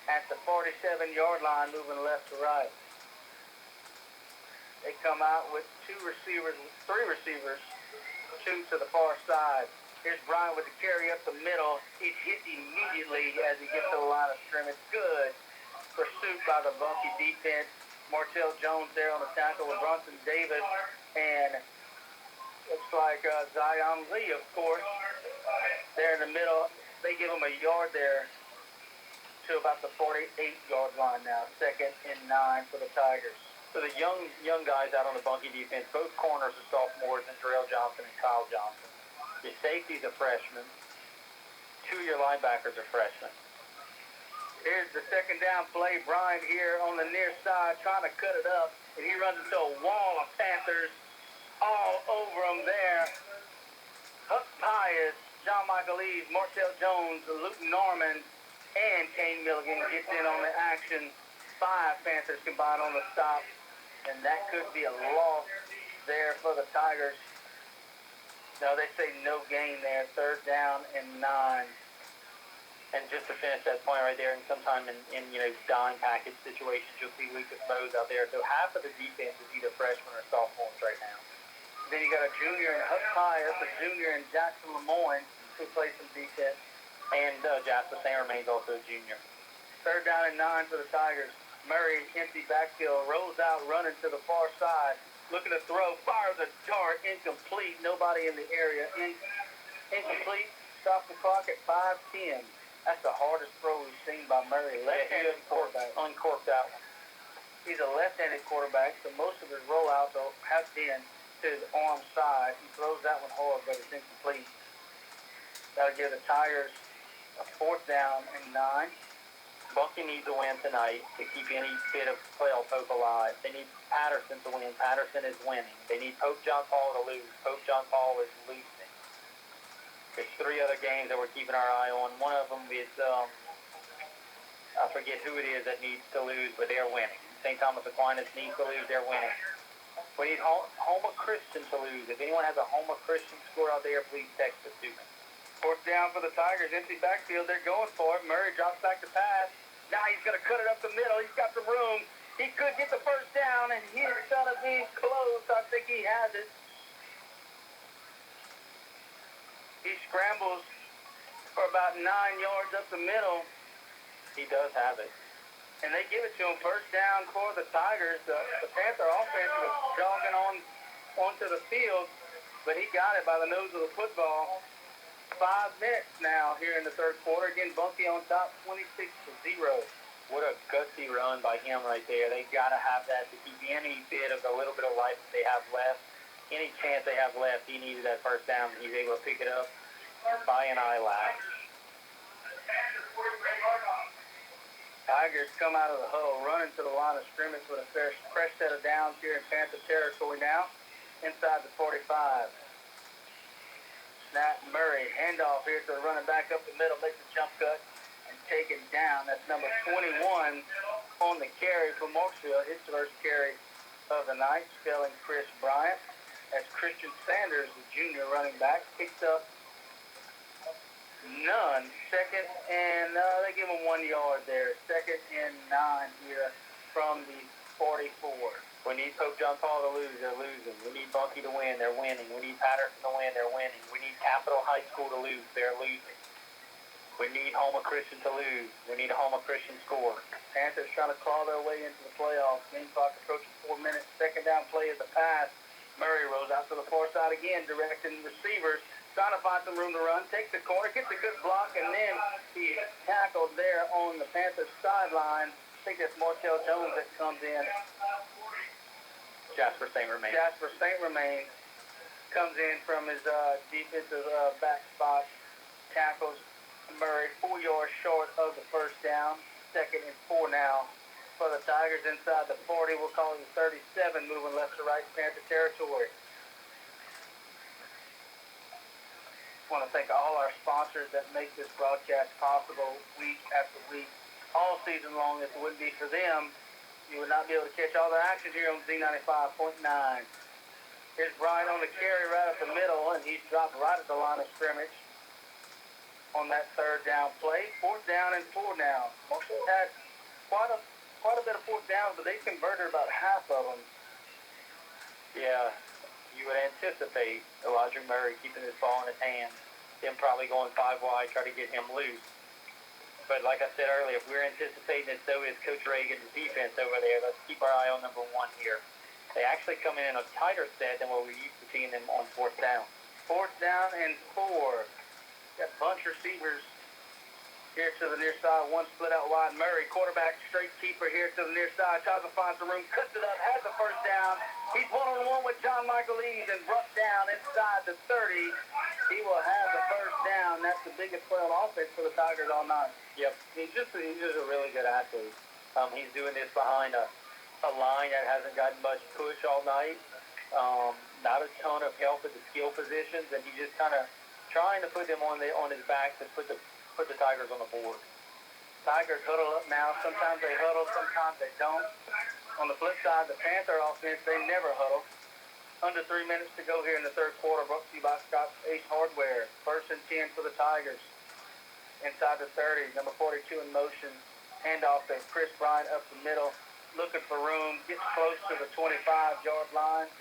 Speaker 5: at the 47-yard line, moving left to right. They come out with 3 receivers, 2 to the far side. Here's Bryant with the carry up the middle. He's hit immediately as he gets to the line of scrimmage. Good pursuit by the Bunkie defense. Martell Jones there on the tackle with Bronson Davis. And looks like Zion Lee, of course, there in the middle. They give him a yard there to about the 48-yard line now. 2nd and 9 for the Tigers.
Speaker 6: So the young guys out on the Bunkie defense, both corners are sophomores, and Jarrell Johnson and Kyle Johnson. Your safety's a freshman. 2 of your linebackers are freshmen.
Speaker 5: Here's the 2nd down play. Bryant here on the near side trying to cut it up, and he runs into a wall of Panthers all over him there. Huck Pius, John Michael Eves, Martell Jones, Luke Norman, and Kane Milligan gets in on the action. 5 Panthers combined on the stop, and that could be a loss there for the Tigers. No, they say no gain there. 3rd down and 9.
Speaker 6: And just to finish that point right there, and sometime in dime package situations, you'll see Lucas Mose out there. So half of the defense is either freshmen or sophomores right now.
Speaker 5: Then you got a junior in Huck Pius, a junior in Jackson Lemoyne, who plays some defense.
Speaker 6: And Jasper St. remains also a junior.
Speaker 5: 3rd down and 9 for the Tigers. Murray, empty backfield, rolls out, running to the far side. Looking to throw, fires a dart, incomplete. Nobody in the area. Incomplete. Stop the clock at 5:10. That's the hardest throw we've seen by Murray. Left-handed quarterback. Uncorked that one. He's a left-handed quarterback, so most of his rollouts have been to his arm side. He throws that one hard, but it's incomplete. That'll give the Tigers a 4th down and 9. Bunkie needs a win tonight to keep any bit of playoff hope alive. They need Patterson to win. Patterson is winning. They need Pope John Paul to lose. Pope John Paul is losing. There's 3 other games that we're keeping our eye on. One of them is, I forget who it is that needs to lose, but they're winning. St. Thomas Aquinas needs to lose. They're winning. We need Houma Christian to lose. If anyone has a Houma Christian score out there, please text it to me. 4th down for the Tigers. Empty backfield. They're going for it. Murray drops back to pass. Now he's going to cut it up the middle. He's got some room. He could get the 1st down, and he's going to be close. I think he has it. He scrambles for about 9 yards up the middle. He does have it. And they give it to him. 1st down for the Tigers. The Panther offense was jogging onto the field, but he got it by the nose of the football. 5 minutes now here in the 3rd quarter. Again, Bunkie on top, 26-0. What a gutsy run by him right there. They got to have that to keep any bit of the little bit of life that they have left. Any chance they have left, he needed that 1st down, and he's able to pick it up by an eyelash. Tigers come out of the huddle, running to the line of scrimmage with a fresh set of downs here in Panther territory now, inside the 45. Snap Murray, handoff here to the running back up the middle, makes a jump cut and taken down. That's number 21 on the carry for Marksville, his first carry of the night, spelling Chris Bryant. That's Christian Sanders, the junior running back, picked up none. 2nd and they give him 1 yard there. 2nd and 9 here from the 44. We need Pope John Paul to lose. They're losing. We need Bunkie to win. They're winning. We need Patterson to win. They're winning. We need Capital High School to lose. They're losing. We need Houma Christian to lose. We need a Houma Christian score. Panthers trying to claw their way into the playoffs. Game clock approaching 4 minutes. 2nd down play is a pass. Murray rolls out to the far side again, directing receivers. Trying to find some room to run. Takes the corner. Gets a good block. And then he's tackled there on the Panthers sideline. I think that's Martell Jones that comes in. Jasper St. Romain comes in from his defensive back spot, tackles Murray 4 yards short of the 1st down. 2nd and 4 now for the Tigers inside the 40. We'll call it 37, moving left to right in Panther territory. I want to thank all our sponsors that make this broadcast possible week after week, all season long. If it wouldn't be for them, you would not be able to catch all the action here on Z95.9. Here's Bryant on the carry right up the middle, and he's dropped right at the line of scrimmage on that 3rd down play. 4th down and 4 now. Marshall had quite a bit of 4th downs, but they converted about half of them. Yeah, you would anticipate Elijah Murray keeping his ball in his hand, him probably going 5 wide, try to get him loose. But like I said earlier, if we're anticipating it, so is Coach Reagan's defense over there. Let's keep our eye on number 1 here. They actually come in a tighter set than what we're used to seeing them on 4th down. 4th down and 4. Got bunch receivers here to the near side. One split out wide. Murray, quarterback, straight keeper here to the near side. Tries to find some room. Cuts it up. Has the 1st down. He's one-on-one with John Michael Eaves and brought down inside the 30. He will have the 1st down. That's the biggest play on offense for the Tigers all night. Yep. He's just a really good athlete. He's doing this behind a line that hasn't gotten much push all night. Not a ton of help at the skill positions, and he's just kind of trying to put them on his back to put the Tigers on the board. Tigers huddle up now. Sometimes they huddle, sometimes they don't. On the flip side, the Panther offense, they never huddle. Under 3 minutes to go here in the 3rd quarter, brought to you by Scott's Ace Hardware. 1st and 10 for the Tigers. Inside the 30, number 42 in motion. Handoff to Chris Bryant up the middle. Looking for room. Gets close to the 25-yard line.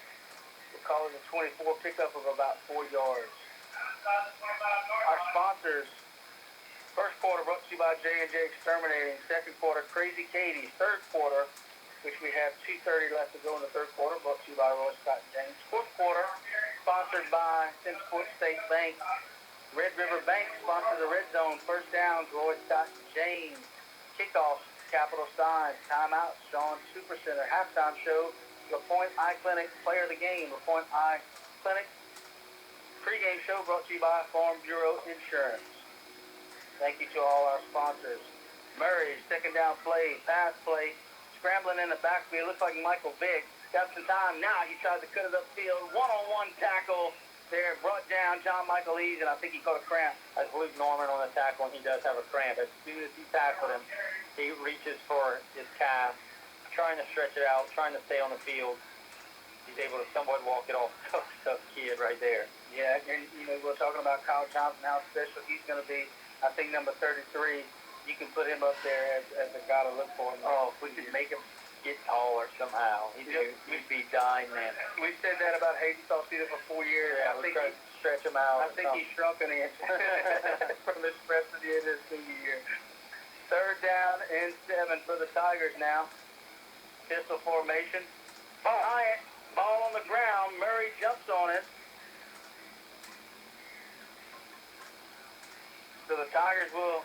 Speaker 5: We'll call it a 24 pickup of about 4 yards. Our sponsors. 1st quarter brought to you by J&J Exterminating. 2nd quarter, Crazy Katie's. 3rd quarter, which we have 2:30 left to go in the 3rd quarter, brought to you by Roy Scott and James. 4th quarter, sponsored by Simmsport State Bank. Red River Bank sponsors the Red Zone. First down, Roy Scott James. Kickoff, capital signs. Timeout, Sean Supercenter. Halftime show, LaPointe Eye Clinic. Player of the game, LaPointe Eye Clinic. Pre-game show brought to you by Farm Bureau Insurance. Thank you to all our sponsors. Murray, second down play, pass play, scrambling in the backfield. Looks like Michael Vick got some time. Now he tries to cut it upfield. One-on-one tackle there, brought down John Michael Eads, and I think he caught a cramp.
Speaker 6: I believe Norman on the tackle, and he does have a cramp. As soon as he tackled him, he reaches for his calf, trying to stretch it out, trying to stay on the field. He's able to somewhat walk it off. Tough kid right there.
Speaker 5: Yeah, and we're talking about Kyle Johnson, how special he's going to be. I think number 33, you can put him up there as a guy to look for.
Speaker 6: Oh, if we could make him get taller somehow, he'd be dying, man.
Speaker 5: We've said that about Hayden Sauseda for 4 years.
Speaker 6: Yeah,
Speaker 5: I think
Speaker 6: try to stretch him out.
Speaker 5: I think he's shrunk an inch from his freshman year to his senior year. Third down and 7 for the Tigers now. Pistol formation. Ball on the ground. Murray jumps on it. So the Tigers will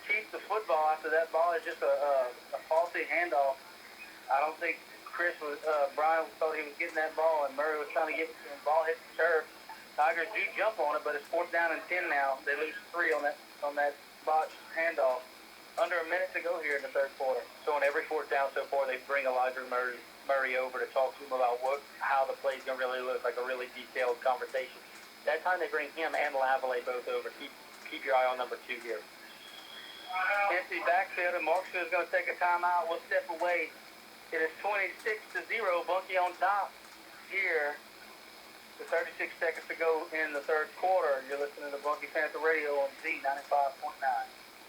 Speaker 5: keep the football after that ball. Is just a faulty handoff. I don't think Brian thought he was getting that ball, and Murray was trying to get it to him. Ball hits the turf. Tigers do jump on it, but it's 4th down and 10 now. They lose 3 on that botched handoff. Under a minute to go here in the third quarter.
Speaker 6: So on every 4th down so far, they bring Elijah Murray over to talk to him about how the play's going to really look, like a really detailed conversation. That time they bring him and Lavallee both over. Keep your eye on number 2 here.
Speaker 5: Empty backfield, and Marksville is going to take a timeout. We'll step away. It is 26-0. Bunkie on top here. With 36 seconds to go in the third quarter. You're listening to Bunkie Panther Radio on Z95.9.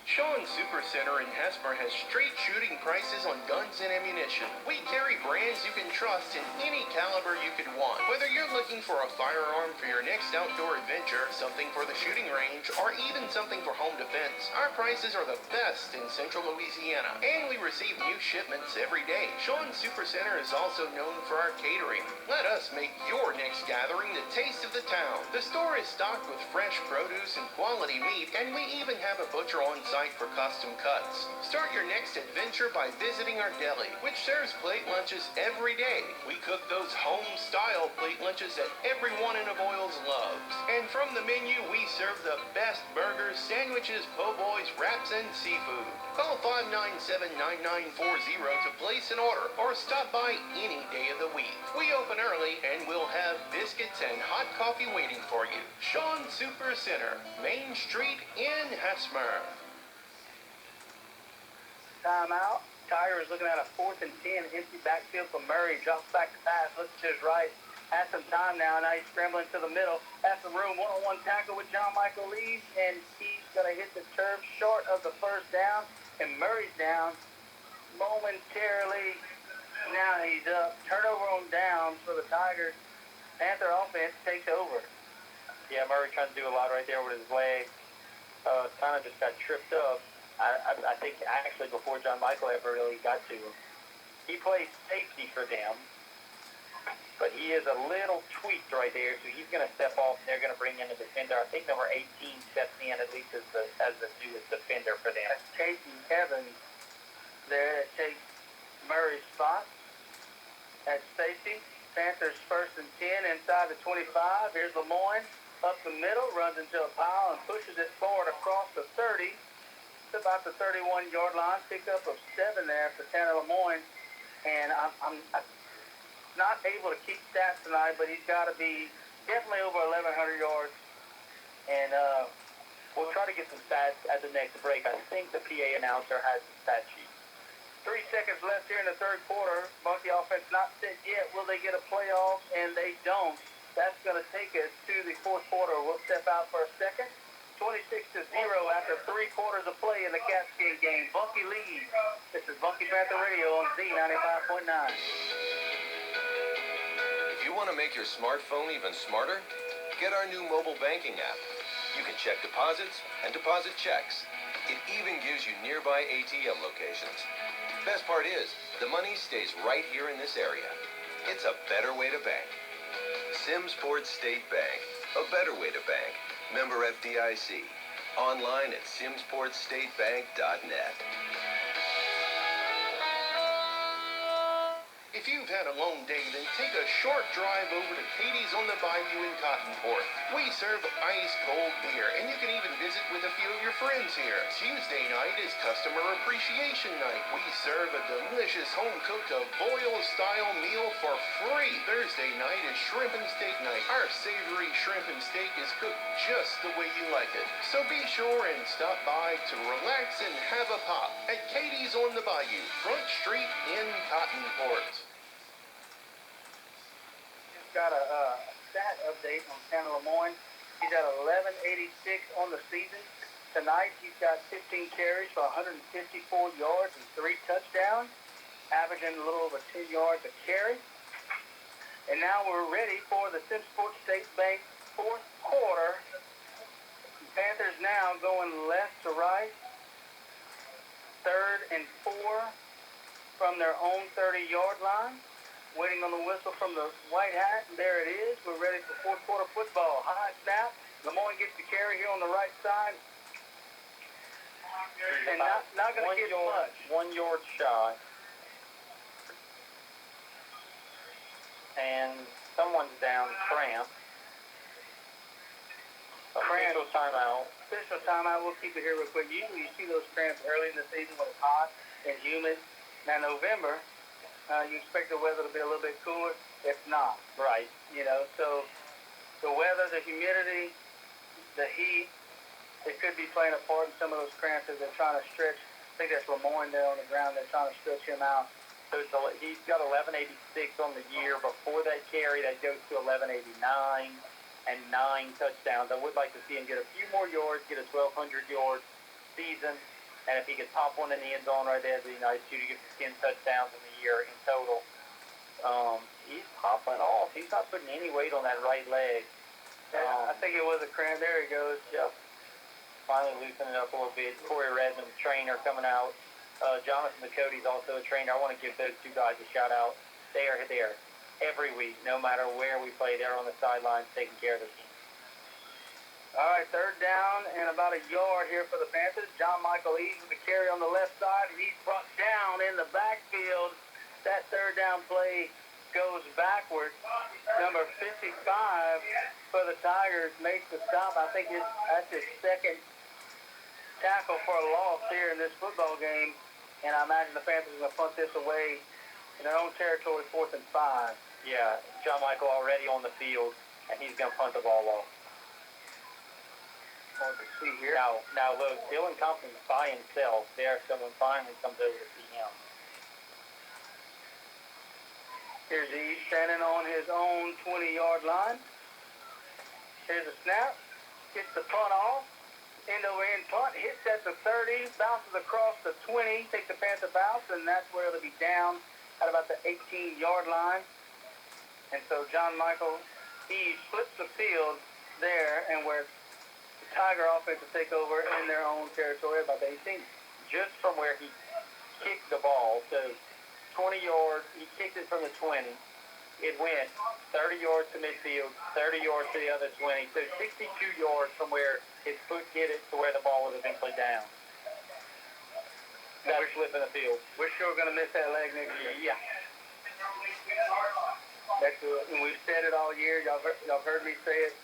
Speaker 7: Sean Supercenter in Hesmer has straight shooting prices on guns and ammunition. We carry brands you can trust in any caliber you could want. Whether you're looking for a firearm for your next outdoor adventure, something for the shooting range, or even something for home defense, our prices are the best in Central Louisiana, and we receive new shipments every day. Sean Supercenter is also known for our catering. Let us make your next gathering the taste of the town. The store is stocked with fresh produce and quality meat, and we even have a butcher on site for custom cuts. Start your next adventure by visiting our deli, which serves plate lunches every day. We cook those home-style plate lunches that everyone in Avoyles loves. And from the menu, we serve the best burgers, sandwiches, po' boys, wraps, and seafood. Call 597-9940 to place an order, or stop by any day of the week. We open early, and we'll have biscuits and hot coffee waiting for you. Sean Supercenter, Main Street in Hesmer.
Speaker 5: Timeout. Tigers looking at a 4th and 10. Empty backfield for Murray. Drops back to pass. Looks to his right. Has some time now. Now he's scrambling to the middle. Has some room. One-on-one tackle with John Michael Lee. And he's going to hit the turf short of the first down. And Murray's down momentarily. Now he's up. Turnover on downs for the Tigers. Panther offense takes over.
Speaker 6: Yeah, Murray trying to do a lot right there with his leg. Kind of just got tripped up. I think actually before John Michael ever really got to him. He plays safety for them, but he is a little tweaked right there, so he's going to step off, and they're going to bring in a defender. I think number 18 steps in at least as the newest defender for them.
Speaker 5: That's Casey Evans there that takes Murray's spot at safety. Panthers 1st and 10 inside the 25. Here's Lemoyne up the middle, runs into a pile and pushes it forward across the 30. It's about the 31-yard line. Pickup of 7 there for Tanner Lemoyne. And I'm not able to keep stats tonight, but he's got to be definitely over 1,100 yards. And
Speaker 6: we'll try to get some stats at the next break. I think the PA announcer has the stat sheet.
Speaker 5: 3 seconds left here in the third quarter. Bunkie offense not set yet. Will they get a playoff? And they don't. That's going to take us to the fourth quarter. We'll step out for a second. 26-0 after 3 quarters of play in the Catskin game. Bunkie leads. This is Bunkie Panther Radio on Z95.9.
Speaker 3: If you want to make your smartphone even smarter, get our new mobile banking app. You can check deposits and deposit checks. It even gives you nearby ATM locations. Best part is, the money stays right here in this area. It's a better way to bank. Simsport State Bank, a better way to bank. Member FDIC. Online at simsportstatebank.net.
Speaker 7: If you've had a long day, then take a short drive over to Katie's on the Bayou in Cottonport. We serve ice cold beer, and you can even visit with a few of your friends here. Tuesday night is Customer Appreciation Night. We serve a delicious home-cooked Avoyle-style meal for free. Thursday night is Shrimp and Steak Night. Our savory shrimp and steak is cooked just the way you like it. So be sure and stop by to relax and have a pop at Katie's on the Bayou, Front Street in Cottonport.
Speaker 5: Got a stat update on Tanner Lemoyne. He's at 1186 on the season. Tonight he's got 15 carries for 154 yards and 3 touchdowns, averaging a little over 10 yards a carry. And now we're ready for the SimSports State Bank fourth quarter. The Panthers now going left to right. 3rd and 4 from their own 30-yard line. Waiting on the whistle from the white hat, and there it is. We're ready for fourth quarter football. High snap. Lemoyne gets the carry here on the right side. And not going to get much.
Speaker 6: 1 yard shy. And someone's down cramp. Official timeout.
Speaker 5: Official timeout. We'll keep it here real quick. Usually you see those cramps early in the season when it's hot and humid. Now November, you expect the weather to be a little bit cooler. It's not.
Speaker 6: Right.
Speaker 5: You know, so the weather, the humidity, the heat, it could be playing a part in some of those cramps as they're trying to stretch. I think that's Lemoyne there on the ground. They're trying to stretch him out.
Speaker 6: So he's got 1186 on the year. Before that carry, that goes to 1189 and 9 touchdowns. I would like to see him get a few more yards, get a 1,200-yard season. And if he could pop one in the end zone right there, it'd be nice too, to get 10 touchdowns in the year in total. He's popping off. He's not putting any weight on that right leg.
Speaker 5: I think it was a cramp. There he goes.
Speaker 6: Yep. Finally loosening up a little bit. Corey Redmond, trainer, coming out. Jonathan McCody's also a trainer. I want to give those two guys a shout out. They are there every week, no matter where we play. They're on the sidelines taking care of the team.
Speaker 5: All right, 3rd down and about a yard here for the Panthers. John Michael Eves with the carry on the left side, and he's brought down in the backfield. That 3rd down play goes backwards. Number 55 for the Tigers makes the stop. I think that's his 2nd tackle for a loss here in this football game, and I imagine the Panthers are going to punt this away in their own territory, 4th and 5.
Speaker 6: Yeah, John Michael already on the field, and he's going to punt the ball off.
Speaker 5: Let's see here.
Speaker 6: Now look, Dylan Compton's by himself there. Someone finally comes over to see him.
Speaker 5: Here's Eve standing on his own 20-yard line. Here's a snap. Gets the punt off. End-over-end punt. Hits at the 30. Bounces across the 20. Takes the Panther bounce, and that's where it'll be down at about the 18-yard line. And so John Michael Eve flips the field there, and where the Tiger offense will take over in their own territory about the 18.
Speaker 6: Just from where he kicked the ball, so 20 yards, he kicked it from the 20. It went 30 yards to midfield, 30 yards to the other 20, so 62 yards from where his foot hit it to where the ball was eventually down. That's flipping the field.
Speaker 5: We're sure going to miss that leg next year.
Speaker 6: Yeah.
Speaker 5: And we've said it all year. Y'all heard me say it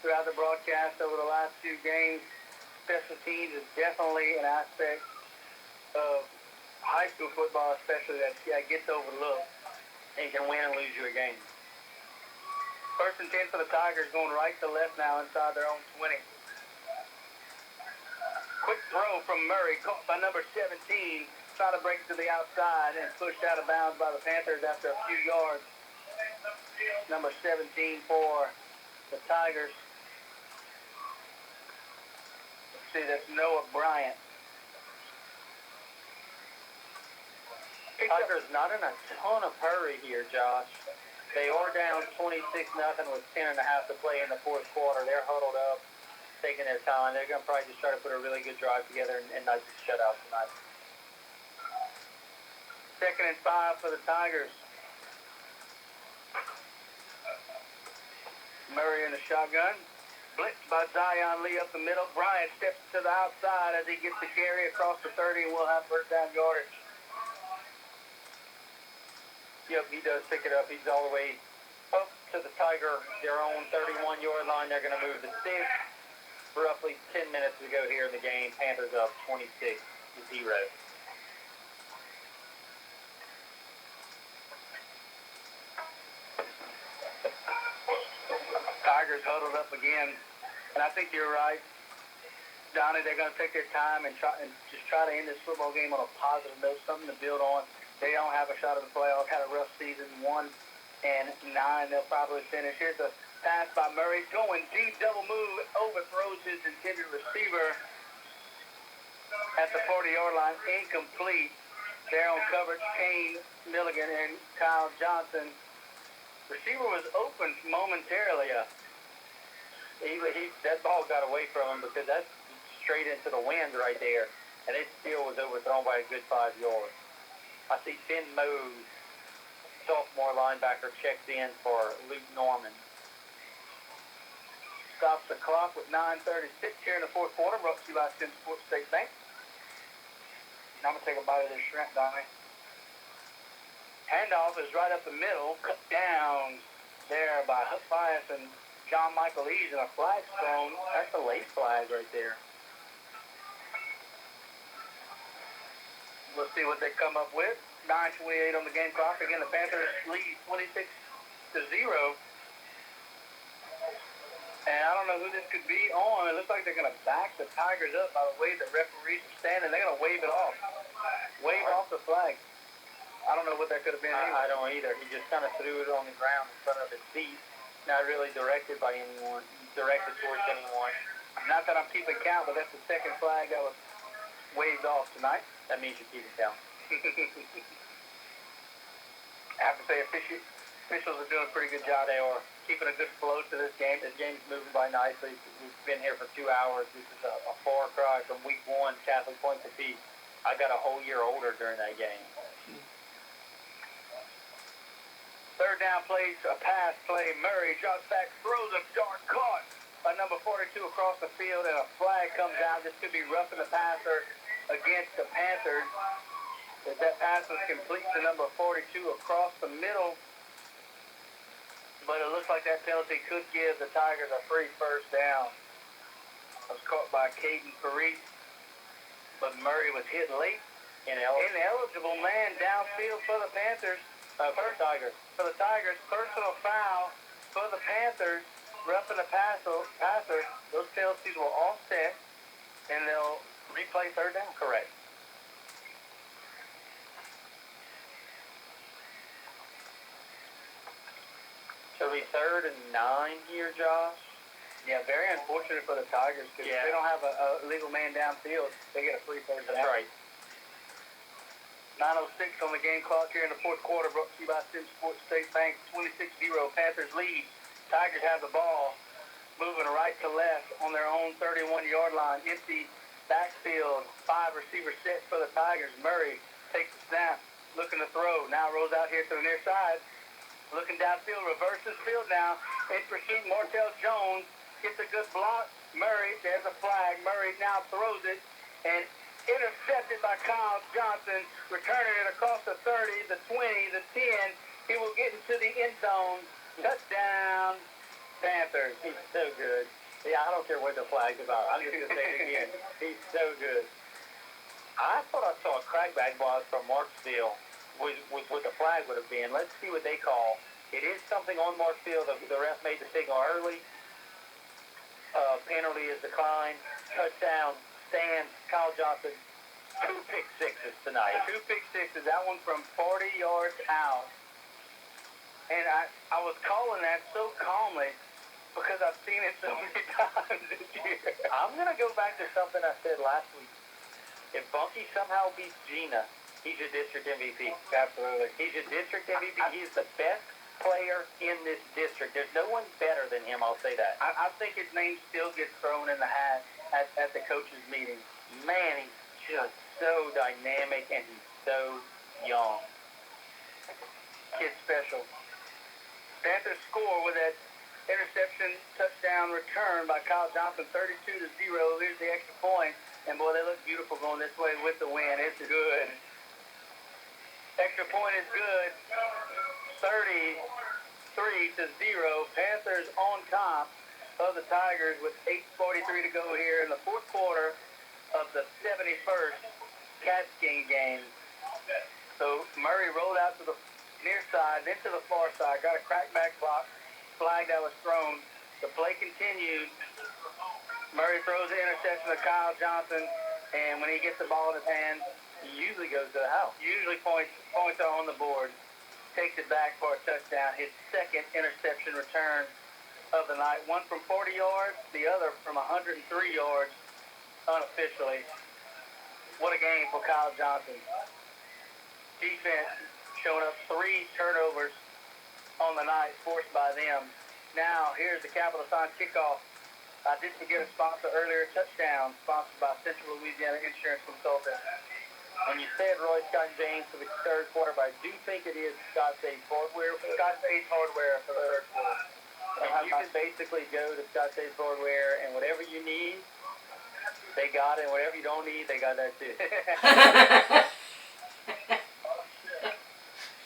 Speaker 5: throughout the broadcast over the last few games. Special teams is definitely an aspect of high school football, especially that gets overlooked
Speaker 6: and can win and lose you a game.
Speaker 5: 1st and 10 for the Tigers, going right to left now inside their own 20. Quick throw from Murray, caught by number 17, trying to break to the outside and pushed out of bounds by the Panthers after a few yards. Number 17 for the Tigers. Let's see, that's Noah Bryant.
Speaker 6: Tigers not in a ton of hurry here, Josh. They are down 26-0 with 10.5 to play in the fourth quarter. They're huddled up, taking their time. They're going to probably just try to put a really good drive together and not just shut out tonight.
Speaker 5: 2nd and 5 for the Tigers. Murray in the shotgun. Blitzed by Zion Lee up the middle. Bryant steps to the outside as he gets the carry across the 30, and we'll have first down yardage.
Speaker 6: Yep, he does pick it up. He's all the way up to the Tiger, their own 31-yard line. They're going to move the 6. Roughly 10 minutes to go here in the game. Panthers up 26-0.
Speaker 5: Tigers huddled up again, and I think you're right, Donnie. They're going to take their time and try to end this football game on a positive note, something to build on. They don't have a shot at the playoffs. Had a rough season, 1-9. They'll probably finish. Here's a pass by Murray, going deep, double move, overthrows his intended receiver at the 40-yard line, incomplete. There on coverage, Kane Milligan and Kyle Johnson. Receiver was open momentarily.
Speaker 6: That ball got away from him because that's straight into the wind right there, and it still was overthrown by a good 5 yards. I see Ben Mose, sophomore linebacker, checked in for Luke Norman.
Speaker 5: Stops the clock with 9:36 here in the fourth quarter, brought to you by Sim Sports State Bank. And I'm going to take a bite of this shrimp, Donnie. Handoff is right up the middle, cut down there by Huck Bias and John Michael Eads, and a flag thrown. That's a late flag right there. We'll see what they come up with. 9:28 on the game clock. Again, the Panthers lead 26-0. And I don't know who this could be on. It looks like they're going to back the Tigers up by the way the referees are standing. They're going to wave it off. Wave off the flag. I don't know what that could have been.
Speaker 6: I don't either. He just kind of threw it on the ground in front of his feet. Not really directed by anyone. Directed towards anyone.
Speaker 5: Not that I'm keeping count, but that's the second flag that was waved off tonight.
Speaker 6: That means you're keeping count.
Speaker 5: I have to say, officials are doing a pretty good job. They are keeping a good flow to this game. This game's moving by nicely.
Speaker 6: We've been here for 2 hours. This is a far cry from week 1, Catholic Point to Peace. I got a whole year older during that game.
Speaker 5: Third down plays, a pass play. Murray drops back, throws a dart, caught by number 42 across the field, and a flag comes out. This could be roughing the passer against the Panthers. If that pass was complete to number 42 across the middle, but it looks like that penalty could give the Tigers a free first down. It was caught by Caden Paris, but Murray was hit late. Ineligible man downfield for the Panthers.
Speaker 6: For the Tigers.
Speaker 5: For the Tigers, personal foul for the Panthers, roughing the passer. Those penalties will offset, and they'll replay third down.
Speaker 6: Correct. Should we 3rd and 9 here, Josh?
Speaker 5: Yeah, very unfortunate for the Tigers because if they don't have a legal man downfield, they get a free first down.
Speaker 6: That's right.
Speaker 5: 9:06 on the game clock here in the fourth quarter, brought to you by Sim Sports State Bank. 26-0, Panthers lead. Tigers have the ball, moving right to left on their own 31-yard line. Empty backfield, 5 receivers set for the Tigers. Murray takes the snap, looking to throw. Now rolls out here to the near side. Looking downfield, reverses field now. In pursuit, Martell Jones gets a good block. Murray, there's a flag. Murray now throws it, and intercepted by Kyle Johnson, returning it across the 30, the 20, the 10. He will get into the end zone. Touchdown, Panthers.
Speaker 6: He's so good. Yeah, I don't care what the flag's about. I'm just going to say it again. He's so good. I thought I saw a crackback block from Marksville was what the flag would have been. Let's see what they call. It is something on Marksville. The ref made the signal early. Penalty is declined. Touchdown. Stands. Kyle Johnson. 2 pick sixes tonight.
Speaker 5: 2 pick sixes. That one from 40 yards out. And I was calling that so calmly because I've seen it so many times this year.
Speaker 6: I'm going to go back to something I said last week. If Bunkie somehow beats Gina, he's a district MVP.
Speaker 5: Absolutely.
Speaker 6: He's a district MVP. He's the best player in this district. There's no one better than him, I'll say that.
Speaker 5: I think his name still gets thrown in the hat at the coaches' meeting.
Speaker 6: Man, he's just so dynamic and he's so young.
Speaker 5: Kid special. Panthers score with that interception interception touchdown return by Kyle Johnson, 32-0. Here's the extra point. And, boy, they look beautiful going this way with the win. It's good. Extra point is good. 33-0. Panthers on top of the Tigers with 8:43 to go here in the fourth quarter of the 71st Cats game. So Murray rolled out to the near side, then to the far side, got a crackback block, flag that was thrown. The play continued. Murray throws the interception to Kyle Johnson, and when he gets the ball in his hand, he usually goes to the house. Usually points are on the board. Takes it back for a touchdown. His second interception return of the night. One from 40 yards, the other from 103 yards unofficially. What a game for Kyle Johnson. Defense showing up 3 turnovers on the night forced by them. Now, here's the Capital Sign kickoff. I did forget a sponsor earlier, Touchdown, sponsored by Central Louisiana Insurance Consultant. When you said Roy Scott and James for the third quarter, but I do think it is Scott State's Hardware. Scott State's Hardware for the third quarter. And you can basically go to Scott State's Hardware, and whatever you need, they got it. And whatever you don't need, they got that too.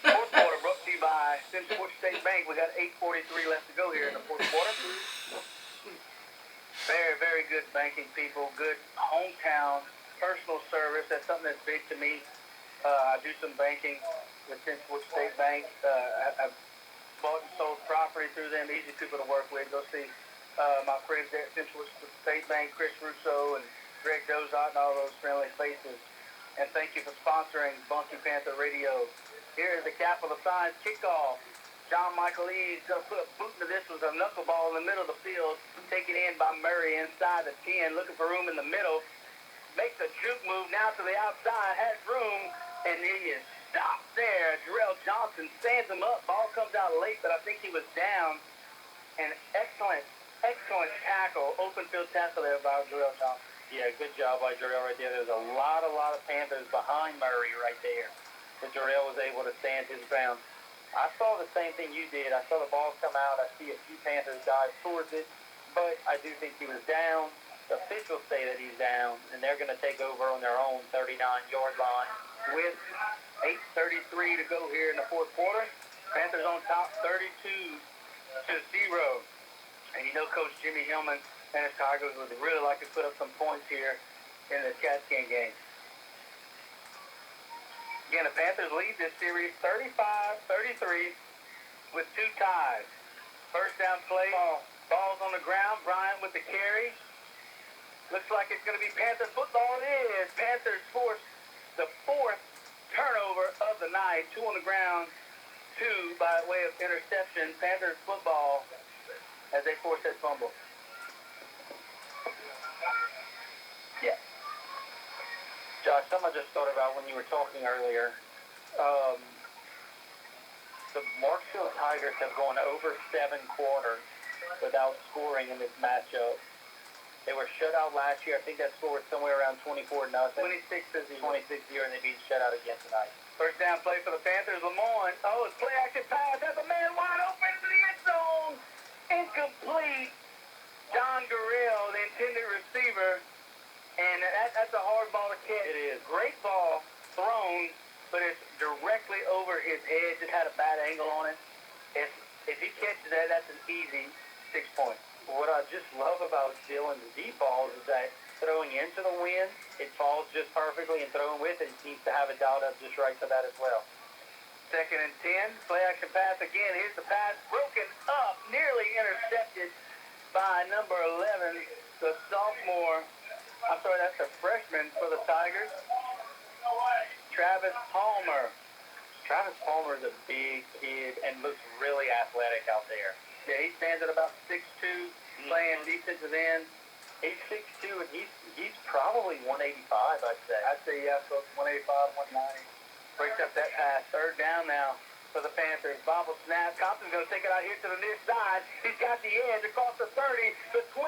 Speaker 5: Fourth quarter brought to you by Central State Bank. We got 8:43 left to go here in the fourth quarter. Very, very good banking people. Good hometown personal service. That's something that's big to me. I do some banking with Central State Bank. I've bought and sold property through them. Easy people to work with. Go see my friends there at Central State Bank, Chris Russo and Greg Dozot and all those friendly faces. And thank you for sponsoring Bunkie Panther Radio. Here is the Capital Signs kickoff. John Michael Lee's going to put a boot into this. Was a knuckleball in the middle of the field, taken in by Murray inside the 10, looking for room in the middle. Makes a juke move now to the outside, has room, and he is stopped there. Jarrell Johnson stands him up. Ball comes out late, but I think he was down. An excellent tackle, open field tackle there by Jarrell Johnson. Yeah, good job by Jarrell right there. There's a lot of Panthers behind Murray right there. But Jarrell was able to stand his ground. I saw the same thing you did. I saw the ball come out. I see a few Panthers dive towards it, but I do think he was down. The officials say that he's down, and they're going to take over on their own 39-yard line with 8:33 to go here in the fourth quarter. Panthers on top 32-0. And you know Coach Jimmy Hillman and his Tigers would really like to put up some points here in the Cats game. Again, the Panthers lead this series 35-33 with 2 ties. First down play, ball's on the ground. Bryant with the carry. Looks like it's going to be Panther football. It is. Panthers force the 4th turnover of the night. 2 on the ground, 2 by way of interception. Panthers football as they force that fumble. Yeah. Josh, something I just thought about when you were talking earlier. The Marksville Tigers have gone over 7 quarters without scoring in this matchup. They were shut out last year. I think that score was somewhere around 24-0. 26-0, and they beat shut out again tonight. First down play for the Panthers. Lamont. Oh, it's play action pass. That's a man wide open to the end zone. Incomplete. John Gurriel, the intended receiver. And that's a hard ball to catch. It is. Great ball thrown, but it's directly over his head. Just had a bad angle on it. If he catches that, that's an easy 6 points. What I just love about Dylan's deep balls is that throwing into the wind, it falls just perfectly, and throwing with it, he seems to have it dialed up just right for that as well. 2nd and 10, play action pass again. Here's the pass, broken up, nearly intercepted by number 11, the sophomore. I'm sorry, that's a freshman for the Tigers. Travis Palmer. Travis Palmer is a big kid and looks really athletic out there. Yeah, he stands at about 6'2", playing defensive end. He's 6'2", and he's probably 185, I'd say. I'd say, yeah, so 185, 190. Breaks up that pass. 3rd down now for the Panthers. Bobble snap. Compton's going to take it out here to the near side. He's got the edge across the 30, the 20,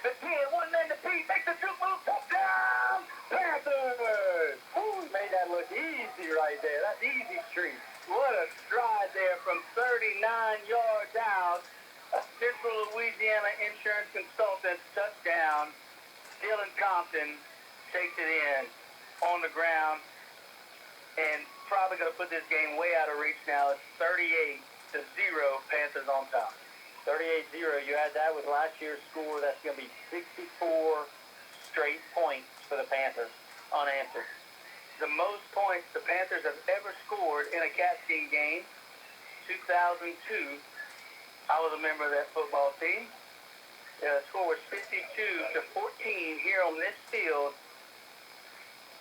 Speaker 5: the 10. One man to beat. Makes the juke move. Touchdown, Panthers! Ooh, he made that look easy right there. That's easy street. What a stride there from 39 yards out. Central Louisiana Louisiana Insurance Consultants touchdown. Dylan Compton takes it in on the ground and probably going to put this game way out of reach now. It's 38-0, Panthers on top. 38-0. You add that with last year's score, that's going to be 64 straight points for the Panthers unanswered. The most points the Panthers have ever scored in a Catskin game, 2002. I was a member of that football team. The score was 52-14 here on this field.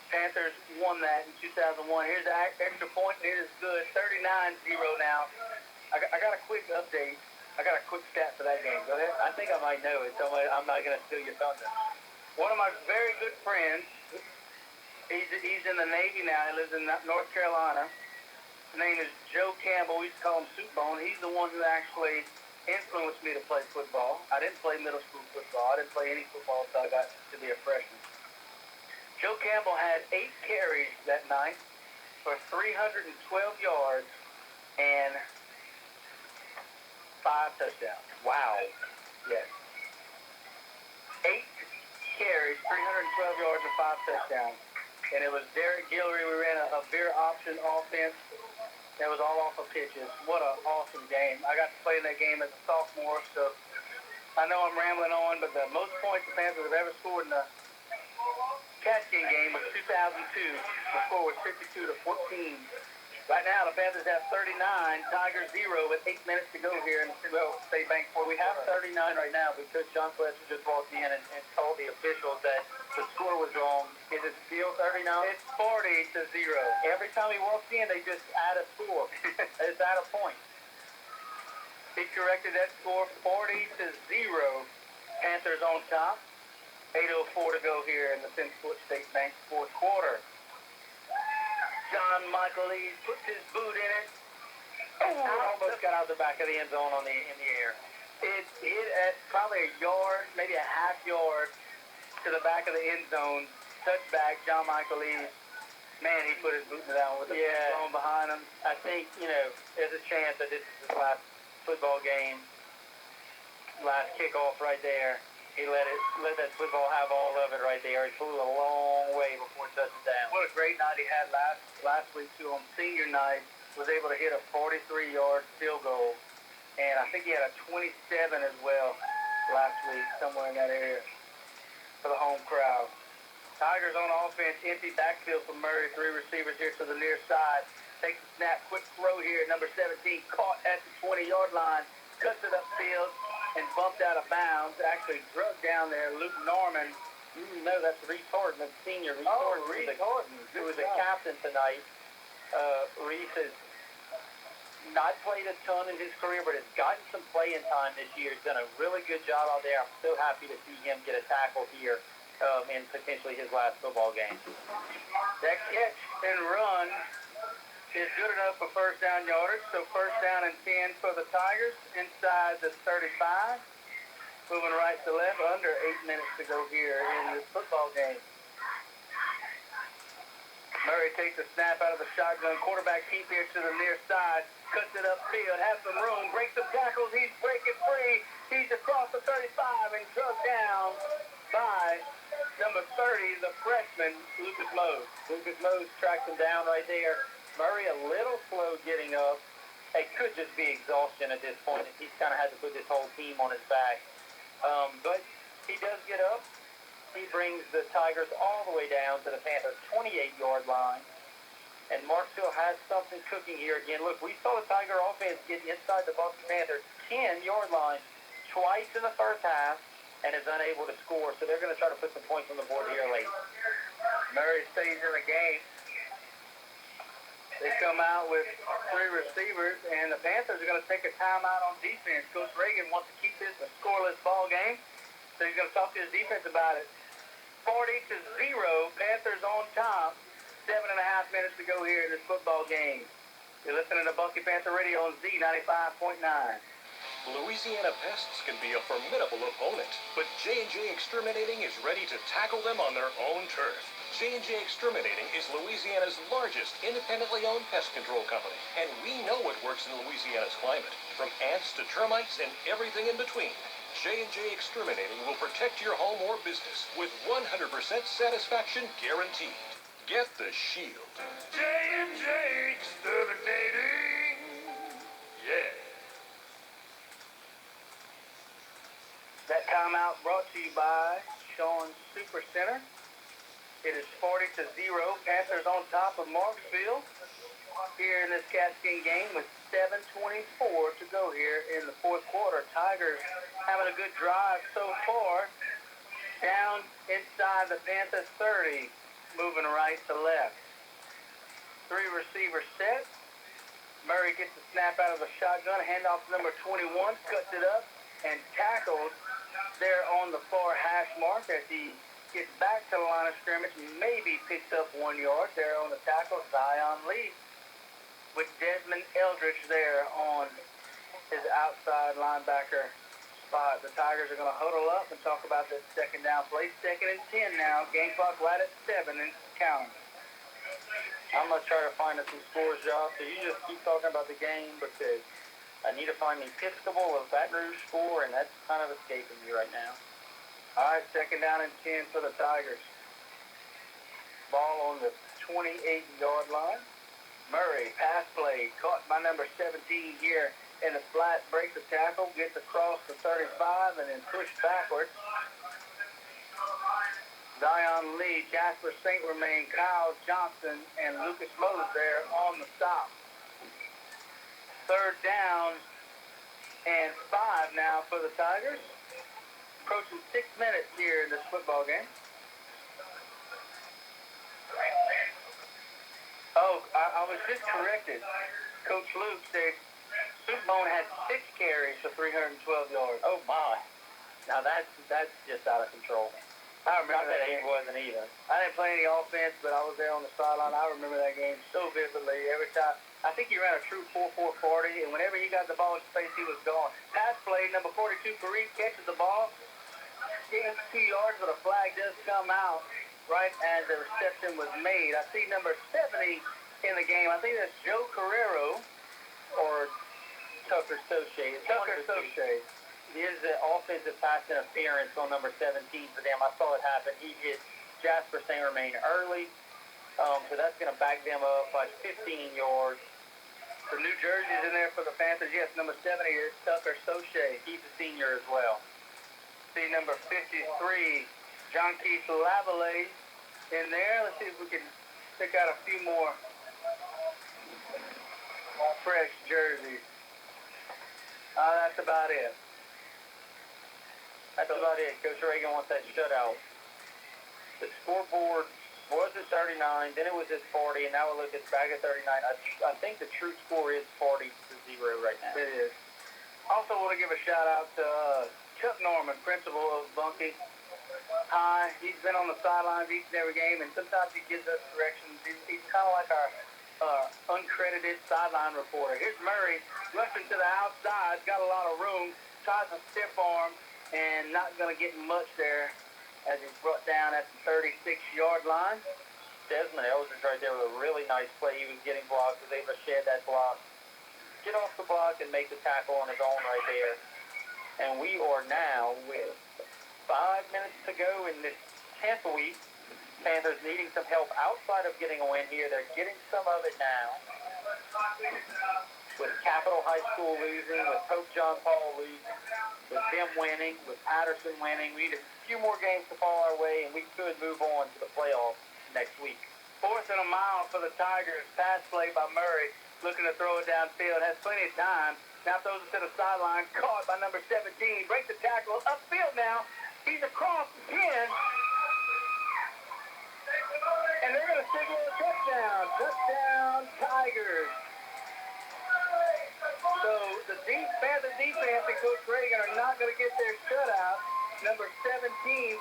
Speaker 5: Panthers won that in 2001. Here's the extra point. It is good. 39-0 now. I got a quick update. I got a quick stat for that game. Go ahead. I think I might know it, so I'm not going to steal your thunder. One of my very good friends, he's in the Navy now. He lives in North Carolina. His name is Joe Campbell. We used to call him Soup Bone. He's the one who actually influenced me to play football. I didn't play middle school football. I didn't play any football until I got to be a freshman. Joe Campbell had 8 carries that night for 312 yards and 5 touchdowns. Wow. Yes. 8 carries, 312 yards and 5 touchdowns. And it was Derek Guillory. We ran a veer option offense. That was all off of pitches. What an awesome game. I got to play in that game as a sophomore, so I know I'm rambling on, but the most points the Panthers have ever scored in a Catskin game was 2002. The score was 52-14. Right now, the Panthers have 39, Tigers 0 with 8 minutes to go here in the State Bank Ford. We have 39 right now because John Fletcher just walked in and told the officials that the score was wrong. Is it still 39? It's 40-0. Every time he walks in, they just add a score. It's add a point. He corrected that score 40-0. Panthers on top. 8:04 to go here in the Finsport State Bank fourth quarter. John Michael Lee puts his boot in it. Almost got out the back of the end zone in the air. It hit at probably a yard, maybe a half yard to the back of the end zone. Touchback, John Michael Lee. Man, he put his boot down with the zone behind him. I think, there's a chance that this is his last football game. Last kickoff right there. He let that football have all of it right there. He flew a long way before touching down. What a great night he had last week, too, on senior night. Was able to hit a 43-yard field goal. And I think he had a 27 as well last week, somewhere in that area for the home crowd. Tigers on offense, empty backfield from Murray. 3 receivers here to the near side. Takes the snap, quick throw here. Number 17 caught at the 20-yard line. Cuts it upfield and bumped out of bounds. Actually drug down there. Luke Norman. No, that's Reese Horton, the senior. Reese Horton. Who was a captain tonight. Reese has not played a ton in his career, but has gotten some playing time this year. He's done a really good job out there. I'm so happy to see him get a tackle here in potentially his last football game. That catch and run is good enough for first down yardage. So first down and 10 for the Tigers inside the 35. Moving right to left, under 8 minutes to go here in this football game. Murray takes the snap out of the shotgun. Quarterback keep here to the near side. Cuts it upfield, has some room, breaks some tackles. He's breaking free. He's across the 35 and drugged down by number 30, the freshman, Lucas Mose. Lucas Mose tracks him down right there. Murray a little slow getting up. It could just be exhaustion at this point. He's kind of had to put this whole team on his back. But he does get up. He brings the Tigers all the way down to the Panthers' 28-yard line. And Marksville has something cooking here again. Look, we saw the Tiger offense get inside the Bunkie Panthers' 10-yard line twice in the first half and is unable to score. So they're going to try to put some points on the board here late. Murray stays in the game. They come out with 3 receivers, and the Panthers are going to take a timeout on defense. Coach Reagan wants to keep this a scoreless ball game, so he's going to talk to his defense about it. 40-0, Panthers on top. 7.5 minutes to go here in this football game. You're listening to Bunkie Panther Radio on Z95.9.
Speaker 9: Louisiana pests can be a formidable opponent, but J&J Exterminating is ready to tackle them on their own turf. J&J Exterminating is Louisiana's largest independently owned pest control company, and we know what works in Louisiana's climate, from ants to termites and everything in between. J&J Exterminating will protect your home or business with 100% satisfaction guaranteed. Get the shield.
Speaker 4: J&J Exterminating. Yeah.
Speaker 5: That timeout brought to you by Sean Super Center. It is 40-0. Panthers on top of Marksville here in this Catskill game with 7:24 to go here in the fourth quarter. Tigers having a good drive so far. Down inside the Panthers 30, moving right to left. 3 receivers set. Murray gets the snap out of the shotgun. Handoff to number 21, cuts it up and tackled there on the far hash mark as he gets back to the line of scrimmage, maybe picks up 1 yard there on the tackle. Zion Lee with Desmond Eldridge there on his outside linebacker spot. The Tigers are going to huddle up and talk about this second down play. 2nd and 10 now. Game clock right at 7 and counting.
Speaker 6: I'm going to try to find us some scores, Josh. So you just keep talking about the game because I need to find the Episcopal of Baton Rouge score, and that's kind of escaping me right now.
Speaker 5: All right, 2nd down and 10 for the Tigers. Ball on the 28-yard line. Murray, pass play, caught by number 17 here in the flat, breaks the tackle, gets across the 35, and then pushed backwards. Zion Lee, Jasper St. Romain, Kyle Johnson, and Lucas Mose there on the stop. 3rd down and 5 now for the Tigers. Approaching 6 minutes here in this football game. Oh, I was just corrected. Coach Luke said Superbone had 6 carries for 312 yards.
Speaker 6: Oh, my. Now, that's just out of control.
Speaker 5: I remember that
Speaker 6: game
Speaker 5: game.
Speaker 6: wasn't either.
Speaker 5: I didn't play any offense, but I was there on the sideline. I remember that game so vividly. Every time, I think he ran a true 4-4 40, and whenever he got the ball in space, he was gone. Pass play, number 42, Fareed catches the ball, gains 2 yards, but a flag does come out right as the reception was made. I see number 70 in the game. I think that's Joe Carrero or
Speaker 6: Tucker Soche.
Speaker 5: Tucker Soche.
Speaker 6: Is the offensive pass interference on number 17 for them. I saw it happen. He hit Jasper St. Romain early, so that's going to back them up by 15 yards.
Speaker 5: The New Jersey's in there for the Panthers. Yes, number 70 is Tucker Soche.
Speaker 6: He's a senior as well.
Speaker 5: See number 53, John Keith Lavallee in there. Let's see if we can pick out a few more fresh jerseys. That's about it.
Speaker 6: That's about it. Coach Reagan wants that shutout. The scoreboard was at 39, then it was at 40, and now it's back at 39. I think the true score is 40-0 right now.
Speaker 5: It is. Also want to give a shout out to Chuck Norman, principal of Bunkie High. He's been on the sidelines each and every game, and sometimes he gives us directions. He's kind of like our uncredited sideline reporter. Here's Murray rushing to the outside, got a lot of room, tries to stiff arm, and not going to get much there as he's brought down at the 36-yard line.
Speaker 6: Desmond Eldridge right there with a really nice play. He was getting blocked, was able to shed that block, get off the block, and make the tackle on his own right there. And we are now with 5 minutes to go in this 10th week. Panthers needing some help outside of getting a win here. They're getting some of it now. With Capital High School losing, with Pope John Paul losing, with them winning, with Patterson winning. We need a few more games to fall our way, and we could move on to the playoffs next week.
Speaker 5: 4th and a mile for the Tigers. Pass play by Murray, looking to throw it downfield. Has plenty of time. Now throws it to the sideline. Caught by number 17. Breaks the tackle. Upfield now. He's across the 10. And they're going to signal a touchdown. Touchdown, Tigers. So the Panther defense and Coach Reagan are not going to get their shutout. Number 17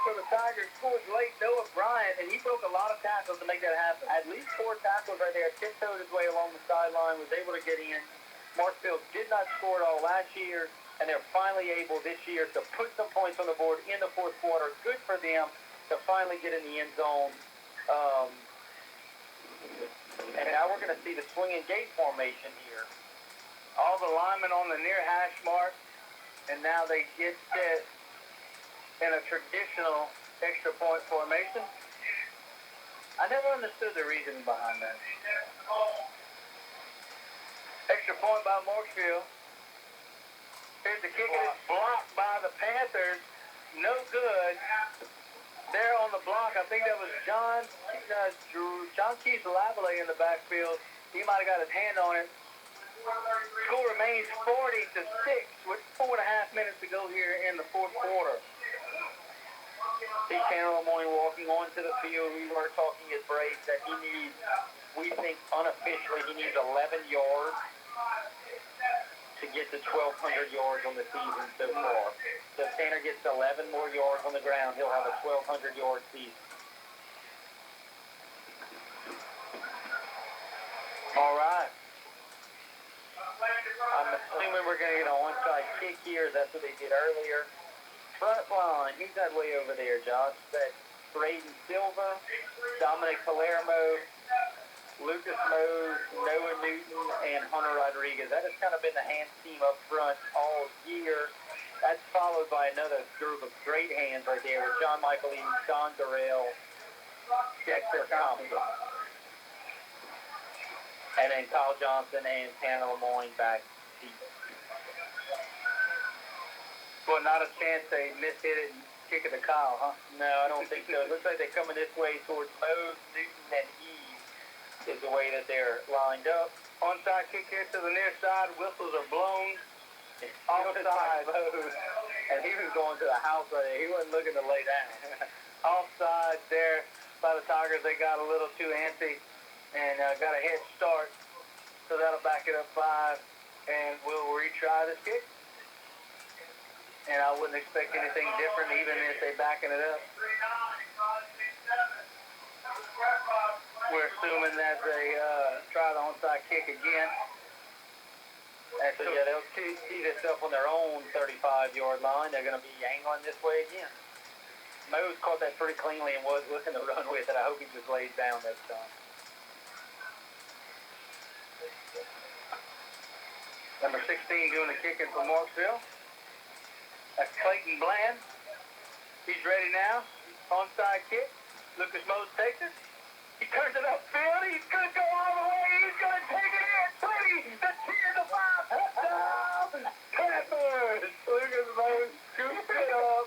Speaker 5: for the Tigers scores late, Noah Bryant, and he broke a lot of tackles to make that happen.
Speaker 6: At least 4 tackles right there. Tiptoed his way along the sideline, was able to get in. Marksville did not score at all last year, and they're finally able this year to put some points on the board in the fourth quarter. Good for them to finally get in the end zone. And now we're going to see the swinging gate formation here.
Speaker 5: All the linemen on the near hash mark. and now they get set in a traditional extra point formation. I never understood the reasoning behind that. Extra point by Marksville. Here's the kick, and it's blocked by the Panthers. No good. There on the block, I think that was John Keith Lavalley in the backfield. He might have got his hand on it. Score remains 40-6 with 4.5 minutes to go here in the fourth quarter. See Tanner Lemoyne walking onto the field. We were talking at break that he needs, we think unofficially, he needs 11 yards to get to 1,200 yards on the season so far. So if Tanner gets 11 more yards on the ground, he'll have a 1,200-yard season. All right. I'm assuming we're going to get an onside kick here. That's what they did earlier. Front line, who's that way over there, Josh? That's Braden Silva, Dominic Palermo, Lucas Mose, Noah Newton, and Hunter Rodriguez. That has kind of been the hands team up front all year. That's followed by another group of great hands right there with John Michael Eden, Sean Durrell, Dexter Thompson, and then Kyle Johnson and Tanner Lemoyne back deep. Well, not a chance they mishit it and kick it to Kyle, huh? No, I don't think so. It looks like they're coming this way towards Mose, Newton, and Eve is the way that they're lined up. Onside kick here to the near side. Whistles are blown. It's offside Mose. And he was going to the house right there. He wasn't looking to lay down. Offside there by the Tigers. They got a little too antsy and got a head start. So that'll back it up 5. And we'll retry this kick. And I wouldn't expect anything different even if they're backing it up. We're assuming that they try the onside kick again. And so, yeah, they'll see themselves on their own 35-yard line. They're going to be angling this way again. Mose caught that pretty cleanly and was looking to run with it. I hope he just lays down this time. Number 16 doing the kicking for Marksville. That's Clayton Bland. He's ready now. Onside kick. Lucas Mose takes it. He turns it upfield. He's going to go all the way. He's going to take it in. 20, the 10-5. Touchdown. Panthers. Lucas Mose scoops it up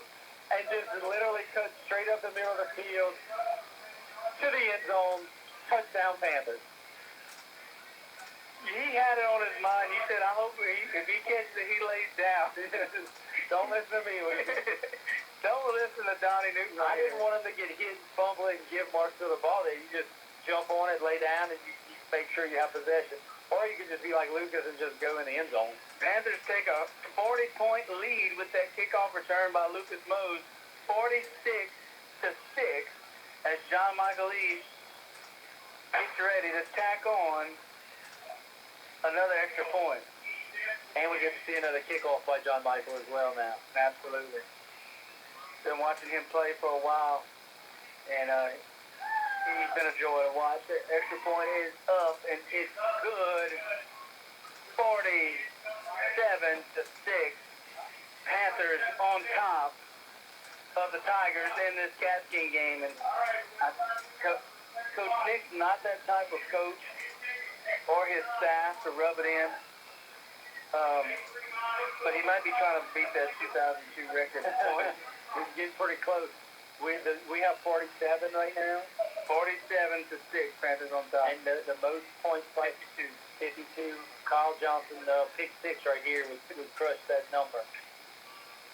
Speaker 5: and just literally cuts straight up the middle of the field to the end zone. Touchdown Panthers. He had it on his mind. He said, I hope if he catches it, he lays down. Don't listen to me. Don't listen to Donnie Newton. I didn't want him to get hit, fumble it, and give Marksville the ball there. You just jump on it, lay down, and you make sure you have possession. Or you can just be like Lucas and just go in the end zone. Panthers take a 40-point lead with that kickoff return by Lucas Mose. 46-6 as John Michael Lee gets ready to tack on another extra point. And we get to see another kickoff by John Michael as well now. Absolutely. Been watching him play for a while, and he's been a joy to watch. The extra point is up, and it's good. 47-6. Panthers on top of the Tigers in this Cat-King game. And Coach Nick's not that type of coach or his staff to rub it in. But he might be trying to beat that 2002 record point. He's getting pretty close. We have 47 right now. 47-6, Panthers on top. And the most points by 52. Kyle Johnson, pick 6 right here would crush that number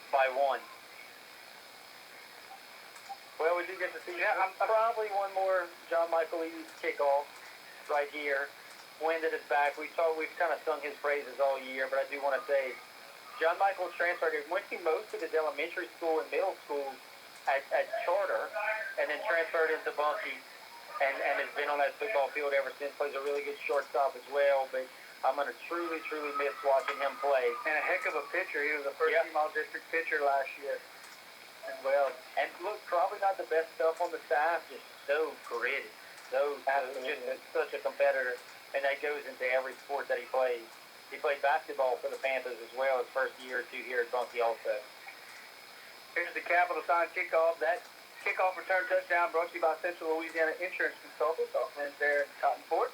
Speaker 5: by 1. Well, we do get to see probably one more John Michael Lee's kickoff right here. Wind at his back. We've kind of sung his praises all year, but I do want to say John Michael's transferred. He went to most of his elementary school and middle school at Charter, and then transferred into Bunkie, and has been on that football field ever since. Plays a really good shortstop as well, but I'm going to truly, truly miss watching him play. And a heck of a pitcher. He was the first team all-district pitcher last year as well. And look, probably not the best stuff on the staff, just so gritty. Just such a competitor. And that goes into every sport that he plays.
Speaker 6: He played basketball for the Panthers as well his first year or two here at Bunkie also.
Speaker 5: Here's the Capital Sign kickoff. That kickoff return touchdown brought to you by Central Louisiana Insurance Consultants, offense there in Cottonport.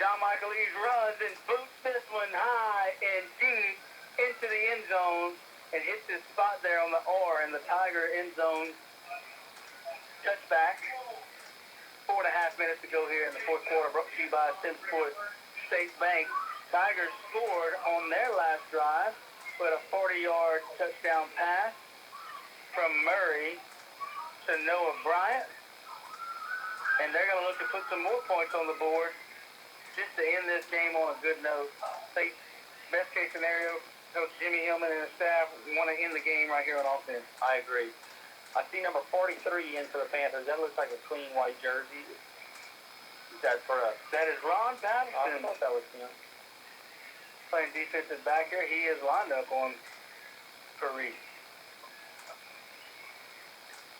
Speaker 5: John Michael Eves runs and boots this one high and deep into the end zone and hits his spot there on the R in the Tiger end zone. Touchback. 4.5 minutes to go here in the fourth quarter, brought to you by Simsport State Bank. Tigers scored on their last drive with a 40-yard touchdown pass from Murray to Noah Bryant. And they're going to look to put some more points on the board just to end this game on a good note. Best case scenario, Coach Jimmy Hillman and his staff want to end the game right here on offense.
Speaker 6: I agree. I see number 43 in for the Panthers. That looks like a clean white jersey. That's for us.
Speaker 5: That is Ron Patterson.
Speaker 6: I thought that was him.
Speaker 5: Playing defensive back here. He is lined up on Paris.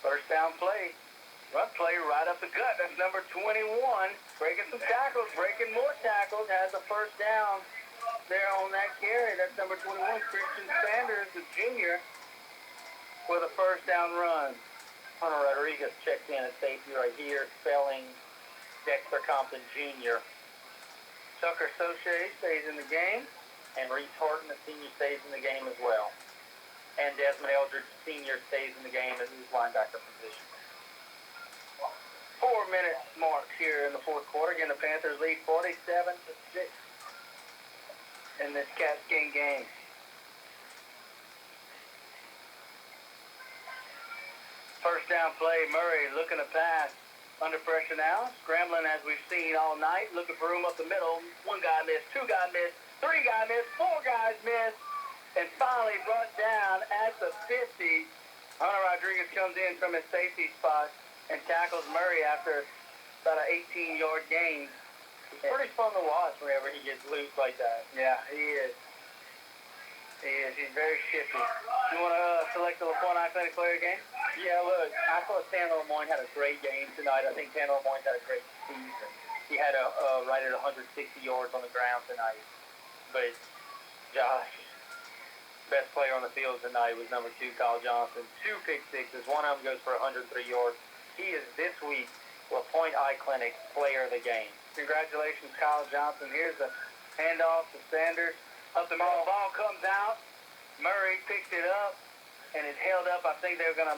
Speaker 5: First down play. Run play right up the gut. That's number 21. Breaking some tackles. Breaking more tackles. Has a first down there on that carry. That's number 21. Christian Sanders, the junior, with a first down run.
Speaker 6: Hunter Rodriguez checks in at safety right here, spelling Dexter Compton Jr.
Speaker 5: Tucker Soche stays in the game.
Speaker 6: And Reese Horton, the senior, stays in the game as well. And Desmond Eldridge, senior, stays in the game at his linebacker position.
Speaker 5: 4-minute mark here in the fourth quarter. Again, the Panthers lead 47-6 in this Cats game. First down play, Murray looking to pass. Under pressure now, scrambling as we've seen all night, looking for room up the middle. One guy missed, two guys missed, three guys missed, four guys missed, and finally brought down at the 50. Hunter Rodriguez comes in from his safety spot and tackles Murray after about an 18-yard gain.
Speaker 6: It's pretty fun to watch whenever he gets loose like that.
Speaker 5: Yeah, he is. He's very shifty. You want to select the LaPointe Athletic Player game?
Speaker 6: Yeah, look, I thought Tanner Lemoyne had a great game tonight. I think Tanner Lemoyne had a great season. He had right at 160 yards on the ground tonight. But Josh, best player on the field tonight was number 2, Kyle Johnson. 2 pick sixes. One of them goes for 103 yards. He is this week LaPointe Eye Clinic Player of the Game.
Speaker 5: Congratulations, Kyle Johnson. Here's the handoff to Sanders. Up the middle, ball comes out. Murray picks it up and is held up. I think they're going to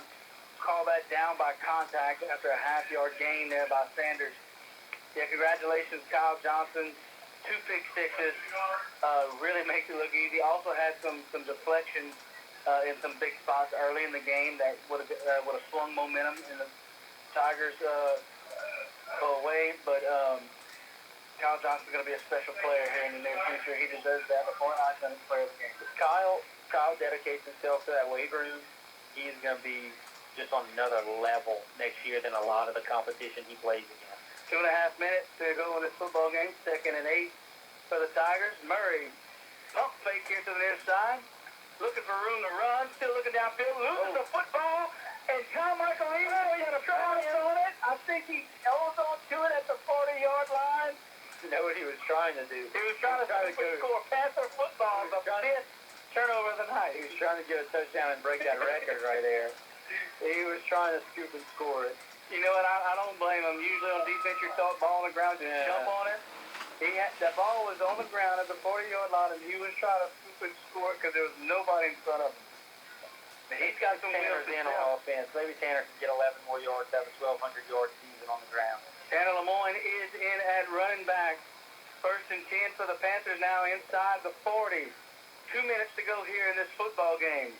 Speaker 5: call that down by contact after a half-yard gain there by Sanders. Yeah, congratulations, Kyle Johnson. 2 pick sixes. Really makes it look easy. Also had some deflections in some big spots early in the game that would have swung momentum in the Tigers' way. But Kyle Johnson's going to be a special player here in the near future. He deserves that. LaPointe Eye Clinic Player of the Game.
Speaker 6: Kyle dedicates himself to that weight room. He's going to be just on another level next year than a lot of the competition he plays against.
Speaker 5: 2.5 minutes to go in this football game. 2nd and 8 for the Tigers. Murray, pump fake here to the near side. Looking for room to run. Still looking downfield. Loses the football. And John Michael Eves tries on it. I think he holds on to it at the 40-yard line.
Speaker 6: You know what he was trying to do?
Speaker 5: He was trying to score Panther football, the 5th turnover of the night.
Speaker 6: He was trying to get a touchdown and break that record right there. He was trying to scoop and score it.
Speaker 5: You know what? I don't blame him. Usually on defense, you're taught ball on the ground, just jump on it. That ball was on the ground at the 40-yard line, and he was trying to scoop and score it because there was nobody in front of him. He's got some wheels
Speaker 6: in on offense. Maybe Tanner can get 11 more yards, have a 1,200-yard season on the ground.
Speaker 5: Tanner Lemoyne is in at running back. 1st and 10 for the Panthers now inside the 40. 2 minutes to go here in this football game.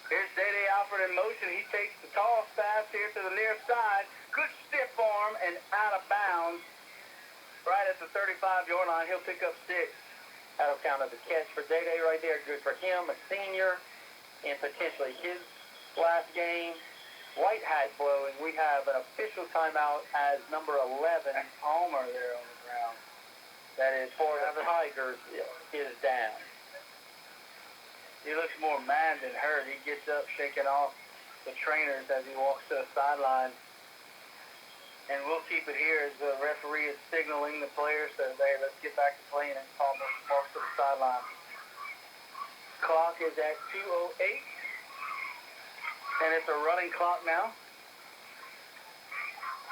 Speaker 5: Here's Day-Day Alford in motion. He takes the toss pass here to the near side. Good stiff arm and out of bounds. Right at the 35-yard line. He'll pick up 6.
Speaker 6: That'll count as a catch for Day-Day right there. Good for him, a senior, and potentially his last game. White hat blowing. We have an official timeout as number 11.
Speaker 5: Palmer there on the ground.
Speaker 6: That is for the Tigers is down.
Speaker 5: He looks more mad than hurt. He gets up shaking off the trainers as he walks to the sideline. And we'll keep it here as the referee is signaling the players that, hey, let's get back to playing and call marks to the sideline. Clock is at 2:08, and it's a running clock now.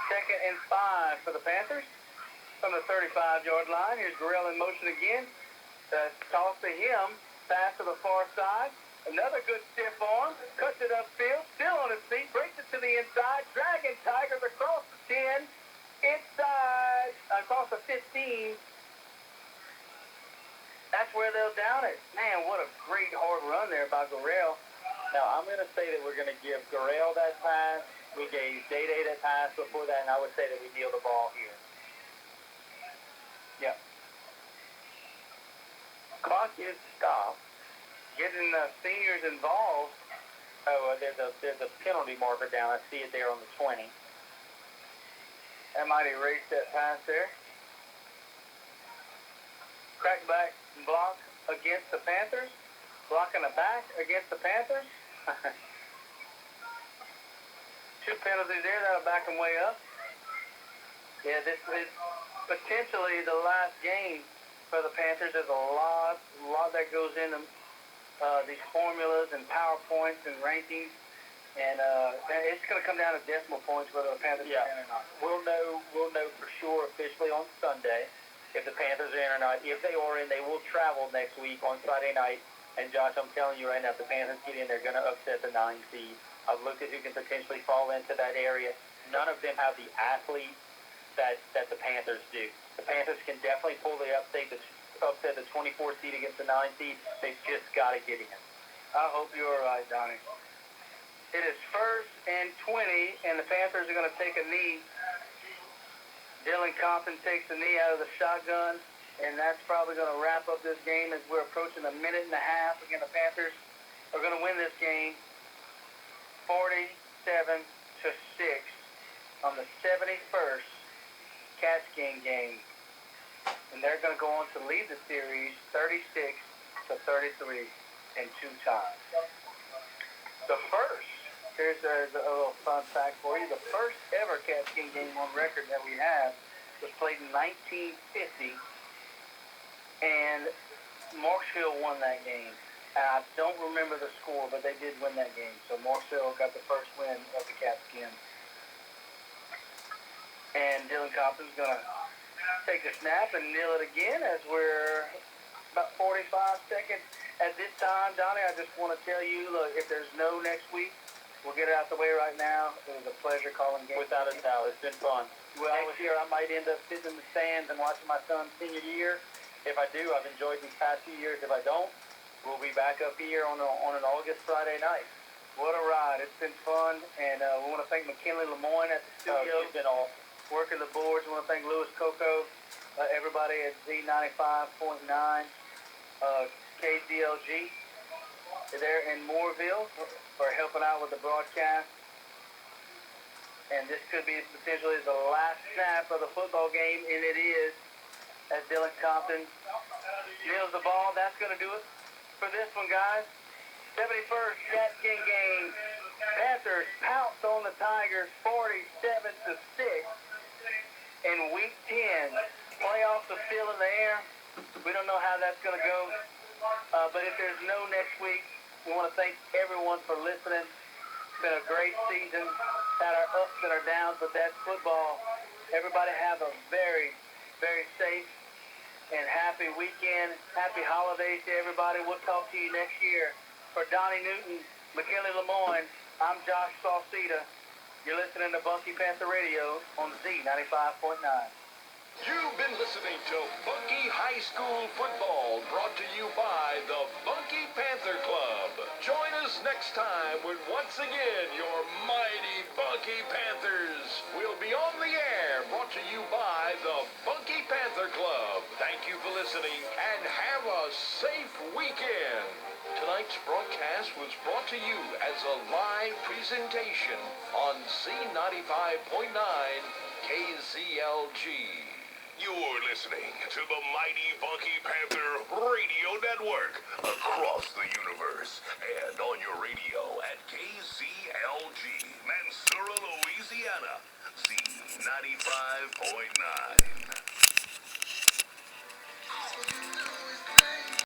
Speaker 5: 2nd and 5 for the Panthers from the 35-yard line. Here's Gurrell in motion again. Toss to him, pass to the far side. Another good stiff arm, cuts it upfield, still on his feet, breaks it to the inside. Dragon Tigers across the 10, inside, across the 15. That's where they'll down it. Man, what a great hard run there by Gurrell.
Speaker 6: Now, I'm going to say that we're going to give Gurrell that pass. We gave Day-Day that pass before that, and I would say that we kneel the ball here.
Speaker 5: Yep. Clock is stopped. Getting the seniors involved.
Speaker 6: Oh, there's a penalty marker down. I see it there on the 20.
Speaker 5: That might erase that pass there. Crackback block against the Panthers. Blocking the back against the Panthers. 2 penalties there. That'll back them way up. Yeah, this is potentially the last game for the Panthers. There's a lot that goes into these formulas and PowerPoints and rankings, and it's going to come down to decimal points whether the Panthers are in or not.
Speaker 6: We'll know for sure officially on Sunday if the Panthers are in or not. If they are in, they will travel next week on Friday night. And Josh, I'm telling you right now, if the Panthers get in, they're going to upset the 9 seed. I've looked at who can potentially fall into that area. None of them have the athletes that the Panthers do. The Panthers can definitely pull the upset the 24 seed against the 9 seed. They've just got to get in.
Speaker 5: I hope you're right, Donnie. It is 1st and 20, and the Panthers are going to take a knee. Dylan Compton takes the knee out of the shotgun, and that's probably going to wrap up this game as we're approaching a minute and a half. Again, the Panthers are going to win this game 47-6 on the 71st Catskin game. And they're going to go on to lead the series 36-33 in 2 times. The first, here's a little fun fact for you, the first ever Catskin game on record that we have was played in 1950, and Marksville won that game. And I don't remember the score, but they did win that game. So Marksville got the first win of the Catskin. And Dylan Compton's going to take the snap and kneel it again as we're about 45 seconds. At this time, Donnie, I just want to tell you, look, if there's no next week, we'll get it out the way right now. It was a pleasure calling games.
Speaker 6: Without a doubt, it's been fun.
Speaker 5: Well, next year I might end up sitting in the stands and watching my son's senior year.
Speaker 6: If I do, I've enjoyed these past few years. If I don't, we'll be back up here on an August Friday night.
Speaker 5: What a ride. It's been fun, and we want to thank McKinley Lemoyne at the studio.
Speaker 6: She's been all
Speaker 5: working the boards. We want to thank Louis Coco, everybody at Z95.9, KZLG. They're in Mooreville for helping out with the broadcast. And this could be potentially the last snap of the football game, and it is, as Dylan Compton kneels the ball. That's going to do it for this one, guys. 71st Catskin game. Panthers pounce on the Tigers 47-6 in Week 10. Playoffs are still in the air. We don't know how that's going to go. But if there's no next week, we want to thank everyone for listening. It's been a great season. Had our ups and our downs, but that's football. Everybody have a very, very safe and happy weekend. Happy holidays to everybody. We'll talk to you next year. For Donnie Newton, McKinley Lemoyne, I'm Josh Sauseda. You're listening to Bunkie Panther Radio on Z95.9.
Speaker 11: You've been listening to Bunkie High School Football, brought to you by the Bunkie Panther Club. Join us next time when once again your mighty Bunkie Panthers will be on the air, brought to you by the Bunkie Panther Club. Thank you for listening and have a safe weekend. Tonight's broadcast was brought to you as a live presentation on Z95.9 KZLG.
Speaker 4: You're listening to the mighty Bunkie Panther Radio Network across the universe and on your radio at KZLG, Mansura, Louisiana, Z95.9. 95.9.